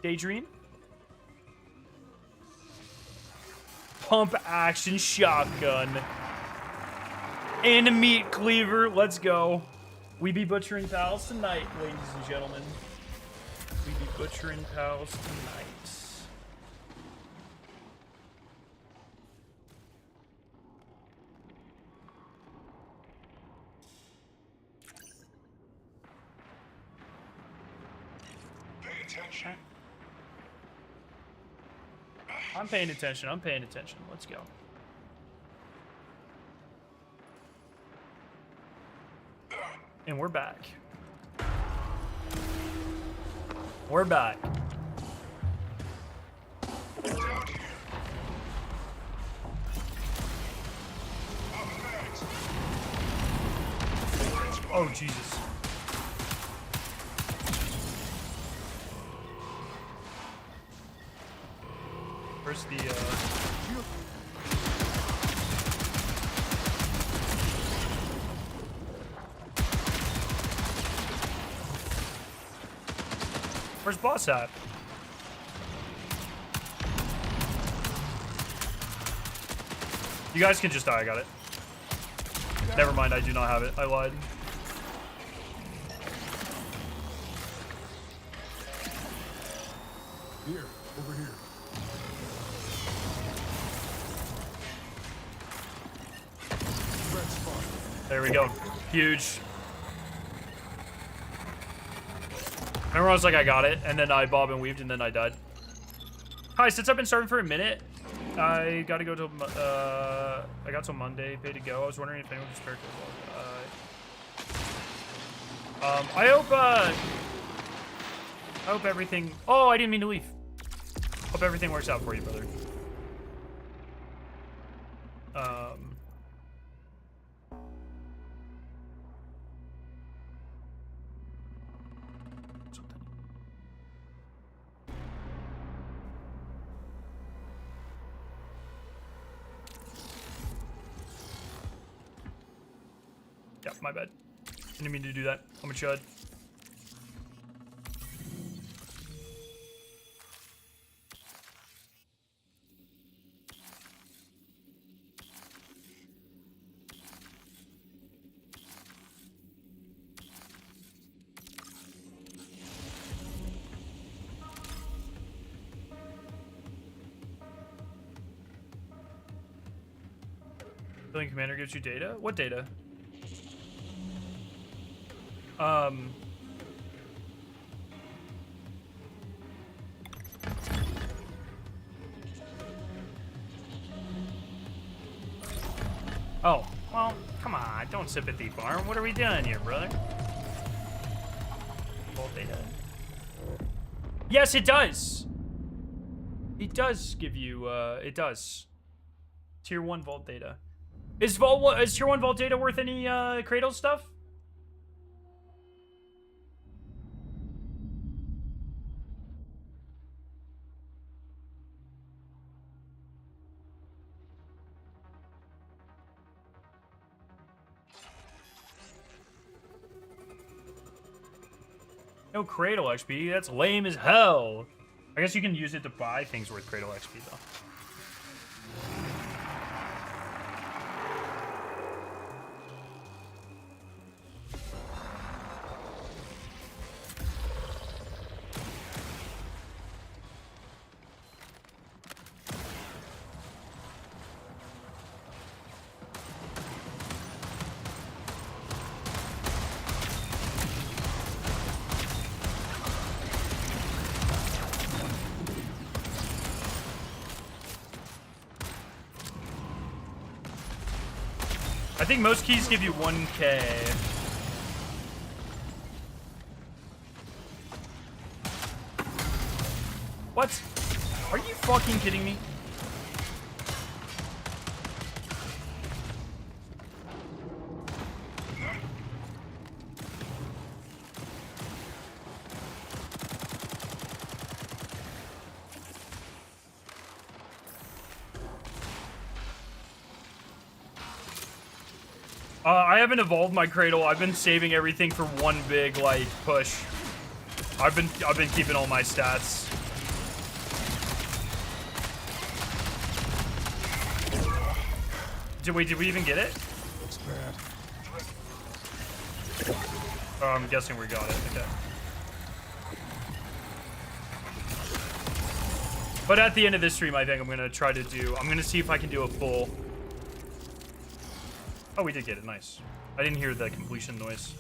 Daydream. Pump action shotgun. And a meat cleaver. Let's go. We be butchering pals tonight, ladies and gentlemen. We be butchering pals tonight. Attention. I'm paying attention. I'm paying attention. Let's go. And we're back. We're back. Oh, Jesus. Where's the, Where's boss at? You guys can just die, I got it. Never mind, I do not have it. I lied. Here, over here. Red spot. There we go. Huge. Remember I was like, I got it, and then I bob and weaved, and then I died. Hi, since I've been starting for a minute, I gotta go till, I got till Monday, pay to go. I was wondering if anyone could spare I hope everything, oh, I didn't mean to leave. Hope everything works out for you, brother. Yeah, my bad. Didn't mean to do that. I'm a chud. Building commander gives you data? What data? Oh, well, come on, don't sympathy farm. What are we doing here, brother? Vault data. Yes, it does. It does give you, it does. Tier 1 vault data. Is Tier 1 vault data worth any, Cradle stuff? No Cradle XP. That's lame as hell. I guess you can use it to buy things worth Cradle XP, though. I think most keys give you 1K. What? Are you fucking kidding me? I haven't evolved my Cradle. I've been saving everything for one big, like, push. I've been keeping all my stats. Did we even get it? Looks bad. Oh, I'm guessing we got it. Okay. But at the end of this stream, I think I'm gonna try to do. I'm gonna see if I can do a full. Oh, we did get it. Nice. I didn't hear the completion noise.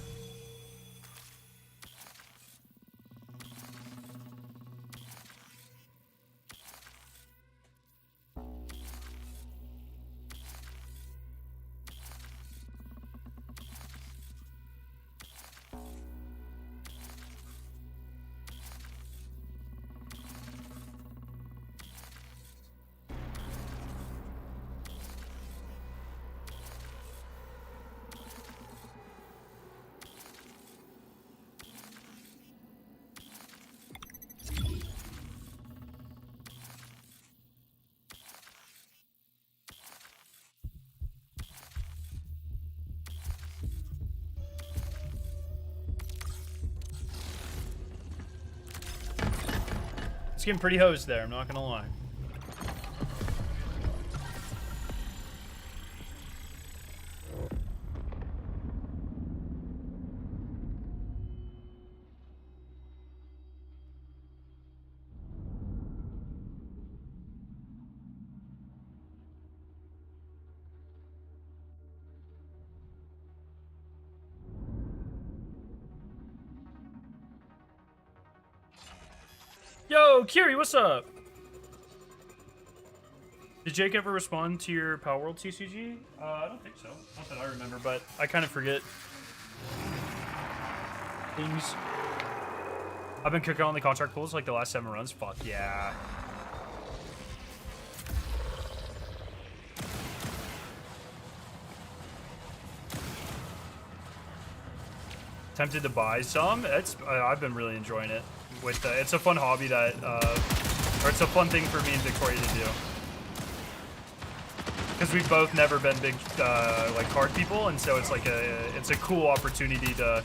It's getting pretty hosed there, I'm not gonna lie. Yo, Kiri, what's up? Did Jake ever respond to your PALWORLD TCG? I don't think so. Not that I remember, but I kind of forget things. I've been cooking on the contract pools like the last 7 runs. Fuck yeah. Tempted to buy some. I've been really enjoying it. It's a fun hobby that, or it's a fun thing for me and Victoria to do. Because we've both never been big, like, card people, and so it's like it's a cool opportunity to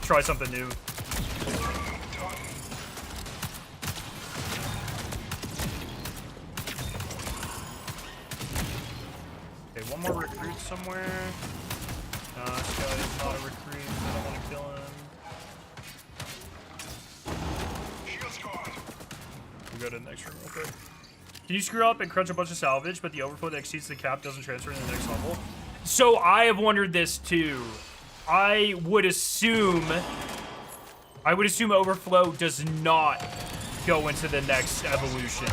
try something new. Okay, one more recruit somewhere. This guy is not a recruit. I don't want to kill him. We'll go to the next room real quick. Can you screw up and crunch a bunch of salvage, but the overflow that exceeds the cap doesn't transfer to the next level? So I have wondered this too. I would assume overflow does not go into the next evolution.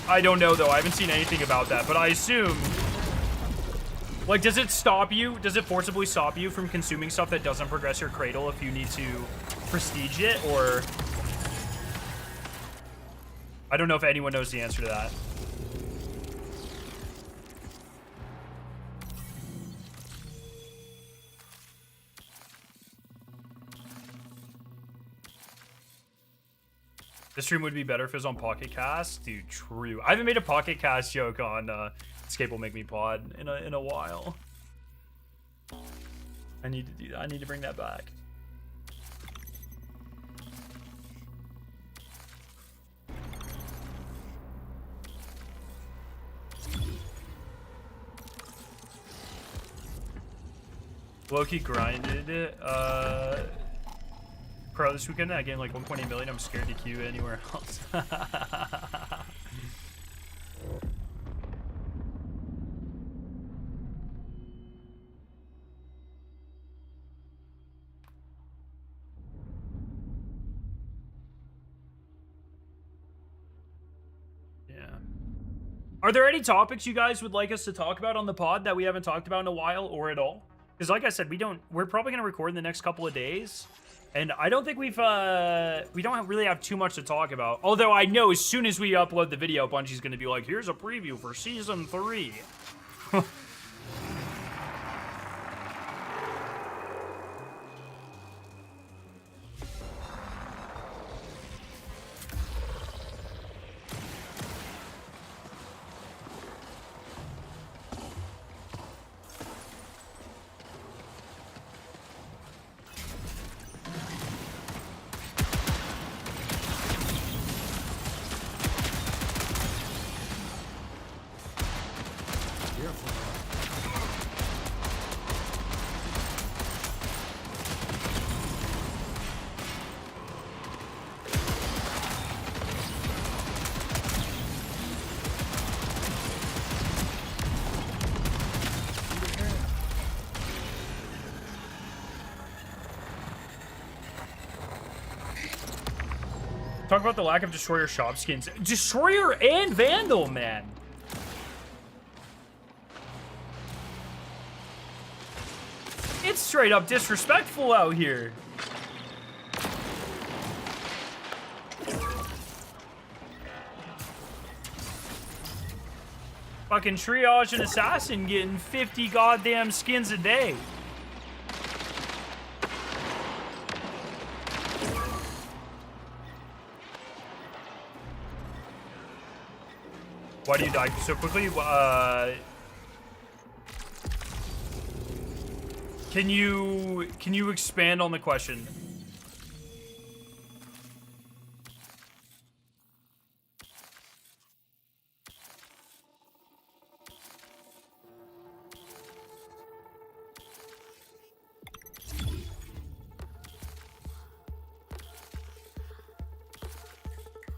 I don't know though. I haven't seen anything about that, but I assume. Like, does it stop you? Does it forcibly stop you from consuming stuff that doesn't progress your Cradle if you need to prestige it, or? I don't know if anyone knows the answer to that. This stream would be better if it was on Pocket Cast. Dude, true. I haven't made a Pocket Cast joke on Escape Will Make Me Pod in a while. I need to do that. I need to bring that back. Loki grinded Pro this weekend. I gained like 1.8 million. I'm scared to queue anywhere else. Are there any topics you guys would like us to talk about on the pod that we haven't talked about in a while or at all? Because like I said, we're probably going to record in the next couple of days. And I don't think we don't really have too much to talk about. Although I know as soon as we upload the video, Bungie's going to be like, here's a preview for Season 3. Talk about the lack of Destroyer shop skins. Destroyer and Vandal, man. It's straight up disrespectful out here. Fucking Triage and Assassin getting 50 goddamn skins a day. Why do you die so quickly? Can you expand on the question?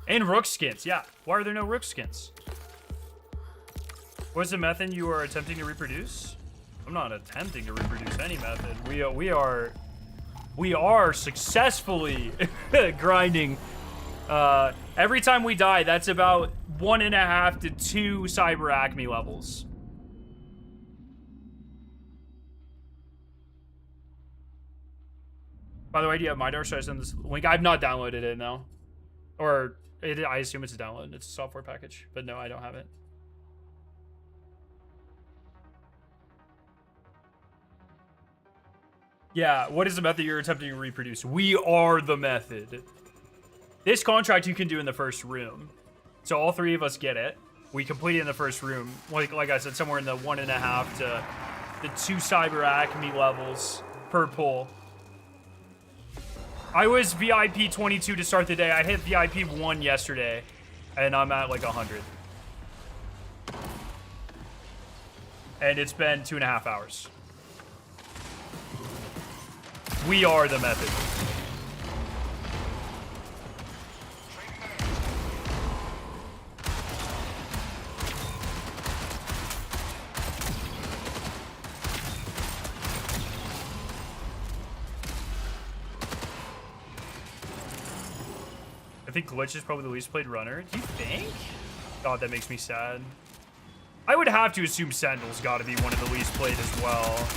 And Rook skins, yeah. Why are there no Rook skins? What's the method you are attempting to reproduce? I'm not attempting to reproduce any method. We are successfully grinding. Every time we die, that's about 1.5 to 2 Cyber Acme levels. By the way, do you have my Should I send this link? I've not downloaded it now. Or I assume it's a download. It's a software package. But no, I don't have it. Yeah, what is the method you're attempting to reproduce? We are the method. This contract you can do in the first room. So all 3 of us get it. We complete it in the first room. Like I said, somewhere in the 1.5 to the 2 Cyber Acme levels per pull. I was VIP 22 to start the day. I hit VIP 1 yesterday. And I'm at like 100. And it's been 2.5 hours. We are the method. I think Glitch is probably the least played runner. Do you think? God, that makes me sad. I would have to assume Sentinel's got to be one of the least played as well.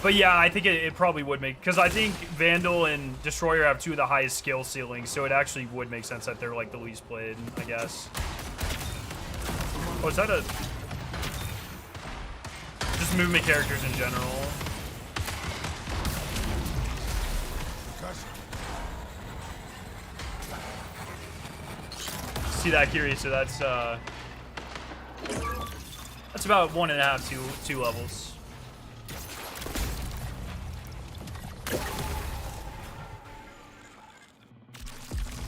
But yeah, I think it probably would make, because I think Vandal and Destroyer have 2 of the highest skill ceilings, so it actually would make sense that they're like the least played, I guess. Oh, is that a... Just movement characters in general. See that, Kiri? So that's about 1.5, 2 levels.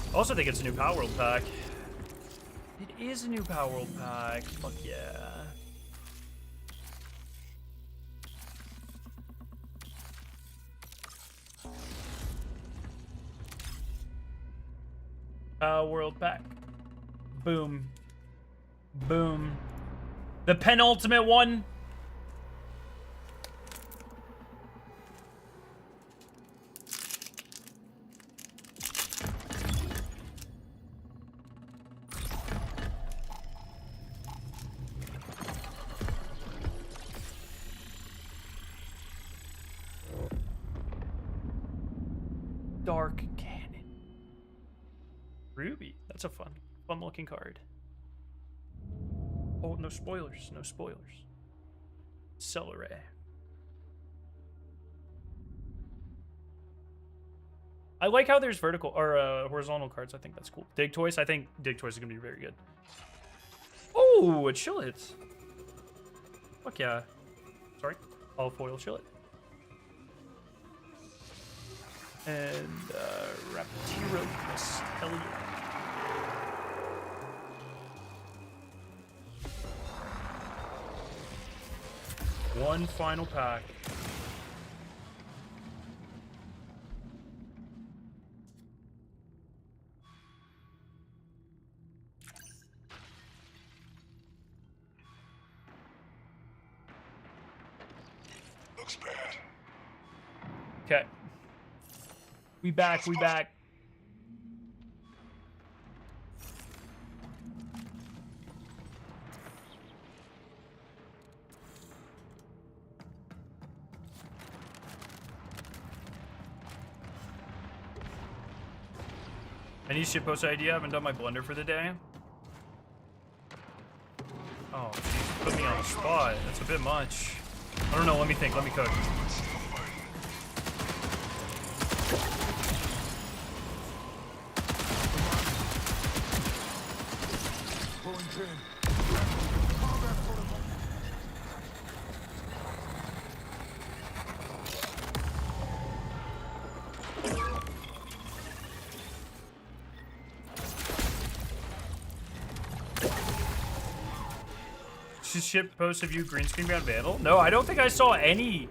I also think it's a new PALWORLD pack. It is a new PALWORLD pack. Fuck yeah. World pack. Boom. Boom. The penultimate one. Dark Cannon. Ruby. That's a fun looking card. Oh, no spoilers. No spoilers. Celery. I like how there's vertical or horizontal cards. I think that's cool. Dig Toys. I think Dig Toys is gonna be very good. Oh, a Chillet. Fuck yeah. Sorry. All foil Chillet. And Raptiro. Yes, hell yeah. One final pack. Looks bad. Okay. We back, we back. Any shitpost idea? I haven't done my blender for the day. Oh, geez, put me on the spot. That's a bit much. I don't know, let me think, let me cook. Pulling pin. Combat protocol. Ship post of you green screen ground vandal? No, I don't think I saw any.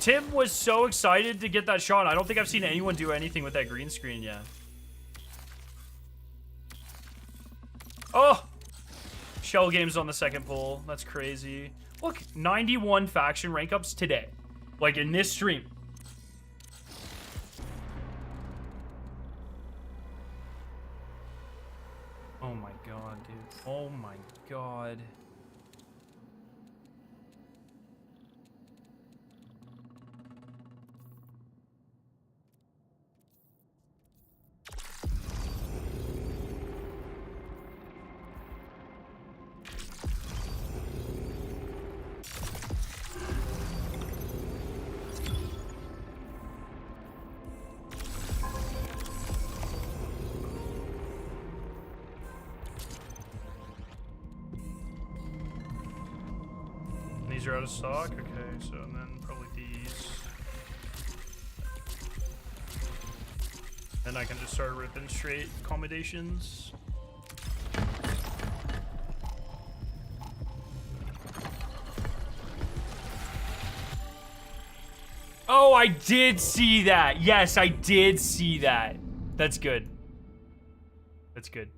Tim was so excited to get that shot. I don't think I've seen anyone do anything with that green screen yet. Oh! Shell games on the second pull. That's crazy. Look, 91 faction rank ups today. Like in this stream. Oh my god, dude. Oh my god. These are out of stock? Okay, so and then probably these. Then I can just start ripping straight accommodations. Oh, I did see that. Yes, I did see that. That's good. That's good.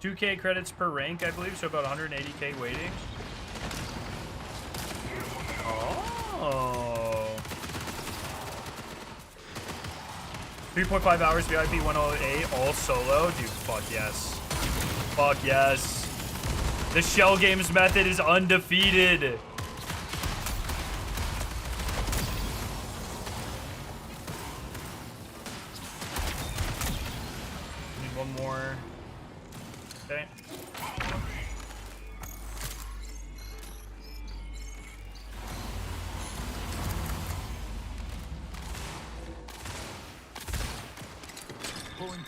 $2K credits per rank, I believe, so about 180K waiting. Oh. 3.5 hours VIP 108, all solo. Dude, fuck yes. Fuck yes. The Shell Games method is undefeated. Need one more. Okay.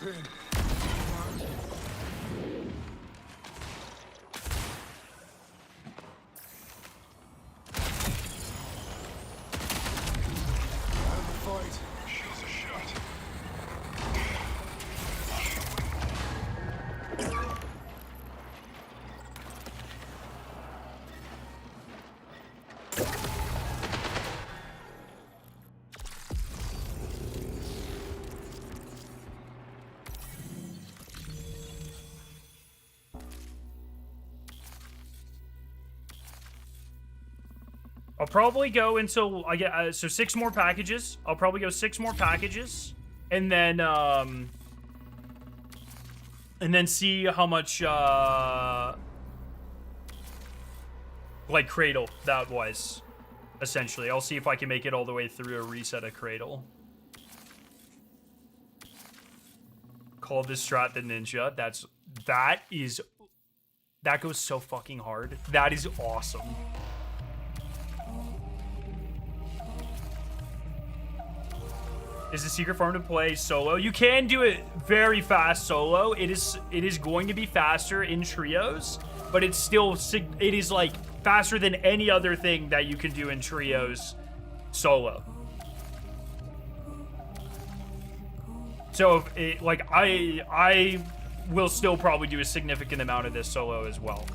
pin. Out of the fight. Shields are shot. I'll probably go until I get so 6 more packages. I'll probably go 6 more packages, and then see how much like Cradle that was. Essentially, I'll see if I can make it all the way through a reset of Cradle. Call this strat the ninja. That goes so fucking hard. That is awesome. Is the secret farm to play solo? You can do it very fast solo. It is going to be faster in trios, but it's still it is like faster than any other thing that you can do in trios solo. So if it, like I will still probably do a significant amount of this solo as well.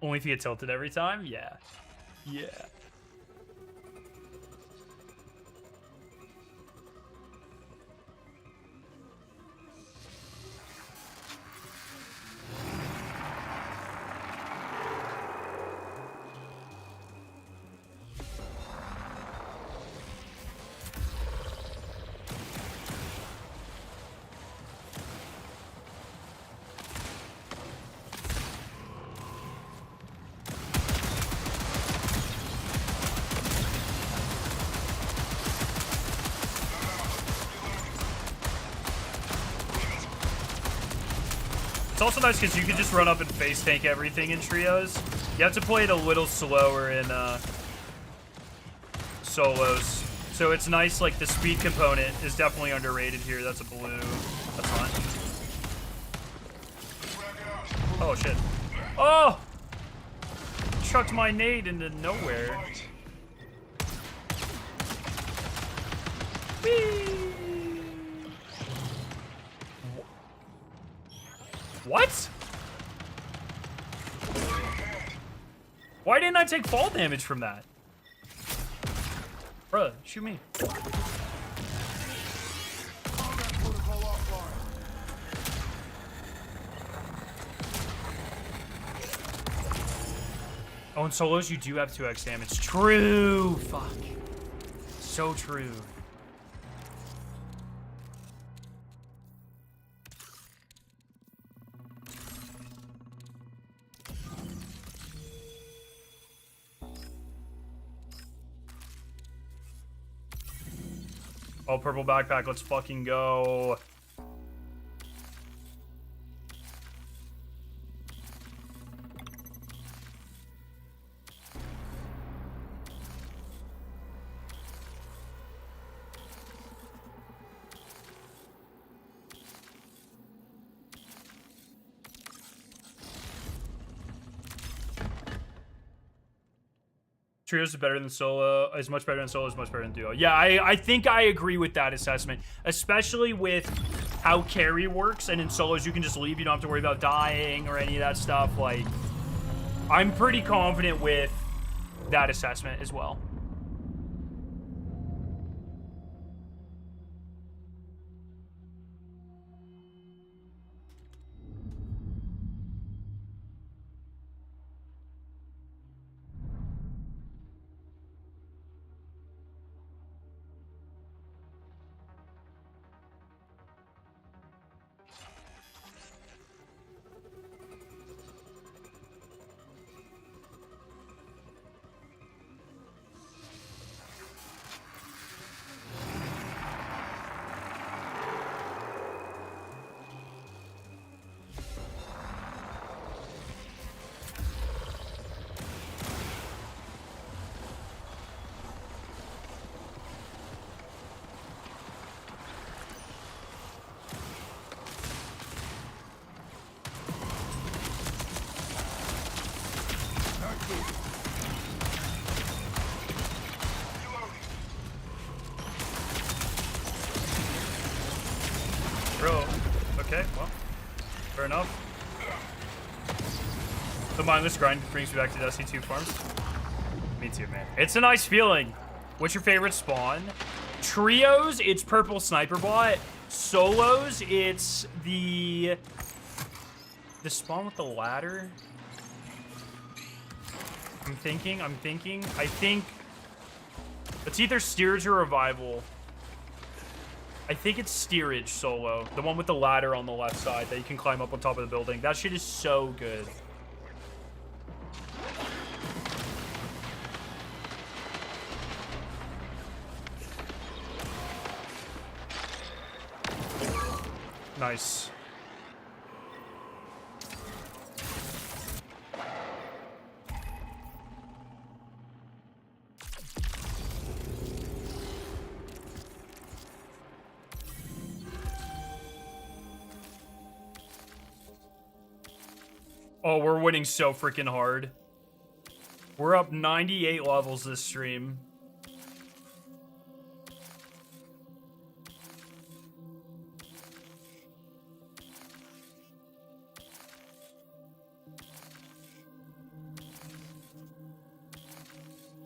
Only if you get tilted every time? Yeah. Yeah. It's also nice because you can just run up and face tank everything in trios. You have to play it a little slower in solos. So it's nice, like the speed component is definitely underrated here. That's a blue. That's fine. Oh shit. Oh! Chucked my nade into nowhere. Whee! What? Why didn't I take fall damage from that? Bruh, shoot me. Oh, in solos you do have 2x damage. True! Fuck. So true. Oh, purple backpack, let's fucking go. Trios is better than solo, is much better than solo, is much better than duo. Yeah, I think I agree with that assessment, especially with how carry works, and in solos you can just leave, you don't have to worry about dying or any of that stuff. Like, I'm pretty confident with that assessment as well. Bro. Okay, well. Fair enough. The mindless grind brings me back to Dusty 2 farms. Me too, man. It's a nice feeling. What's your favorite spawn? Trios, it's purple sniper bot. Solos, it's the spawn with the ladder. I'm thinking. I think it's either steerage or revival. I think it's steerage solo. The one with the ladder on the left side that you can climb up on top of the building. That shit is so good. Nice. Oh, we're winning so freaking hard. We're up 98 levels this stream.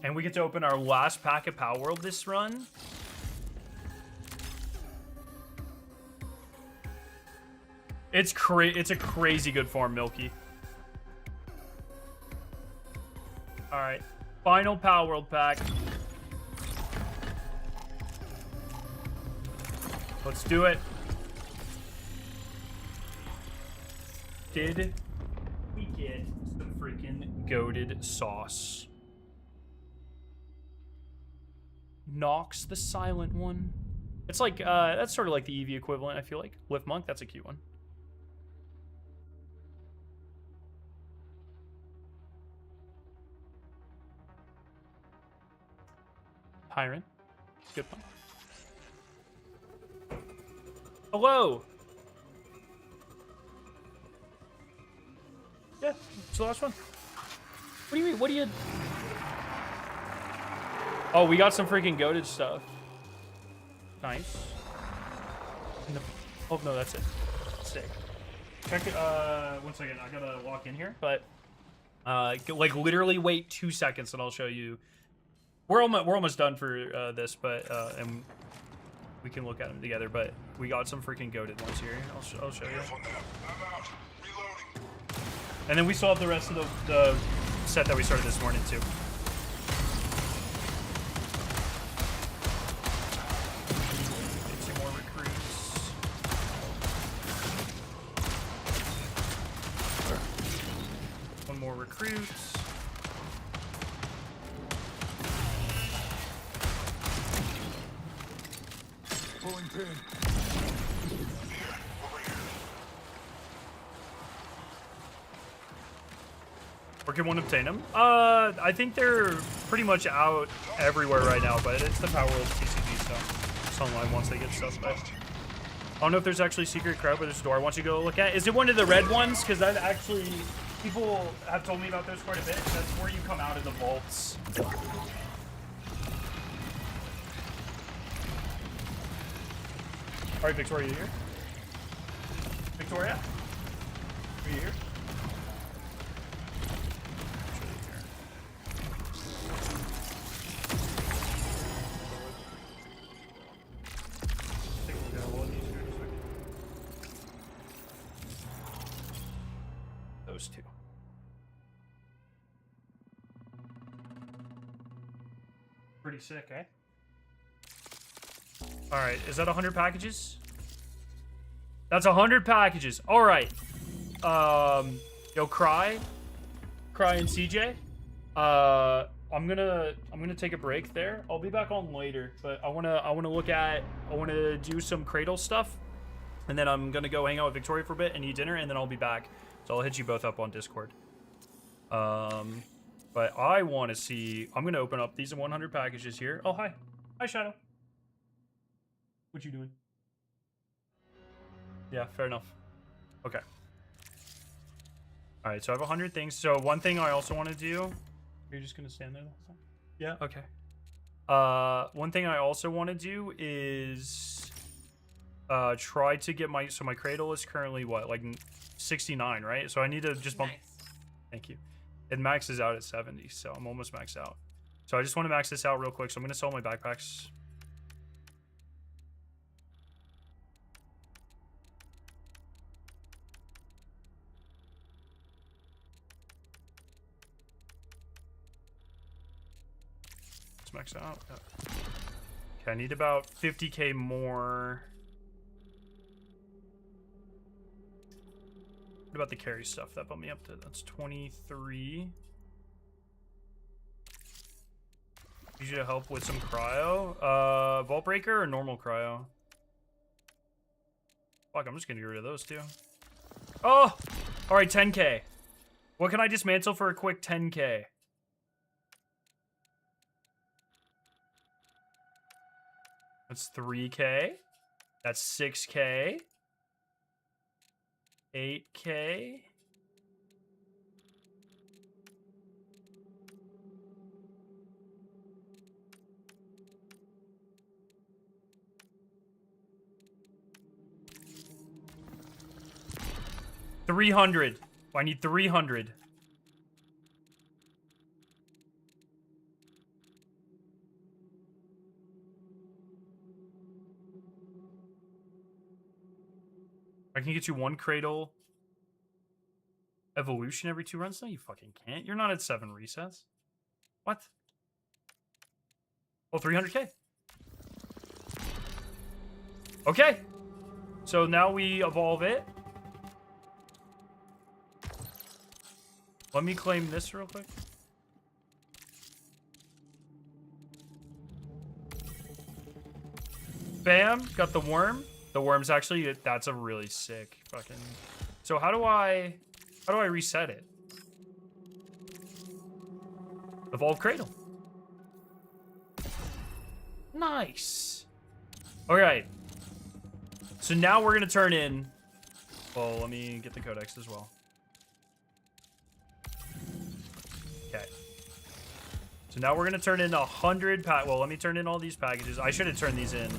And we get to open our last pack of PALWORLD this run. It's a crazy good farm, Milky. All right, final PALWORLD pack. Let's do it. Did we get some freaking goated sauce? Nox, the silent one. It's like, that's sort of like the EV equivalent, I feel like. Lift Monk, that's a cute one. Tyrant, good one. Hello! Yeah, it's the last one. What do you mean? What do you... Oh, we got some freaking goated stuff. Nice. Oh, no, that's it. Sick. Check it, 1 second. I gotta walk in here, but, like, literally wait 2 seconds and I'll show you. We're almost done for, this, but, and we can look at them together, but we got some freaking goated ones here. I'll show you. And then we still have the rest of the set that we started this morning, too. Recruits. Pulling pin. Where can one obtain them? I think they're pretty much out everywhere right now, but it's the PALWORLD TCG stuff. It's online once they get stuff back. I don't know if there's actually secret crowd, but there's a door I want you to go look at. Is it one of the red ones? Because that actually... People have told me about those quite a bit. That's where you come out of the vaults. All right, Victoria, you here? Victoria? Are you here? Those two. Pretty sick, eh? All right, is that 100 packages? That's 100 packages. All right. Yo, Cry and CJ. I'm gonna take a break there. I'll be back on later, but I wanna do some Cradle stuff, and then I'm gonna go hang out with Victoria for a bit and eat dinner, and then I'll be back. So I'll hit you both up on Discord. But I want to see... I'm going to open up these 100 packages here. Oh, hi. Hi, Shadow. What you doing? Yeah, fair enough. Okay. All right, so I have 100 things. So one thing I also want to do... You're just going to stand there the whole time? Yeah? Okay. One thing I also want to do is... try to get my... So my Cradle is currently, what, like 69, right? So I need to just bump... Nice. Thank you. It maxes out at 70, so I'm almost maxed out. So I just want to max this out real quick, so I'm going to sell my backpacks. Let's max out. Okay, I need about 50k more. What about the carry stuff? That bumped me up to... That's 23. Need you to help with some cryo. Vault breaker or normal cryo? Fuck, I'm just gonna get rid of those two. Oh! Alright, 10k. What can I dismantle for a quick 10k? That's 3k. That's 6k. 8k. $300. I need 300. I can get you one Cradle evolution every 2 runs? No, you fucking can't. You're not at 7 resets. What? Oh, 300k. Okay. So now we evolve it. Let me claim this real quick. Bam, got the worm. The worm's actually, that's a really sick fucking... So how do I reset it? Evolve Cradle. Nice. Alright. So now we're gonna turn in... Well, let me get the codex as well. Okay. So now we're gonna turn in 100 pack. Well, let me turn in all these packages. I should have turned these in.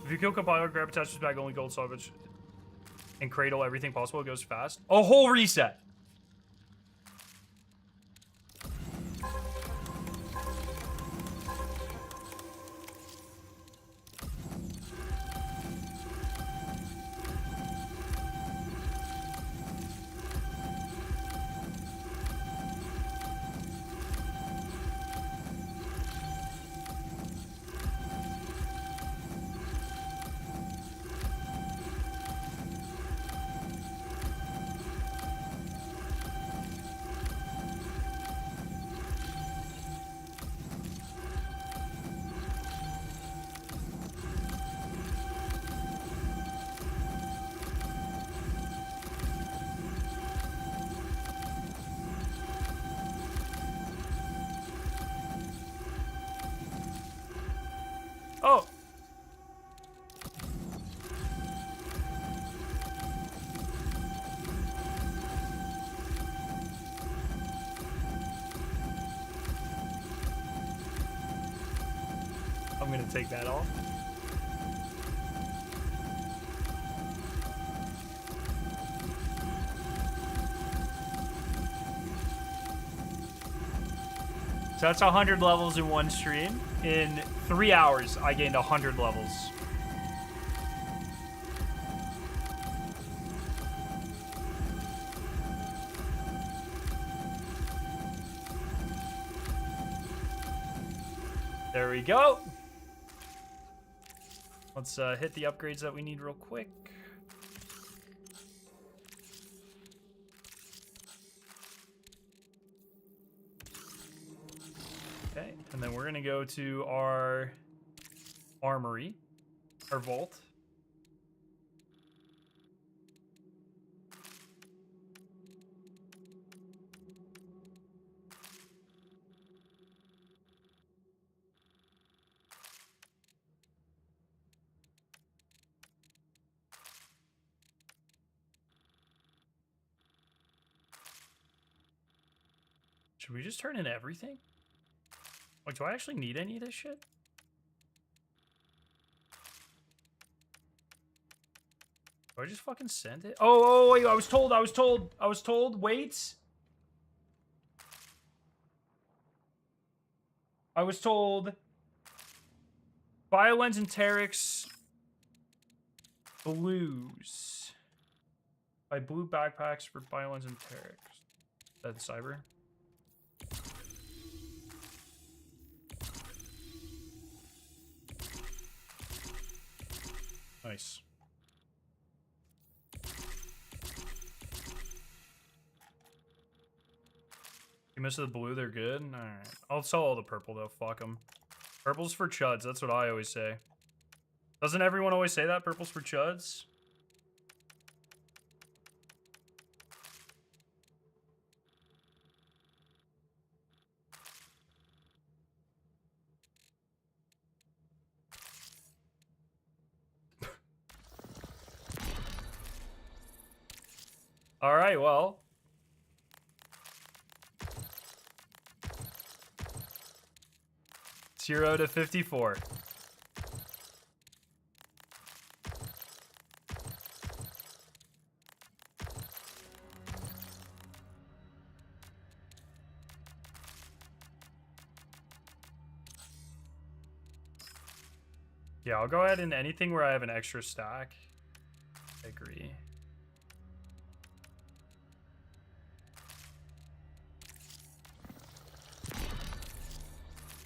If you kill compiler, grab attachments bag, only gold salvage, and Cradle everything possible, it goes fast. A whole reset. Oh. I'm gonna take that off. So that's 100 levels in one stream. In 3 hours, I gained 100 levels. There we go. Let's hit the upgrades that we need real quick. Okay, and then we're gonna go to our armory, our vault. Should we just turn in everything? Like, do I actually need any of this shit? Do I just fucking send it? Oh, wait, I was told, wait. I was told Violence and Terex blues. Buy blue backpacks for Violence and Terex. Is that the cyber? Nice. You missed the blue, they're good? Alright. I'll sell all the purple though, fuck them. Purple's for chuds, that's what I always say. Doesn't everyone always say that? Purple's for chuds? Alright, well. 0 to 54. Yeah, I'll go ahead and anything where I have an extra stack. I agree.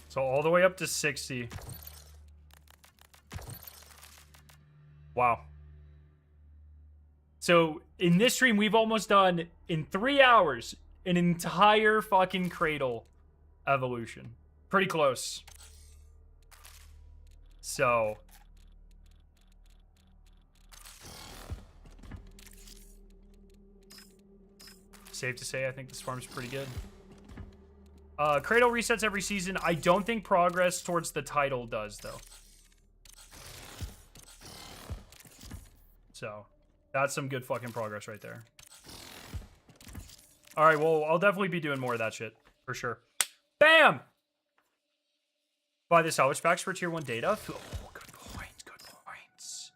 So all the way up to 60. Wow. So in this stream, we've almost done, in 3 hours, an entire fucking Cradle evolution. Pretty close. So. Safe to say, I think this farm's pretty good. Cradle resets every season. I don't think progress towards the title does, though. So, that's some good fucking progress right there. Alright, well, I'll definitely be doing more of that shit. For sure. Bam! Buy the salvage packs for tier 1 data. Oh, good points, good points.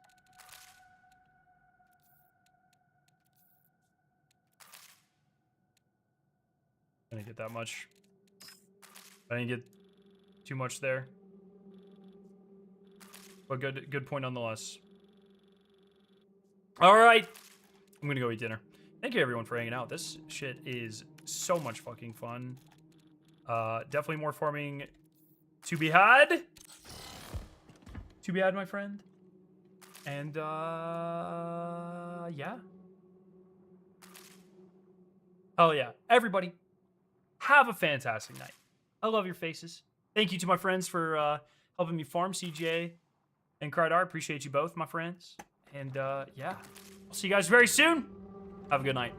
I didn't get that much. I didn't get too much there. But good point nonetheless. Alright. I'm gonna go eat dinner. Thank you everyone for hanging out. This shit is so much fucking fun. Definitely more farming to be had. To be had, my friend. And yeah. Oh yeah. Everybody, have a fantastic night. I love your faces. Thank you to my friends for helping me farm, CJ and Cradle. Appreciate you both, my friends. And yeah, I'll see you guys very soon. Have a good night.